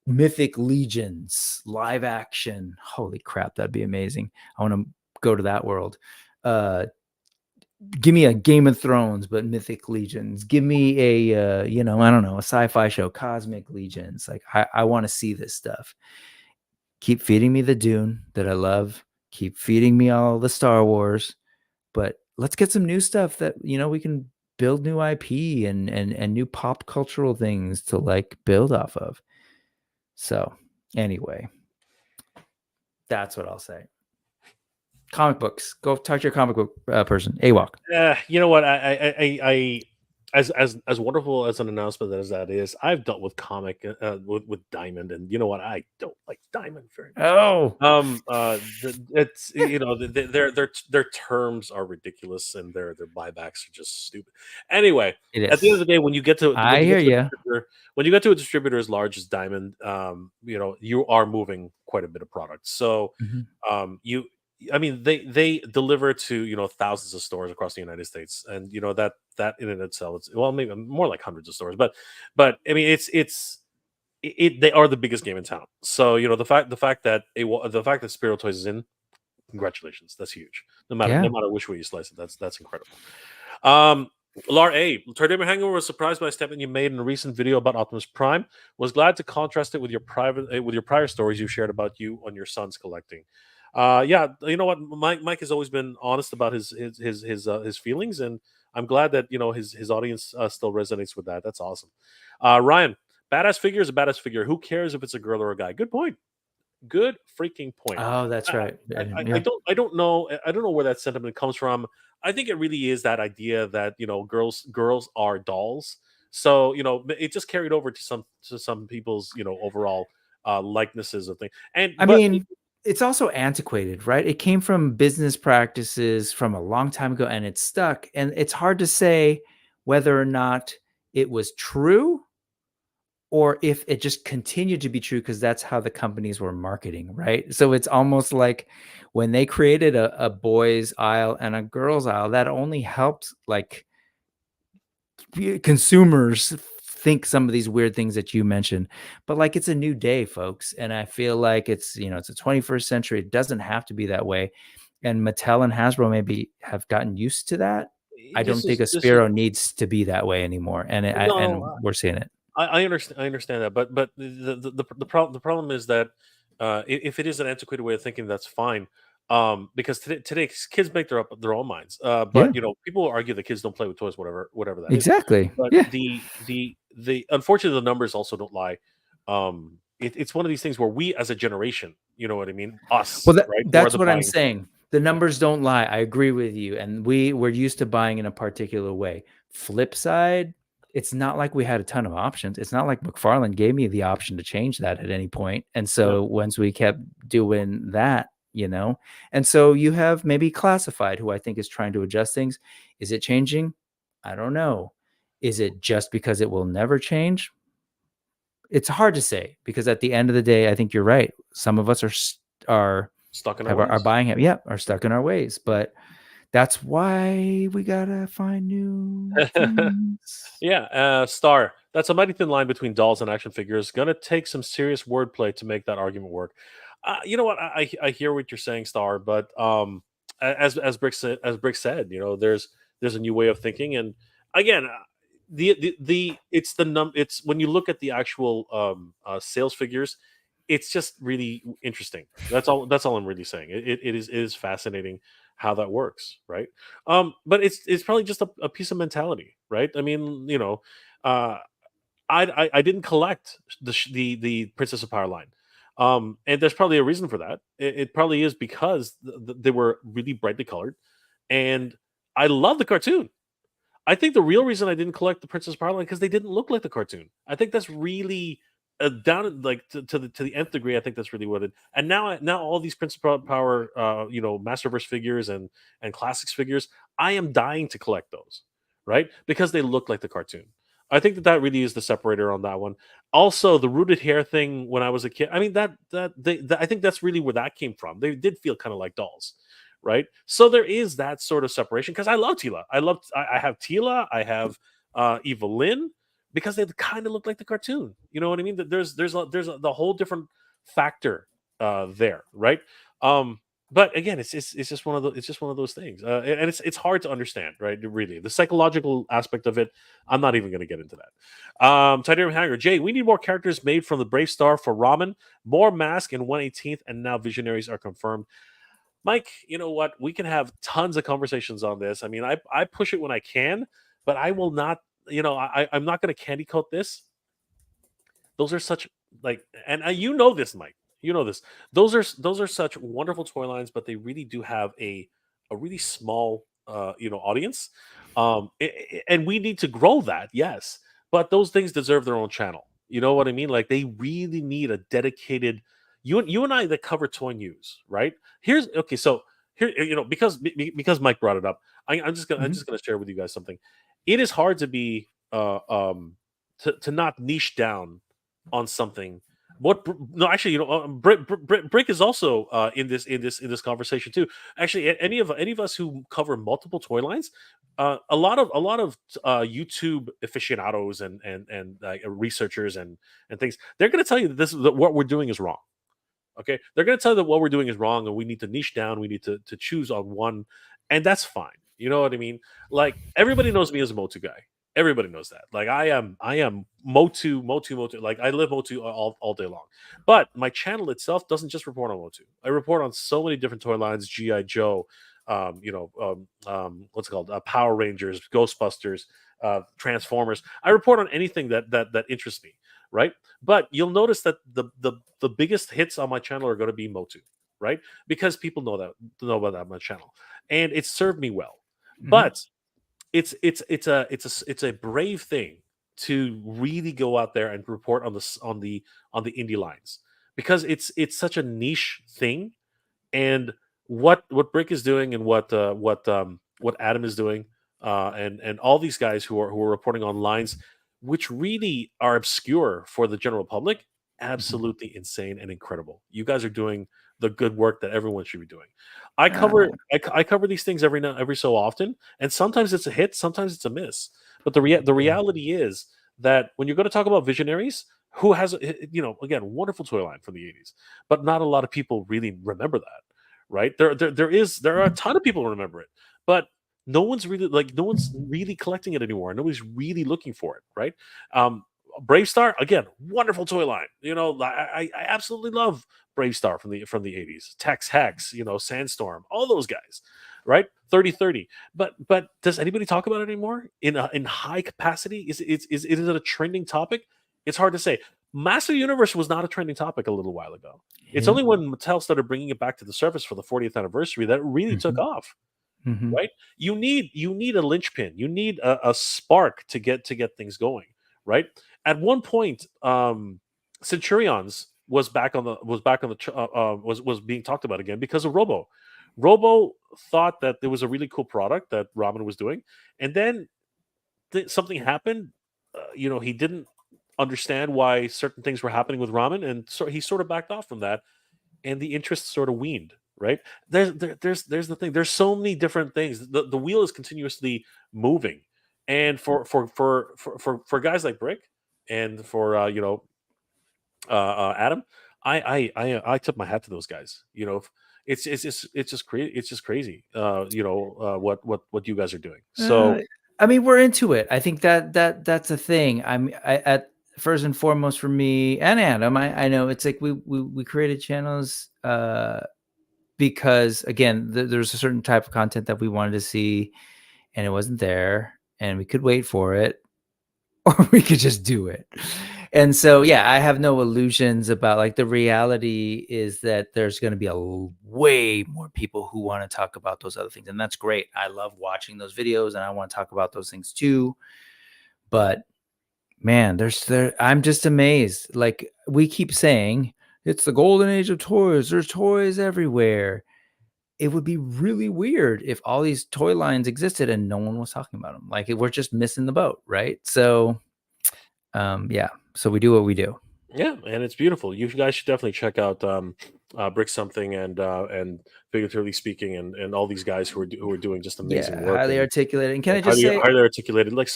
Mythic Legions live action. Holy crap, that'd be amazing. I want to go to that world. Give me a Game of Thrones, but Mythic Legions. Give me a, I don't know, a sci-fi show, Cosmic Legions. Like, I want to see this stuff. Keep feeding me the Dune that I love. Keep feeding me all the Star Wars. But let's get some new stuff that, we can build new IP and new pop cultural things to like build off of. So anyway, that's what I'll say. Comic books. Go talk to your comic book person. AWOK. You know what? I as wonderful as an announcement as that is, I've dealt with comic with Diamond, and you know what? I don't like Diamond very much. It's their terms are ridiculous, and their buybacks are just stupid. Anyway, at the end of the day, when you get to when you get to a distributor as large as Diamond, you are moving quite a bit of product. So they deliver to thousands of stores across the United States, and that in and itself, it's maybe more like hundreds of stores, but I mean they are the biggest game in town. So the fact that Spiro Toys is in, congratulations, that's huge. No matter which way you slice it, that's incredible. Lar A. Tardema Hangover was surprised by a statement you made in a recent video about Optimus Prime. Was glad to contrast it with your prior stories you shared about you on your son's collecting. Yeah, you know what? Mike has always been honest about his feelings, and I'm glad that his audience still resonates with that. That's awesome. Ryan, badass figure is a badass figure. Who cares if it's a girl or a guy? Good point. Good freaking point. Oh, that's right. I don't know where that sentiment comes from. I think it really is that idea that girls are dolls. So it just carried over to some people's overall likenesses of things. And it's also antiquated, right? It came from business practices from a long time ago, and it's stuck. And it's hard to say whether or not it was true or if it just continued to be true because that's how the companies were marketing, right? So it's almost like when they created a boys aisle and a girls aisle, that only helped like consumers think some of these weird things that you mentioned. But like, it's a new day, folks, and I feel like it's it's a 21st century. It doesn't have to be that way, and Mattel and Hasbro maybe have gotten used to that. I don't think a Spiro needs to be that way anymore, and we're seeing it. I understand that, but the problem is that if it is an antiquated way of thinking, that's fine. Because today kids make their own minds. But people argue that kids don't play with toys, whatever that is. Exactly. But the unfortunately, the numbers also don't lie. It's one of these things where we as a generation You know what I mean? Well, Us, right? Who are that's the what I'm buying group? saying. The Yeah. numbers don't lie. I agree with you. And we're used to buying in a particular way. Flip side, it's not like we had a ton of options. It's not like McFarlane gave me the option to change that at any point. And Yeah. so once we kept doing that, and so you have maybe Classified, who I think is trying to adjust things. Is it changing? I don't know. Is it just because it will never change? It's hard to say, because at the end of the day, I think you're right. Some of us are Stuck in our have our ways. buying habit, are stuck in our ways. But that's why we gotta find new things. Yeah, Star. That's a mighty thin line between dolls and action figures. Gonna take some serious wordplay to make that argument work. You know what? I hear what you're saying, Star, but as Brick said, there's a new way of thinking, and again, the it's the it's when you look at the actual sales figures, it's just really interesting. That's all. That's all I'm really saying. It is fascinating how that works, right? But it's probably just a piece of mentality, right? I mean, uh, I didn't collect the Princess of Power line, and there's probably a reason for that. It probably is because they were really brightly colored, and I love the cartoon. I think the real reason I didn't collect the Princess Power line because they didn't look like the cartoon. I think that's really like to the nth degree. I think that's really what it. And now all these Princess Power, Masterverse figures and classics figures, I am dying to collect those, right? Because they look like the cartoon. I think that really is the separator on that one. Also, the rooted hair thing when I was a kid. I mean I think that's really where that came from. They did feel kind of like dolls, right? So there is that sort of separation because I love Tila. I have Tila. I have Evelyn because they kind of look like the cartoon. You know what I mean? The whole different factor there, right? Um, but again, it's just one of those things, and it's hard to understand, right? Really, the psychological aspect of it. I'm not even going to get into that. Titanium Hanger, Jay, we need more characters made from the Brave Star for Ramen, more Mask in 118th, and now Visionaries are confirmed. Mike, you know what? We can have tons of conversations on this. I mean, I push it when I can, but I will not. I'm not going to candy coat this. Those are such like, and you know this, Mike. You know this. Those are such wonderful toy lines, but they really do have a really small audience. And we need to grow that, yes. But those things deserve their own channel. You know what I mean? Like they really need a dedicated. You and I that cover toy news, right? Here's okay. So here, because Mike brought it up, I'm Mhm. just gonna share with you guys something. It is hard to be to not niche down on something. No, actually, Brick is also in this conversation too. Actually, any of us who cover multiple toy lines, a lot of YouTube aficionados and researchers and things, they're going to tell you that what we're doing is wrong. Okay, they're going to tell you that what we're doing is wrong, and we need to niche down. We need to choose on one, and that's fine. You know what I mean? Like everybody knows me as a Motu guy. Everybody knows that. Like I am Motu, Motu, Motu. Like I live Motu all day long. But my channel itself doesn't just report on Motu. I report on so many different toy lines: GI Joe, what's it called? Power Rangers, Ghostbusters, Transformers. I report on anything that interests me, right? But you'll notice that the biggest hits on my channel are going to be Motu, right? Because people know about that on my channel, and it's served me well. Mhm. But it's a brave thing to really go out there and report on the indie lines because it's such a niche thing. And what Brick is doing and what Adam is doing, and all these guys who are reporting on lines which really are obscure for the general public, Mhm. absolutely insane and incredible. You guys are doing the good work that everyone should be doing. I cover Uh, I cover these things every so often, and sometimes it's a hit, sometimes it's a miss. But the yeah. reality is that when you're going to talk about visionaries, who has again, wonderful toy line from the 80s, but not a lot of people really remember that, right? There are a ton of people who remember it, but no one's really collecting it anymore. Nobody's really looking for it, right? Um, Brave Star, again, wonderful toy line. I absolutely love Brave Star from the 80s. Tex Hex, Sandstorm, all those guys, right? 3030. But does anybody talk about it anymore in high capacity? Is it a trending topic? It's hard to say. Master Universe was not a trending topic a little while ago. It's Yeah. only when Mattel started bringing it back to the surface for the 40th anniversary that it really took Mhm. off. Mhm. Right? You need a linchpin. You need a spark to get things going. Right? At one point, Centurions was being talked about again because of Robo. Robo thought that there was a really cool product that Ramen was doing, and then something happened. He didn't understand why certain things were happening with Ramen, and so he sort of backed off from that, and the interest sort of weaned. Right? There's the thing. There's so many different things. The wheel is continuously moving, and for guys like Brick, and for Adam, I tip my hat to those guys. It's just crazy. What you guys are doing. Uh, So I mean, we're into it. I think that's a thing. At first and foremost for me and Adam. I know it's like we created channels because again, there's a certain type of content that we wanted to see, and it wasn't there, and we could wait for it, or we could just do it. And so, yeah, I have no illusions about like the reality is that there's going to be way more people who want to talk about those other things. And that's great. I love watching those videos and I want to talk about those things too. But man, I'm just amazed. Like we keep saying, it's the golden age of toys. There's toys everywhere. It would be really weird if all these toy lines existed and no one was talking about them. Like we're just missing the boat, right? So yeah, so we do what we do. yeah, and it's beautiful. You guys should definitely check out Brick Something and figuratively speaking, and all these guys who are doing just amazing Yeah, work, highly and articulated. And can like I just say, highly articulated, like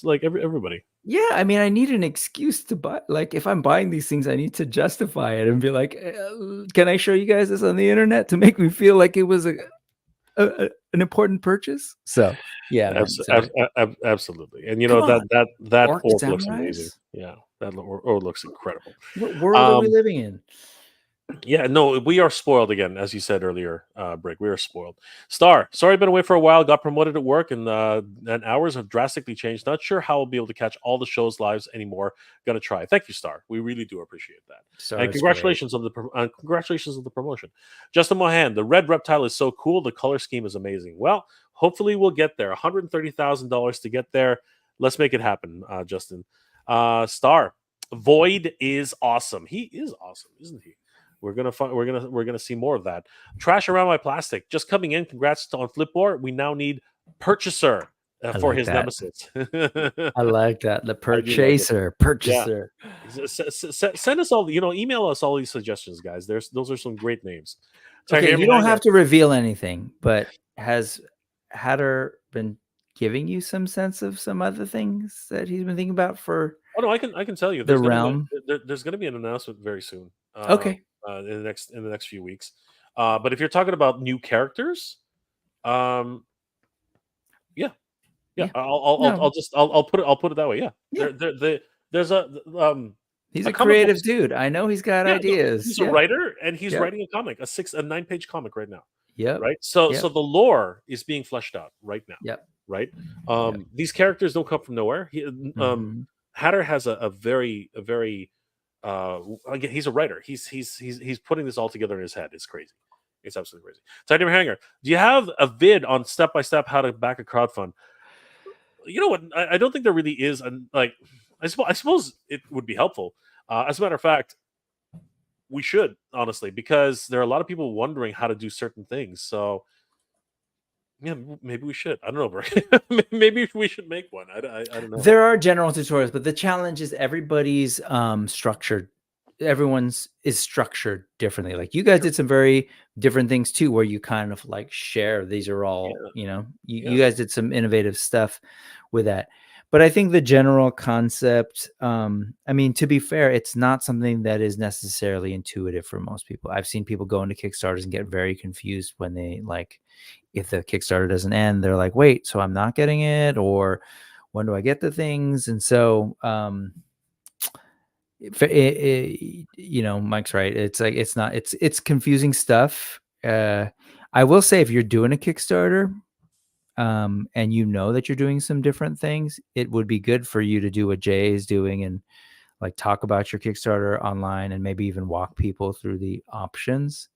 like everybody. yeah, I mean, I need an excuse to buy. Like, if I'm buying these things, I need to justify it and be like, "Can I show you guys this on the internet to make me feel like it was an important purchase?" So, yeah, man. So, Absolutely, and come on, that Orc orc looks amazing. Samurais. Yeah, that orc looks incredible. What world are we Um, living in? Yeah, no, we are spoiled again, as you said earlier, Brick. We are spoiled. Star, sorry, been away for a while. Got promoted at work, and hours have drastically changed. Not sure how I'll be able to catch all the shows lives anymore. Gonna try. Thank you, Star. We really do appreciate that. And Sorry, great. congratulations on the promotion, Justin Mohan. The red reptile is so cool. The color scheme is amazing. Well, hopefully we'll get there. $130,000 to get there. Let's make it happen, Justin. Star, Void is awesome. He is awesome, isn't he? We're gonna see more of that. Trash around my plastic just coming in. Congrats on Flipboard. We now need purchaser I for like his that. nemesis. I like that. The I do like it. purchaser, Yeah, purchaser. send us all. Email us all these suggestions, guys. Those are some great names. Okay, Tiger you don't Hanger. have to reveal anything, but has Hatter been giving you some sense of some other things that he's been thinking about for Oh no, I can tell you. the realm? There's gonna be an announcement very soon. Okay. In the next few weeks. But if you're talking about new characters, um, yeah, yeah, Yeah. No. I'll put it that way. Yeah, Yeah. there's He's a a comic book. creative dude. I know he's got Yeah, no, ideas. he's a Yeah. writer, and he's Yep. writing a comic, a 9-page comic right now. Yep. Right, so Yep. the lore is being fleshed out right now. Yep. Right, Yep. these characters don't come from nowhere. Mhm. Hatter has a very again, he's a writer. He's putting this all together in his head. It's crazy. It's absolutely crazy. Tiger Hanger, do you have a vid on step by step how to back a crowdfund? You know what? I don't think there really is. I suppose it would be helpful. As a matter of fact, we should honestly, because there are a lot of people wondering how to do certain things. So yeah, maybe we should. I don't know, bro. Maybe we should make one. I don't know. There are general tutorials, but the challenge is everybody's structured. Everyone's is structured differently. Like you guys did some very different things too, where you kind of like share. These are all, you guys did some innovative stuff with that. But I think the general concept, I mean, to be fair, it's not something that is necessarily intuitive for most people. I've seen people go into Kickstarters and get very confused when they like, if the Kickstarter doesn't end, they're like, wait, so I'm not getting it, or when do I get the things? And so, Mike's right. It's like, it's confusing stuff. I will say if you're doing a Kickstarter, and you know that you're doing some different things, it would be good for you to do what Jay is doing and like talk about your Kickstarter online and maybe even walk people through the options.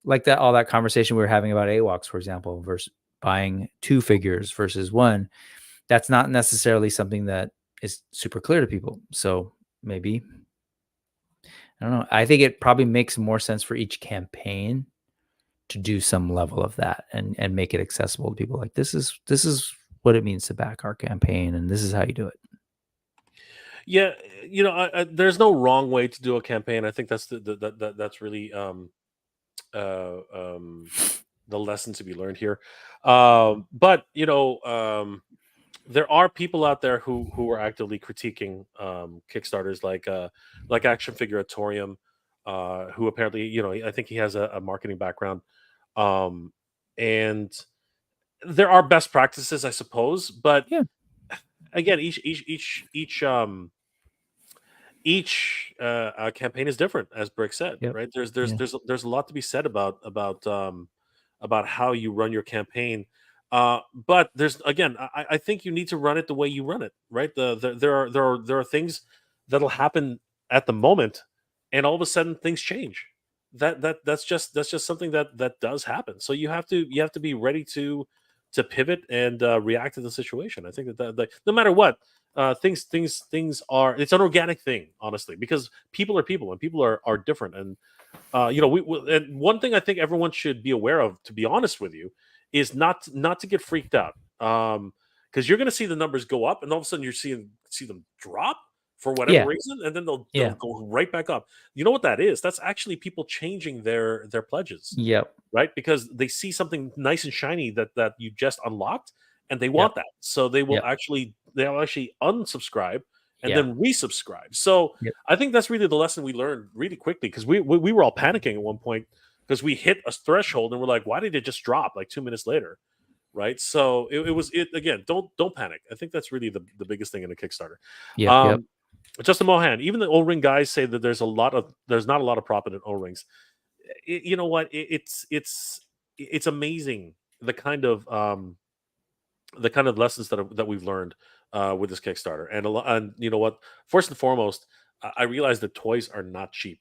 Like that, all that conversation we were having about AWOKs, for example, versus buying 2 figures versus 1. That's not necessarily something that is super clear to people. So maybe, I don't know. I think it probably makes more sense for each campaign to do some level of that and make it accessible to people. Like this is what it means to back our campaign, and this is how you do it. Yeah, there's no wrong way to do a campaign. I think that's that's really uh, um, the lesson to be learned here. But there are people out there who are actively critiquing Kickstarters, like Action Figuratorium, who apparently, I think he has a marketing background, um, and there are best practices, I suppose. But Yeah. again, each campaign is different, as Brick said. Yep. Right? There's Yeah. there's a lot to be said about how you run your campaign. But there's again, I think you need to run it the way you run it. Right? There are things that'll happen at the moment, and all of a sudden things change. That's just something that does happen. So you have to be ready to pivot and react to the situation. I think that no matter what, things are, it's an organic thing, honestly, because people are people and people are different. And and one thing I think everyone should be aware of, to be honest with you, is not to get freaked out, because you're going to see the numbers go up and all of a sudden see them drop for whatever Yeah. reason, and then they'll Yeah. go right back up. You know what that is? That's actually people changing their pledges, Yep. right? Because they see something nice and shiny that you just unlocked, and they Yep. want that, so Yep. they'll actually unsubscribe and Yeah. then resubscribe. So Yep. I think that's really the lesson we learned really quickly, because we were all panicking at one point because we hit a threshold and we're like, why did it just drop like 2 minutes later? Right. So it was it again. Don't panic. I think that's really the biggest thing in a Kickstarter. Yep. Yep. Um, Justin Mohan, even the O-ring guys say that there's not a lot of profit in O-rings. You know what? It's amazing the kind of lessons that we've learned with this Kickstarter, and you know what? First and foremost, I realized that toys are not cheap.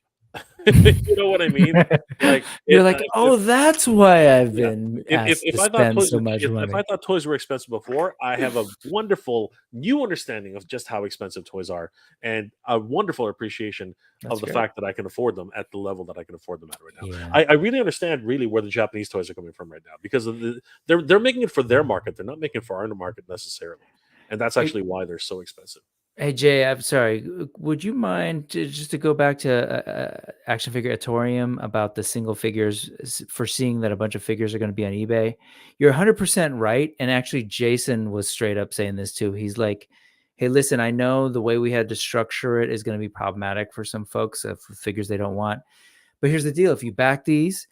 You know what I mean? Like You're it. like, oh, that's why I've Yeah. been If if asked if to I thought spend toys so were much if I money. thought toys were expensive before, I have a wonderful new understanding of just how expensive toys are, and a wonderful appreciation That's of the great. fact that I can afford them at the level that I can afford them at right now. Yeah. I really understand really where the Japanese toys are coming from right now, because they're making it for their market. They're not making it for our market necessarily, and that's Hey, actually why they're so expensive. hey, Jay, I'm sorry. Would you mind just to go back to Action Figuratorium about the single figures, foreseeing that a bunch of figures are going to be on eBay? You're 100% right. And actually, Jason was straight up saying this too. He's like, hey, listen, I know the way we had to structure it is going to be problematic for some folks, for figures they don't want. But here's the deal. If you back these,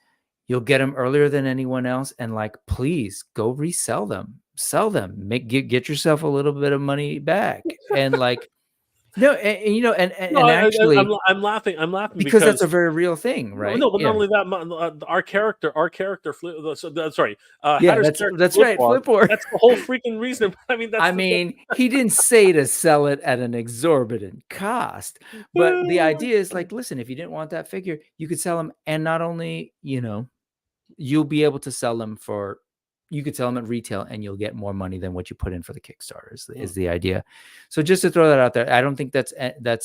you'll get them earlier than anyone else. And like, please go resell them, sell them, get yourself a little bit of money back. And like, no, and No, and actually, I'm laughing. I'm laughing because that's a because very real thing, no, right? no, but not Yeah. only that, our character, sorry, Yeah, Hatter's character that's flip right. bar. Flip or That's the whole freaking reason. I mean, I mean, he didn't say to sell it at an exorbitant cost, but the idea is like, listen, if you didn't want that figure, you could sell them, and not only, you'll be able to sell them for, you could sell them at retail and you'll get more money than what you put in for the Kickstarter is the idea. So just to throw that out there, I don't think that's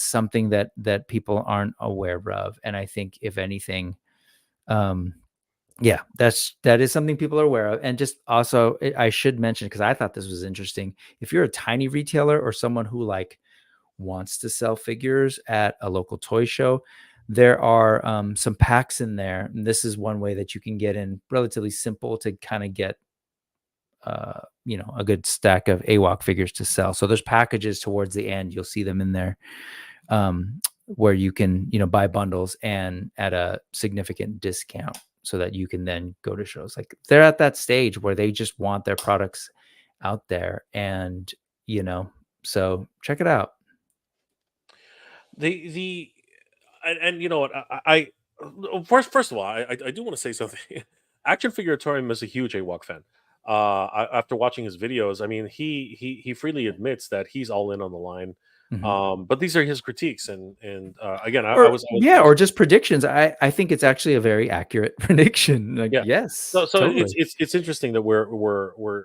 something that people aren't aware of. And I think if anything, um, yeah, that is something people are aware of. And just also, I should mention, because I thought this was interesting. If you're a tiny retailer or someone who like wants to sell figures at a local toy show, there are some packs in there. And this is one way that you can get in, relatively simple to kind of get a good stack of AWOK figures to sell. So there's packages towards the end. You'll see them in there, where you can, buy bundles and at a significant discount so that you can then go to shows. Like they're at that stage where they just want their products out there. And, so check it out. the and you know what, first of all, I do want to say something. Action Figuratorium is a huge AWOK fan. After watching his videos, I mean, he freely admits that he's all in on the line. Mhm. But these are his critiques, and again, I Or was, yeah, or just predictions. I think it's actually a very accurate prediction. Like, yeah. So yes, it's totally. interesting that we're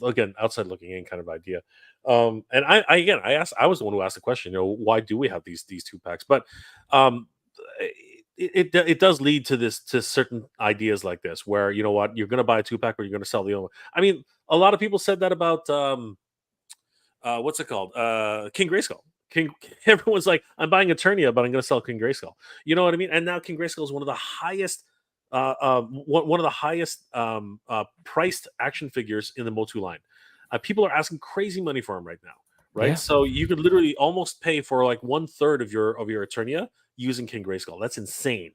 again, outside looking in kind of idea. And I again, I was the one who asked the question, why do we have these two packs? But um it does lead to certain ideas like this, where you know what, you're going to buy a two pack, or you're going to sell the other one. I mean, a lot of people said that about what's it called? King Grayskull. King. Everyone's like, I'm buying Eternia, but I'm going to sell King Grayskull. You know what I mean? And now King Grayskull is one of the highest, one of the highest priced action figures in the Motu line. People are asking crazy money for him right now, right? Yeah. So you could literally almost pay for like 1/3 of your Eternia using King Grayskull. That's insane.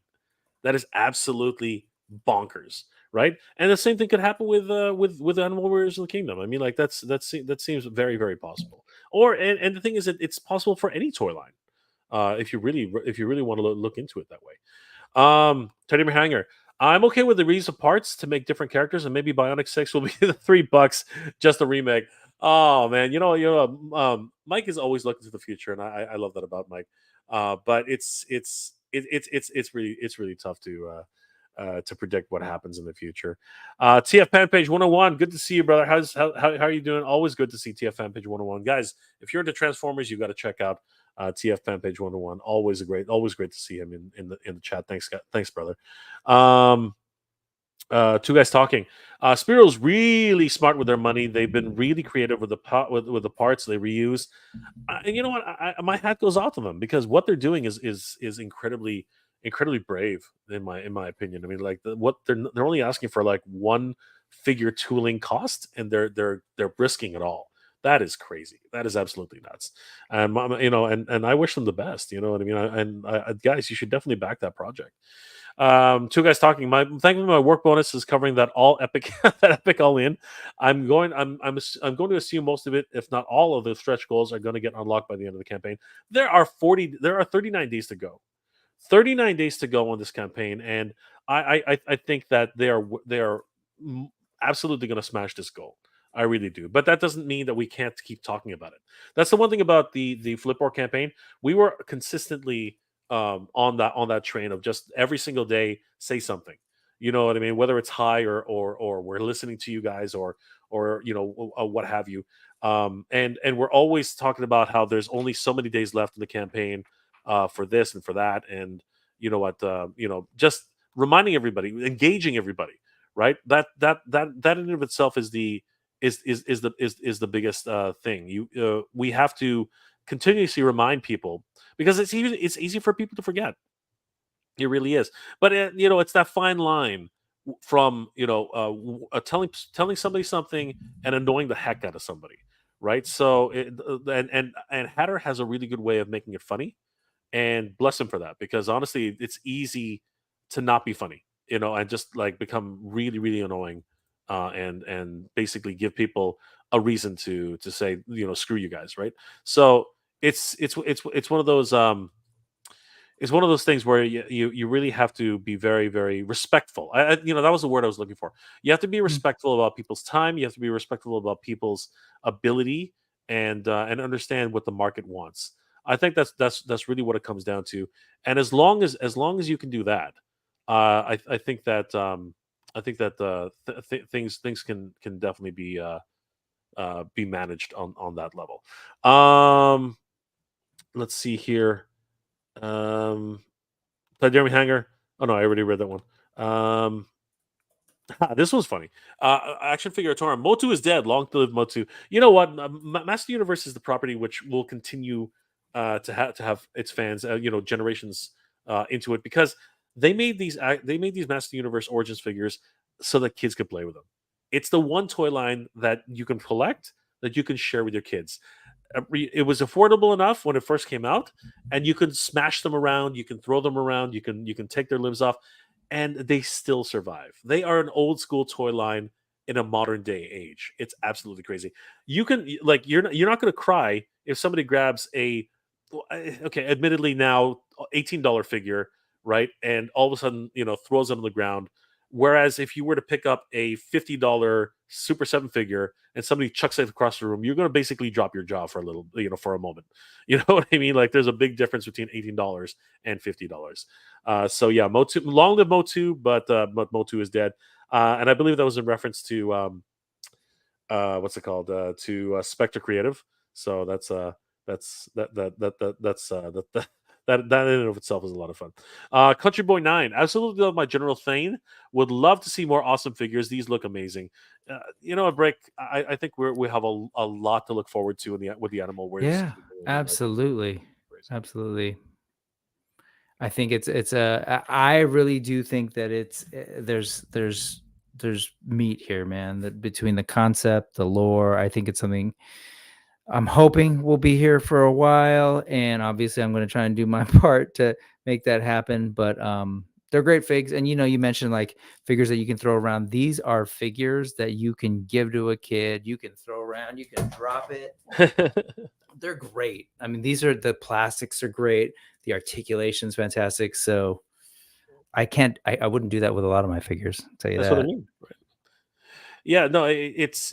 That is absolutely bonkers, right? And the same thing could happen with Animal Warriors of the Kingdom. I mean, like that seems very very possible. Or and the thing is that it's possible for any toy line, if you really want to look into it that way. Teddy Hanger. I'm okay with the reuse of parts to make different characters, and maybe Bionic 6 will be the $3, just a remake. Oh man, Mike is always looking to the future, and I love that about Mike. But it's really tough to predict what happens in the future. TF Fan Page 101, good to see you, brother. How are you doing? Always good to see TF Fan Page 101, guys. If you're into Transformers, you got to check out TF Fan Page 101. Always great to see him in the chat. Thanks, brother. Two guys talking. Spiro's really smart with their money. They've been really creative with with the parts they reuse. And you know what? My hat goes off to them, because what they're doing is incredibly brave in my opinion. I mean, like what they're only asking for like one figure tooling cost, and they're risking it all. That is crazy. That is absolutely nuts. And and I wish them the best. You know what I mean? Guys, you should definitely back that project. Two guys talking. Thankfully, my work bonus is covering that all epic that epic all in. I'm going to assume most of it, if not all of the stretch goals, are going to get unlocked by the end of the campaign. There are 39 days to go. 39 days to go on this campaign, and I think that they are absolutely going to smash this goal. I really do, but that doesn't mean that we can't keep talking about it. That's the one thing about the Flipboard campaign. We were consistently on that train of just every single day say something. You know what I mean? Whether it's high or we're listening to you guys, or what have you. And we're always talking about how there's only so many days left in the campaign, for this and for that, and you know what, just reminding everybody, engaging everybody, right? That in and of itself is the biggest thing. We have to continuously remind people, because it's easy for people to forget. It really is. But it's that fine line from telling somebody something and annoying the heck out of somebody, right? So and Hatter has a really good way of making it funny, and bless him for that, because honestly, it's easy to not be funny, and just like become really really annoying, and basically give people a reason to say, screw you guys, right? So it's one of those, it's one of those things where you really have to be very very respectful. That was the word I was looking for. You have to be Mm. respectful about people's time. You have to be respectful about people's ability, and understand what the market wants. I think that's really what it comes down to. And as long as you can do that, I think that things can definitely be managed on that level. Um, let's see here. Um, Jeremy Hanger. Oh no, I already read that one. Um, this was funny. Action figure Torn. Motu is dead. Long to live Motu. You know what? Master Universe is the property which will continue to have its fans, generations into it, because they made these Master Universe Origins figures so that kids could play with them. It's the one toy line that you can collect, that you can share with your kids. It was affordable enough when it first came out, and you can smash them around, you can throw them around, you can take their limbs off, and they still survive. They are an old school toy line in a modern day age. It's absolutely crazy. You're not going to cry if somebody grabs okay, admittedly now $18 figure, right, and all of a sudden throws it on the ground Whereas if you were to pick up a $50 Super 7 figure and somebody chucks it across the room, you're going to basically drop your jaw for a little, for a moment. You know what I mean? Like there's a big difference between $18 and $50. So yeah, Motu, long live Motu, but Motu is dead. And I believe that was in reference to what's it called, to Spectre Creative. So that in and of itself is a lot of fun. Country Boy 9, absolutely love my General Thane. Would love to see more awesome figures. These look amazing. Break. I think we have a lot to look forward to with the Animal Warriors. Yeah, absolutely, absolutely. I think I really do think that there's meat here, man. That between the concept, the lore, I think it's something I'm hoping will be here for a while, and obviously I'm going to try and do my part to make that happen. But they're great figs, and you mentioned like figures that you can throw around. These are figures that you can give to a kid. You can throw around. You can drop it. They're great. I mean, the plastics are great. The articulation's fantastic. So I wouldn't do that with a lot of my figures. I'll tell you That's that. what I mean. Right. Yeah, no, it's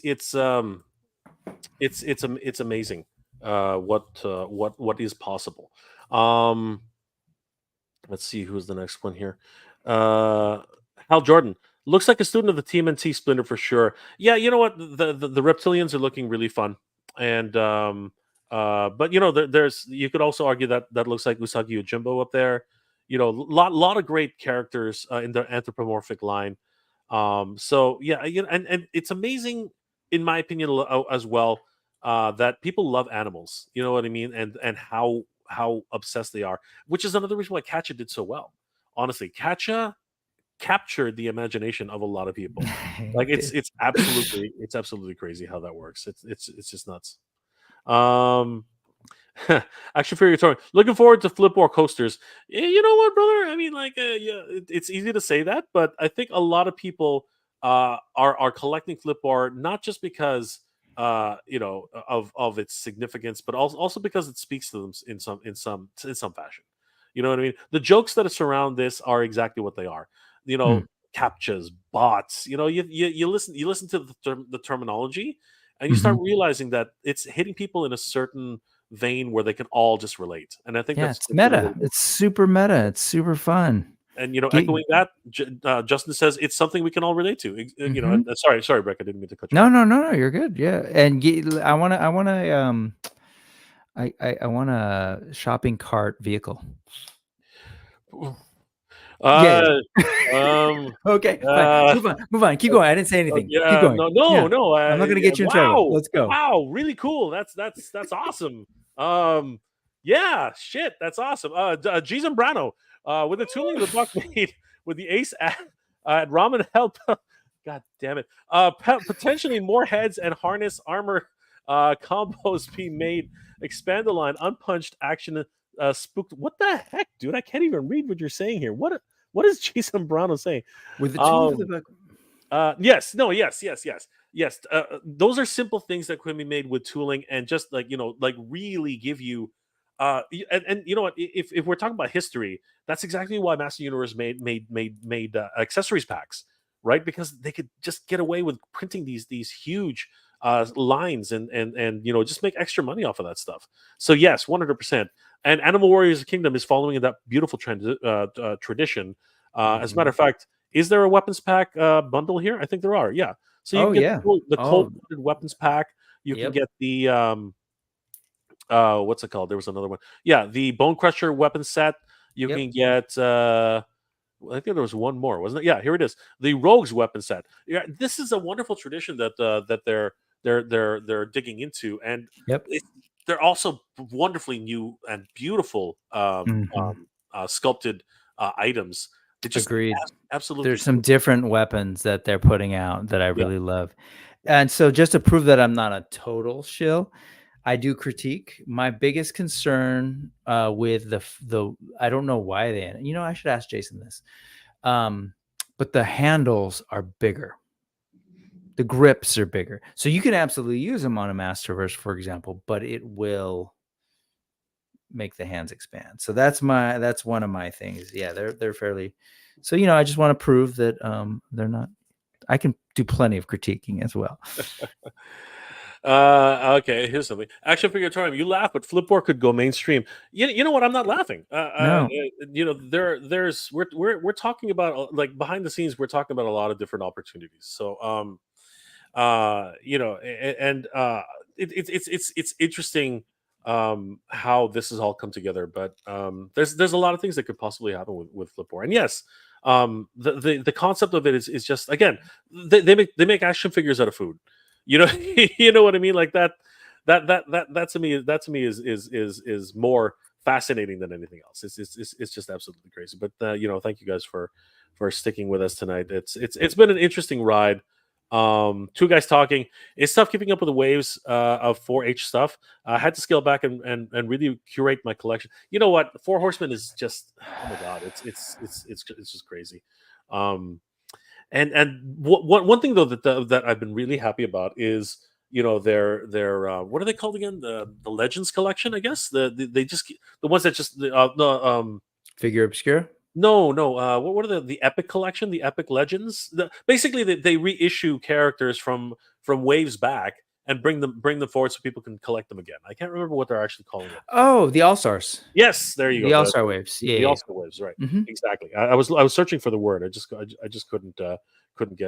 amazing what is possible. Let's see who's the next one here. Hal Jordan looks like a student of the TMNT Splinter for sure. Yeah, you know what? The reptilians are looking really fun, and but there's you could also argue that looks like Usagi Yojimbo up there. Lot of great characters in the anthropomorphic line. So yeah, and it's amazing, in my opinion, as well, that people love animals. You know what I mean, and how obsessed they are, which is another reason why Katcha did so well. Honestly, Katcha captured the imagination of a lot of people. Like it's absolutely crazy how that works. It's just nuts. Action Figure Touring. Looking forward to Flip War coasters. You know what, brother? I mean, like, yeah, it's easy to say that, but I think a lot of people are collecting Flip War not just because of its significance, but also because it speaks to them in some fashion. You know what I mean? The jokes that surround this are exactly what they are. You know, captchas, bots. You listen to the terminology, and you start realizing that it's hitting people in a certain vein where they can all just relate. And I think Yeah, that's it's really, meta. It's super meta. It's super fun. and echoing that, Justin says it's something we can all relate to. Sorry, Breck, I didn't mean to cut you off. No, you're good. Yeah, and I want a shopping cart vehicle. Yeah. Okay, fine. Move on. Keep going. I didn't say anything. Keep going. No. I'm not gonna get you in trouble. Let's go. Wow, really cool. That's awesome. Yeah, shit, that's awesome. G Zambrano, with the tooling the buck made with the ace at Ramen Help. God damn it. Potentially more heads and harness armor combos being made. Expand the line. Unpunched action. Spooked. What the heck, dude? I can't even read what you're saying here. What is Jason Brano saying? With the tool for the book. Yes. Those are simple things that can be made with tooling and just like really give you. And you know what? If we're talking about history, that's exactly why Master Universe made accessories packs, right? Because they could just get away with printing these huge lines and just make extra money off of that stuff. So yes, 100%. And Animal Warriors Kingdom is following in that beautiful tradition. As a matter of fact, is there a weapons pack bundle here? I think there are. Yeah. So you can get the cold-blooded weapons pack. You can get the what's it called? There was another one. Yeah, the Bone Crusher weapon set. You can get. I think there was one more, wasn't it? Yeah, here it is. The Rogues weapon set. Yeah, this is a wonderful tradition that they're digging into, and they're also wonderfully new and beautiful sculpted items. Agreed. Absolutely. There's some different weapons that they're putting out that I really love. And so just to prove that I'm not a total shill, I do critique. My biggest concern with the I don't know why they, I should ask Jason this. But the handles are bigger. The grips are bigger. So you can absolutely use them on a Masterverse, for example, but it will make the hands expand. So that's one of my things. Yeah, they're fairly So, I just want to prove that they're not. I can do plenty of critiquing as well. Okay, here's something. Action figure time. You laugh, but Flipboard could go mainstream. You know what? I'm not laughing. No. There's we're talking about like behind the scenes. We're talking about a lot of different opportunities. So and it's interesting how this has all come together. But there's a lot of things that could possibly happen with Flipboard. And yes, the concept of it is just, again, they make action figures out of food. You know, you know what I mean? Like that to me is more fascinating than anything else. It's just absolutely crazy. But thank you guys for sticking with us tonight. It's been an interesting ride. Two guys talking. It's tough keeping up with the waves of 4-H stuff. I had to scale back and really curate my collection. You know what? Four Horsemen is just, oh my god, it's just crazy. Um, and one thing though that I've been really happy about is their what are they called again, the Legends collection, I guess, they just the ones that just the Figure Obscure. no, what are the Epic collection, the Epic Legends, basically they reissue characters from waves back and bring them forward so people can collect them again. I can't remember what they're actually calling it. Oh, the All Stars. Yes, there you The go. All Star Waves. Yeah. The Yeah. All-Star Waves, right? Mhm. Exactly. I was searching for the word. I just couldn't get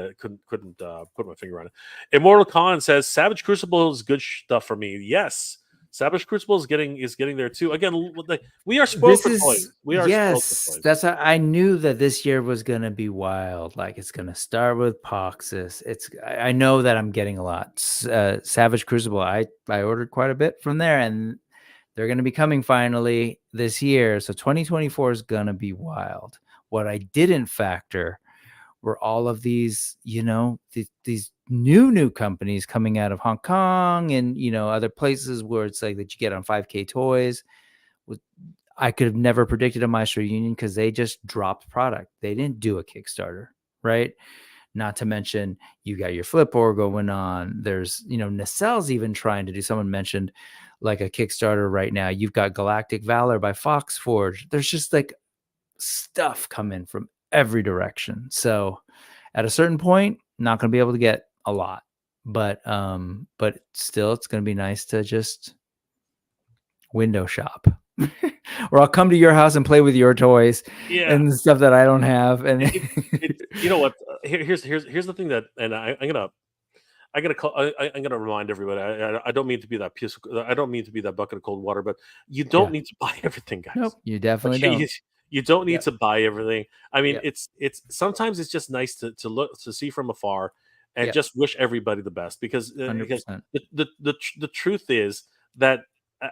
it, couldn't put my finger on it. Immortal Khan says Savage Crucible is good stuff for me. Yes, Savage Crucible is getting there too. Again, we are spoiled This for toys. is We are spoiled for yes. toys. That's how I knew that this year was gonna be wild. Like it's gonna start with Poxus. I know that I'm getting a lot. Savage Crucible. I ordered quite a bit from there, and they're gonna be coming finally this year. So 2024 is gonna be wild. What I didn't factor were all of these, these new companies coming out of Hong Kong and other places where it's like that you get on 5K Toys. I could have never predicted a Maestro Union because they just dropped product. They didn't do a Kickstarter, right? Not to mention you got your Flipboard going on. There's, Nacelle's even trying to do. Someone mentioned like a Kickstarter right now. You've got Galactic Valor by Fox Forge. There's just like stuff coming from every direction. So at a certain point, not going to be able to get a lot, but still it's going to be nice to just window shop. Or I'll come to your house and play with your toys Yeah. and stuff that I don't have. And You know what? Here's the thing that, and I'm gonna remind everybody. I don't mean to be that piece. I don't mean to be that bucket of cold water, but you don't need to buy everything, guys. Nope, you definitely Okay, don't. you don't need Yep. to buy everything. I mean, Yep. it's sometimes it's just nice to look, to see from afar and Yep. just wish everybody the best, because 100%. the truth is that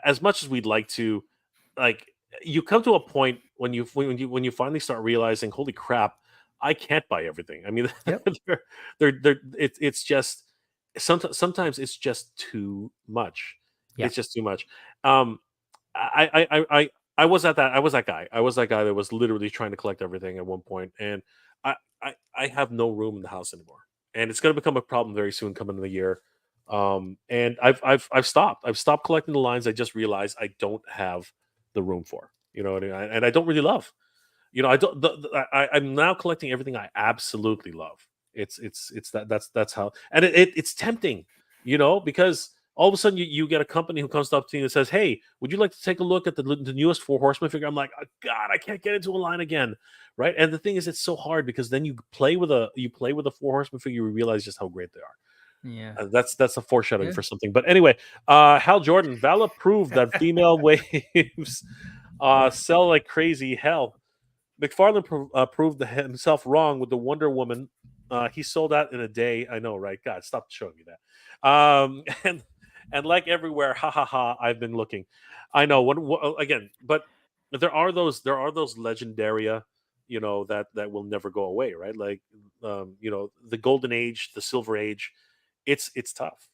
as much as we'd like to, like, you come to a point when you finally start realizing, holy crap, I can't buy everything. I mean, Yep. it's just sometimes it's just too much. Yeah. It's just too much. Um, I was that guy. I was that guy that was literally trying to collect everything at one point, and I have no room in the house anymore, and it's going to become a problem very soon, coming in the year. And I've stopped. I've stopped collecting the lines. I just realized I don't have the room for. You know what I mean? And I don't really love. I don't. I'm now collecting everything I absolutely love. It's that's how, and it's tempting, because all of a sudden you get a company who comes up to you and says, "Hey, would you like to take a look at the newest Four Horsemen figure?" I'm like, oh, God, I can't get into a line again, right? And the thing is, it's so hard because then you play with a Four Horsemen figure, you realize just how great they are. Yeah. That's a foreshadowing Yeah. for something. But anyway, Hal Jordan, Vala proved that female waves sell like crazy. Hell, McFarlane proved himself wrong with the Wonder Woman. He sold out in a day. I know, right? God, stop showing me that. And like everywhere, ha ha ha. I've been looking. I know. Again, but there are those legendaria, that will never go away, right? Like, the Golden Age, the Silver Age. It's tough.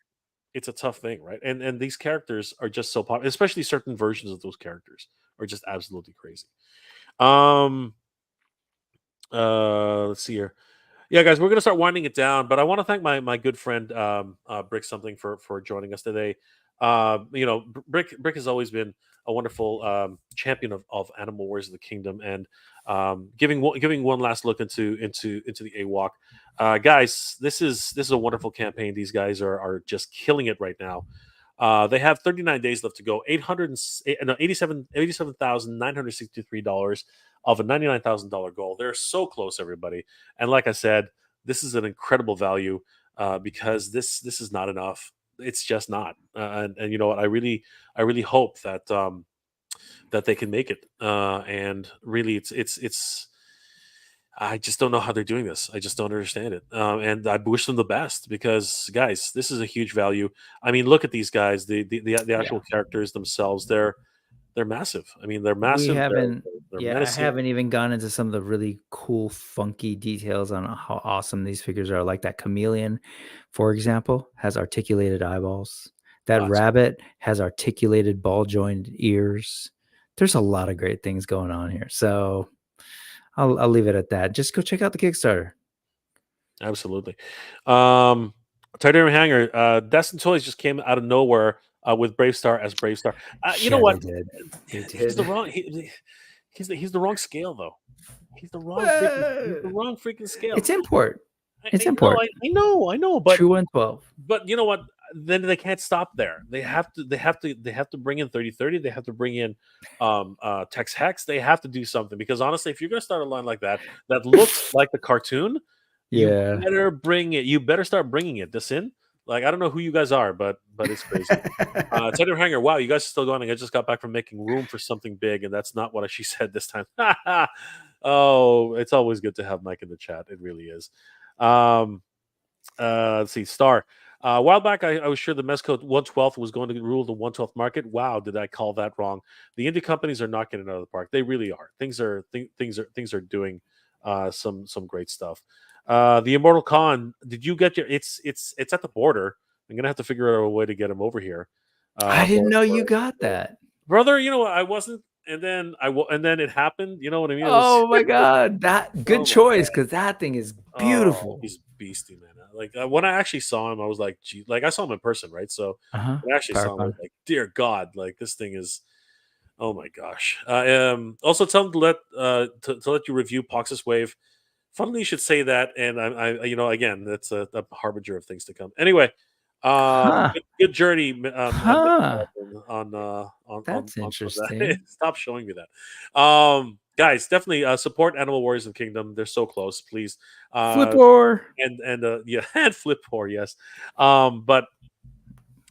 It's a tough thing, right? And these characters are just so popular, especially certain versions of those characters are just absolutely crazy. Um, let's see here. Yeah, guys, we're gonna start winding it down, but I want to thank my good friend Brick something for joining us today. Brick has always been a wonderful champion of Animal Wars of the Kingdom, and giving one last look into the AWOK. Guys, this is a wonderful campaign. These guys are just killing it right now. They have 39 days left to go. 87,963 dollars of a $99,000 goal. They're so close, everybody. And like I said, this is an incredible value because this is not enough. It's just not. And you know what? I really hope that that they can make it. And really, it's. I just don't know how they're doing this. I just don't understand it. And I wish them the best because, guys, this is a huge value. I mean, look at these guys. The Yeah. actual characters themselves. They're massive. I mean, they're We massive. haven't They're Yeah, I menacing. haven't even gone into some of the really cool, funky details on how awesome these figures are. Like that chameleon, for example, has articulated eyeballs. That Lots. rabbit has articulated ball jointed ears. There's a lot of great things going on here. So I'll leave it at that. Just go check out the Kickstarter. Absolutely. Um, Titanium Hanger. Destin Toys just came out of nowhere with Brave Star as Brave Star. You know Yeah, they what? did. They He's the did. wrong. He's the wrong scale though. He's the wrong freaking. He's the Uh, wrong freaking scale. it's import. I, It's I know. import. I know. True 112. But you know what? Then they can't stop there. They have to bring in 3030. They have to bring in Tex Hex. They have to do something because honestly, if you're gonna start a line like that looks like the cartoon, you Yeah. better bring it. You better start bringing it. This in. Like I don't know who you guys are, but it's crazy. Tender Hanger, wow, you guys are still going. I just got back from making room for something big, and that's not what she said this time. Oh, it's always good to have Mike in the chat. It really is. Um, let's see, Star. A while back, I was sure the Mezco 112th was going to rule the 112th market. Wow, did I call that wrong? The indie companies are not getting out of the park. They really are. Things are doing some great stuff. The Immortal Con. Did you get your? It's at the border. I'm gonna have to figure out a way to get him over here. I didn't For, know for you got that. brother, you know what? I wasn't, and then and then it happened. You know what I mean? It was. Oh my god, that good Oh my choice god. because that thing is Oh, beautiful. he's beastie, man. Like when I actually saw him, I was like, gee, like I saw him in person, right? So Uh-huh. when I actually saw him, I was Paracon. like, dear God, like this thing is. Oh my gosh. Also, tell him to let you review Poxus Wave. Funnily, you should say that, and again, that's a harbinger of things to come. Anyway, Huh. good journey, Huh. That's on that. interesting. Stop showing me that, guys. Definitely support Animal Warriors of Kingdom. They're so close, please. Flip Uh, war. and yeah, and Flip Whore, yes. But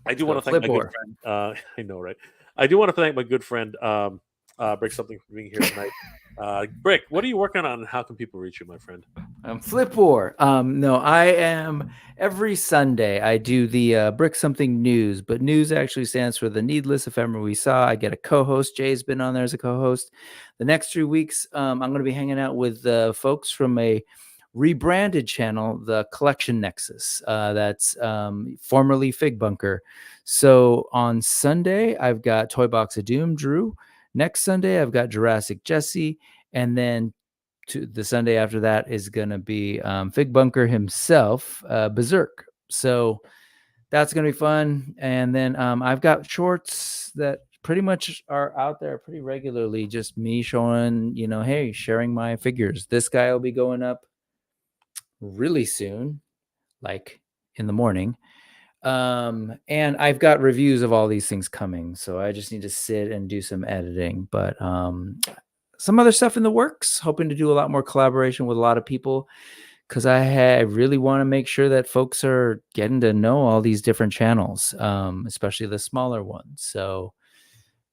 I Let's do want go to thank my flip good war. friend. I know, right? I do want to thank my good friend Brick something for being here tonight. Brick, what are you working on, and how can people reach you, my friend? Flip war. No, I am every Sunday. I do the Brick Something News, but news actually stands for the Needless Ephemeral We Saw. I get a co-host. Jay's been on there as a co-host. The next 3 weeks, I'm going to be hanging out with folks from a rebranded channel, the Collection Nexus. That's formerly Fig Bunker. So on Sunday, I've got Toy Box of Doom, Drew. Next Sunday, I've got Jurassic Jesse, and then the Sunday after that is going to be Fig Bunker himself, Berserk. So that's going to be fun. And then I've got shorts that pretty much are out there pretty regularly. Just me showing, hey, sharing my figures. This guy will be going up really soon, like in the morning. And I've got reviews of all these things coming. So I just need to sit and do some editing. But some other stuff in the works, hoping to do a lot more collaboration with a lot of people because I really want to make sure that folks are getting to know all these different channels, especially the smaller ones. So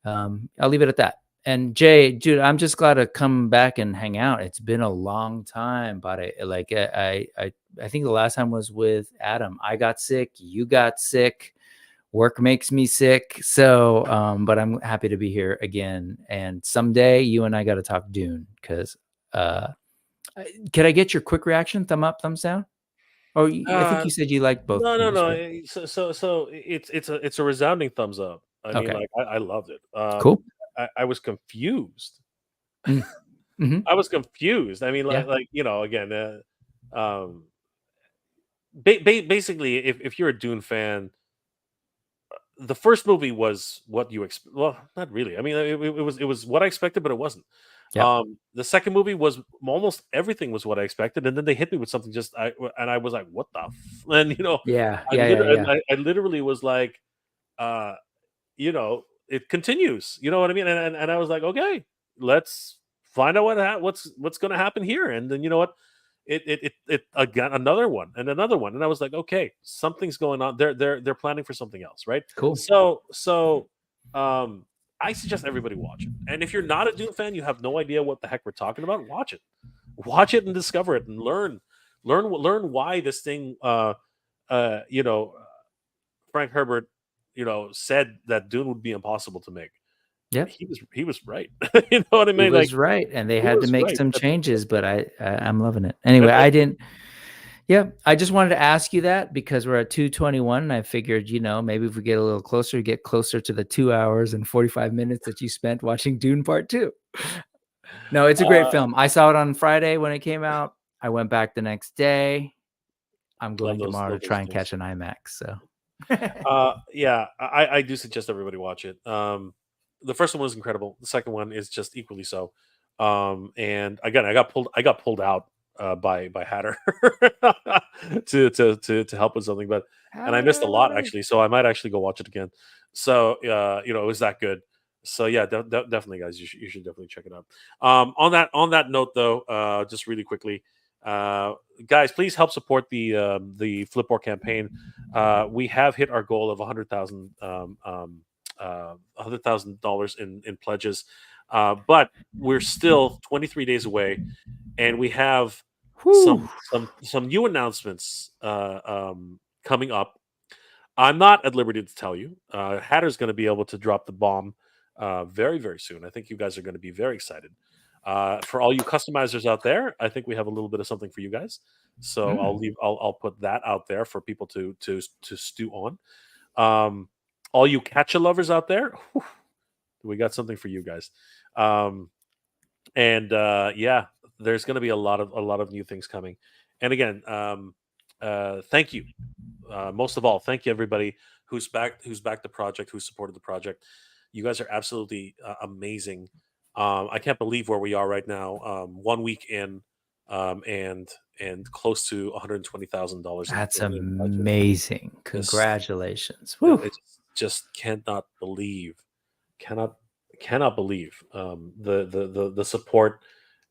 I'll leave it at that. And Jay, dude, I'm just glad to come back and hang out. It's been a long time, but I think the last time was with Adam. I got sick, you got sick. Work makes me sick. So, but I'm happy to be here again. And someday you and I got to talk Dune because can I get your quick reaction? Thumb up, thumbs down? Oh, I think Uh, you said you liked both no, no, movies, no. right? So it's a resounding thumbs up. I mean, Okay, like I loved it. cool. I was confused. Mm. Hmm. I was confused. I mean, Yeah. again, basically, if you're a Dune fan, the first movie was what you expect. Well, not really. I mean, it was what I expected, but it wasn't. Yep. The second movie was almost everything was what I expected, and then they hit me with something and I was like, "What the?" And Yeah. Yeah. Yeah. Yeah. I literally was like, uh, it continues. You know what I mean? And I was like, okay, let's find out what's going to happen here. And then you know what? It again another one and another one, and I was like, okay, something's going on. They're planning for something else, right? Cool. So um, I suggest everybody watch it. And if you're not a Dune fan, you have no idea what the heck we're talking about. Watch it, and discover it, and learn why this thing. Uh, you know, Frank Herbert, said that Dune would be impossible to make. Yep. He was right. You know what I He mean? Like was right, and they he had to was make right. some changes, but I'm loving it. Anyway, I didn't. Yeah, I just wanted to ask you that because we're at 2:21, and I figured, maybe if we get a little closer, get closer to the 2 hours and 45 minutes that you spent watching Dune Part 2. No, it's a great Uh, film. I saw it on Friday when it came out. I went back the next day. I'm love going tomorrow to those try and films. catch an IMAX. So, Yeah, I do suggest everybody watch it. The first one was incredible. The second one is just equally so. And again, I got pulled out by Hatter to help with something, but and I missed a lot actually, so I might actually go watch it again. So it was that good. So yeah, definitely, guys, you should definitely check it out. On that note, though, just really quickly, guys, please help support the Flipboard campaign. We have hit our goal of $100,000 in pledges, but we're still 23 days away, and we have whew. some new announcements coming up. I'm not at liberty to tell you. Hatter's going to be able to drop the bomb very, very soon. I think you guys are going to be very excited. For all you customizers out there, I think we have a little bit of something for you guys. So I'll put that out there for people to stew on. All you catcha lovers out there, whew, we got something for you guys. Um, and yeah, there's going to be a lot of new things coming. And again, thank you most of all, thank you everybody who's backed the project, who supported the project. You guys are absolutely amazing. I can't believe where we are right now. 1 week in, and close to $120,000 That's in pledges. amazing. Just, Congratulations. I Whew. just cannot cannot believe the support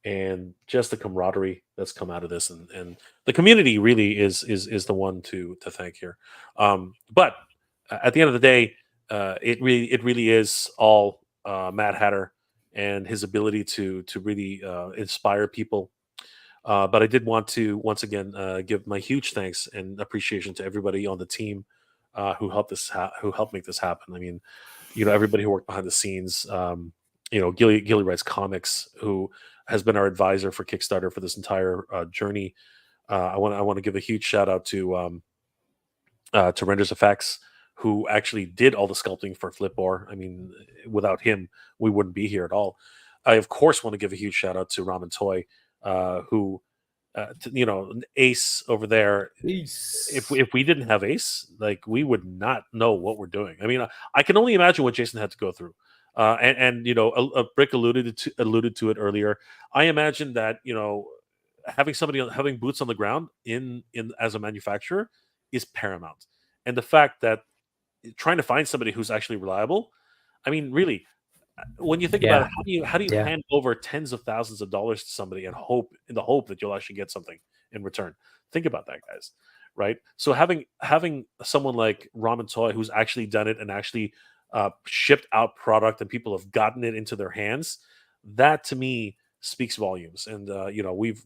and just the camaraderie that's come out of this, and the community really is the one to thank here. But at the end of the day, it really is all Mad Hatter and his ability to really inspire people. But I did want to once again give my huge thanks and appreciation to everybody on the team who helped make this happen. I mean, everybody who worked behind the scenes. Gilly writes comics, who has been our advisor for Kickstarter for this entire journey. I want to give a huge shout out to Renders Effects, who actually did all the sculpting for Flipboard. I mean, without him, we wouldn't be here at all. I of course want to give a huge shout out to Ramen Toy, who Ace over there. Peace. If we didn't have Ace, like, we would not know what we're doing. I mean, I can only imagine what Jason had to go through. And Brick alluded to it earlier. I imagine that having boots on the ground in as a manufacturer is paramount, and the fact that trying to find somebody who's actually reliable. I mean, really, when you think about Yeah. it, how do you Yeah. hand over tens of thousands of dollars to somebody and in the hope that you'll actually get something in return? Think about that, guys. Right? So having someone like Ramen Toy who's actually done it and actually shipped out product and people have gotten it into their hands, that to me speaks volumes. And we've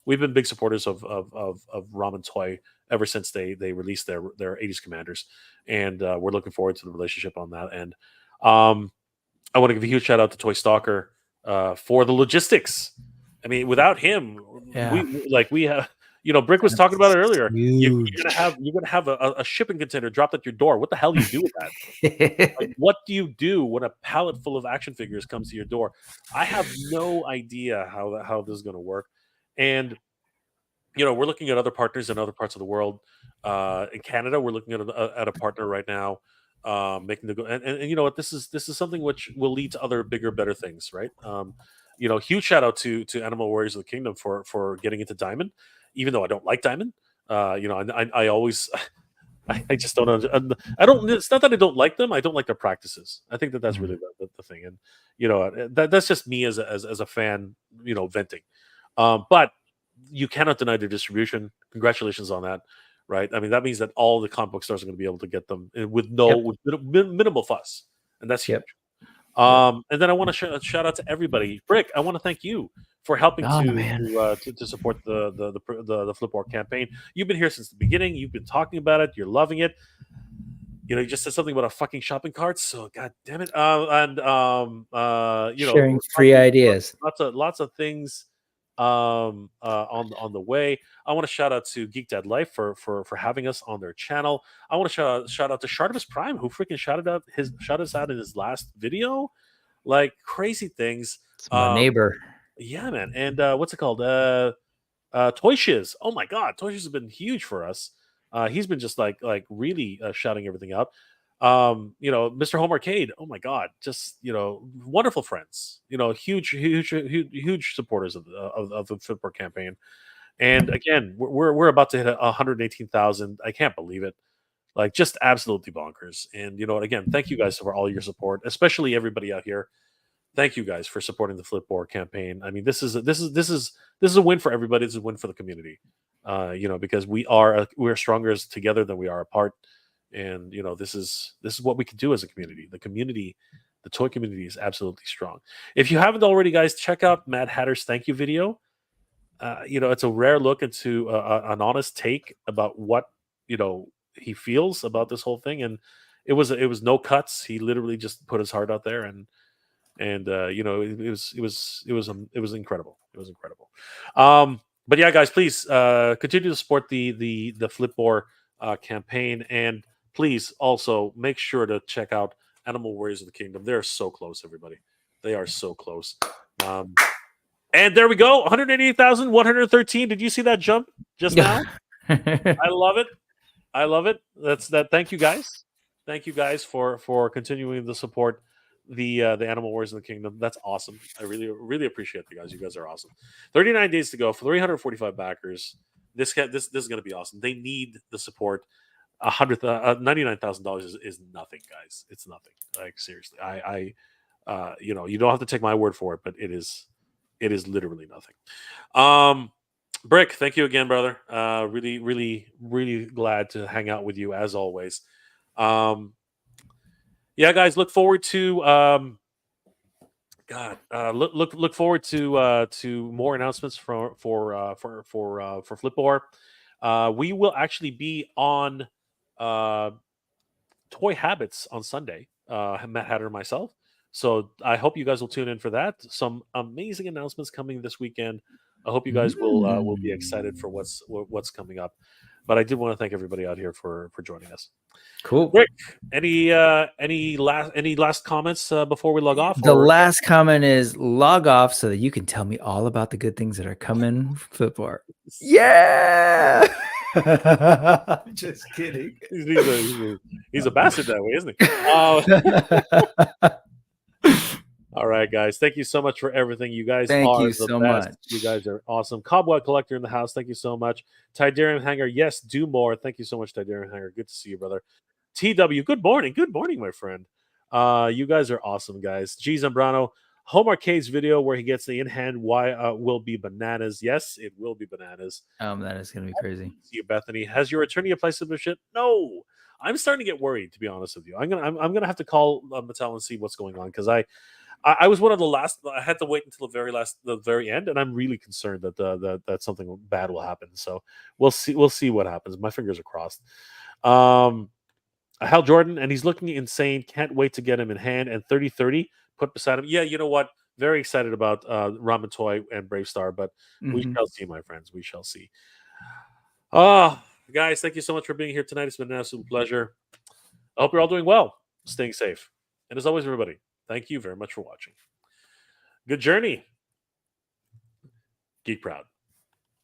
been big supporters of Ramen Toy ever since they released their 80s Commanders, and we're looking forward to the relationship on that end. Um, I want to give a huge shout out to Toy Stalker for the logistics. I mean, without him, Yeah. we have. Brick was talking about it That's earlier. huge. You're gonna have a shipping container dropped at your door. What the hell do you do with that? Like, what do you do when a pallet full of action figures comes to your door? I have no idea how this is going to work. And we're looking at other partners in other parts of the world. In Canada, we're looking at a partner right now. making the go. And you know what? This is something which will lead to other bigger, better things, right? You know, huge shout out to Animal Warriors of the Kingdom for getting into Diamond, even though I don't like Diamond. You know, I always I just don't. I don't. It's not that I don't like them. I don't like their practices. I think that that's really the thing. And you know, that's just me as a fan. You know, venting. But you cannot deny their distribution. Congratulations on that, right? I mean, that means that all the comic book stores are going to be able to get them with Yep. minimal fuss, and that's huge. Yep. And then I want to shout out to everybody. Brick, I want to thank you for helping Oh man. to support the Flipboard campaign. You've been here since the beginning. You've been talking about it. You're loving it. You know, you just said something about a fucking shopping cart. So god damn it. You Sharing know, free ideas. lots of things on the way. I want to shout out to Geek Dad Life for having us on their channel. I want to shout out to Shartimus Prime, who freaking shouted us out in his last video. Like crazy things. It's my neighbor. Yeah, man. And what's it called? Toy Shiz. Oh my god, Toy Shiz has been huge for us. He's been just like really shouting everything out. You know, Mr. Home Arcade. Oh my god, just you know, wonderful friends. You know, huge supporters of the Flipboard campaign. And again, we're about to hit 118,000. I can't believe it. Like just absolutely bonkers. And you know what? Again, thank you guys for all your support, especially everybody out here. Thank you guys for supporting the Flipboard campaign. I mean, this is a win for everybody. It's a win for the community. You know, because we're stronger together than we are apart. And you know, this is what we can do as a community. The toy community is absolutely strong. If you haven't already, guys, check out Mad Hatter's thank you video. You know, it's a rare look into an honest take about what you know he feels about this whole thing, and it was no cuts. He literally just put his heart out there, and you know it was incredible. It was incredible. But yeah, guys, please continue to support the Flipboard campaign, and please also make sure to check out Animal Warriors of the Kingdom. They're so close, everybody. They are so close. And there we go, 188,113. Did you see that jump just now? I love it. I love it. That's that. Thank you guys. Thank you guys for continuing to support the Animal Wars in the Kingdom. That's awesome. I really appreciate you guys. You guys are awesome. 39 days to go for 345 backers. This is going to be awesome. They need the support. $99,000 is nothing, guys. It's nothing. Like seriously, I you know, you don't have to take my word for it, but it is literally nothing. Brick, thank you again, brother. Really glad to hang out with you as always. Yeah, guys, look forward to look forward to more announcements for Flipboard. We will actually be on Toy Habits on Sunday. Matt Hatter and myself. So I hope you guys will tune in for that. Some amazing announcements coming this weekend. I hope you guys will be excited for what's coming up. But I did want to thank everybody out here for joining us. Cool. Rick, any last comments before we log off? The last comment is log off so that you can tell me all about the good things that are coming. Flipboard. Yeah. Just kidding. He's a bastard that way, isn't he? All right, guys. Thank you so much for everything. You guys Thank are you the so best. much. You guys are awesome. Cobweb Collector in the house. Thank you so much. Tidarium Hanger. Yes, do more. Thank you so much, Tidarium Hanger. Good to see you, brother. TW. Good morning. Good morning, my friend. You guys are awesome, guys. G Zambrano. Home Arcade's video where he gets the in hand will be bananas. Yes, it will be bananas. That is gonna be crazy. See you, Bethany. Has your attorney applied submission? No. I'm starting to get worried, to be honest with you. I'm gonna have to call Mattel and see what's going on because I was one of the last. I had to wait until the very end, and I'm really concerned that something bad will happen. So we'll see. We'll see what happens. My fingers are crossed. Hal Jordan, and he's looking insane. Can't wait to get him in hand. And 3030 put beside him. Yeah, you know what? Very excited about Ramen Toy and Brave Star, but we shall see, my friends. We shall see. Guys, thank you so much for being here tonight. It's been an absolute pleasure. I hope you're all doing well, staying safe, and as always, everybody. Thank you very much for watching. Good journey. Geek proud.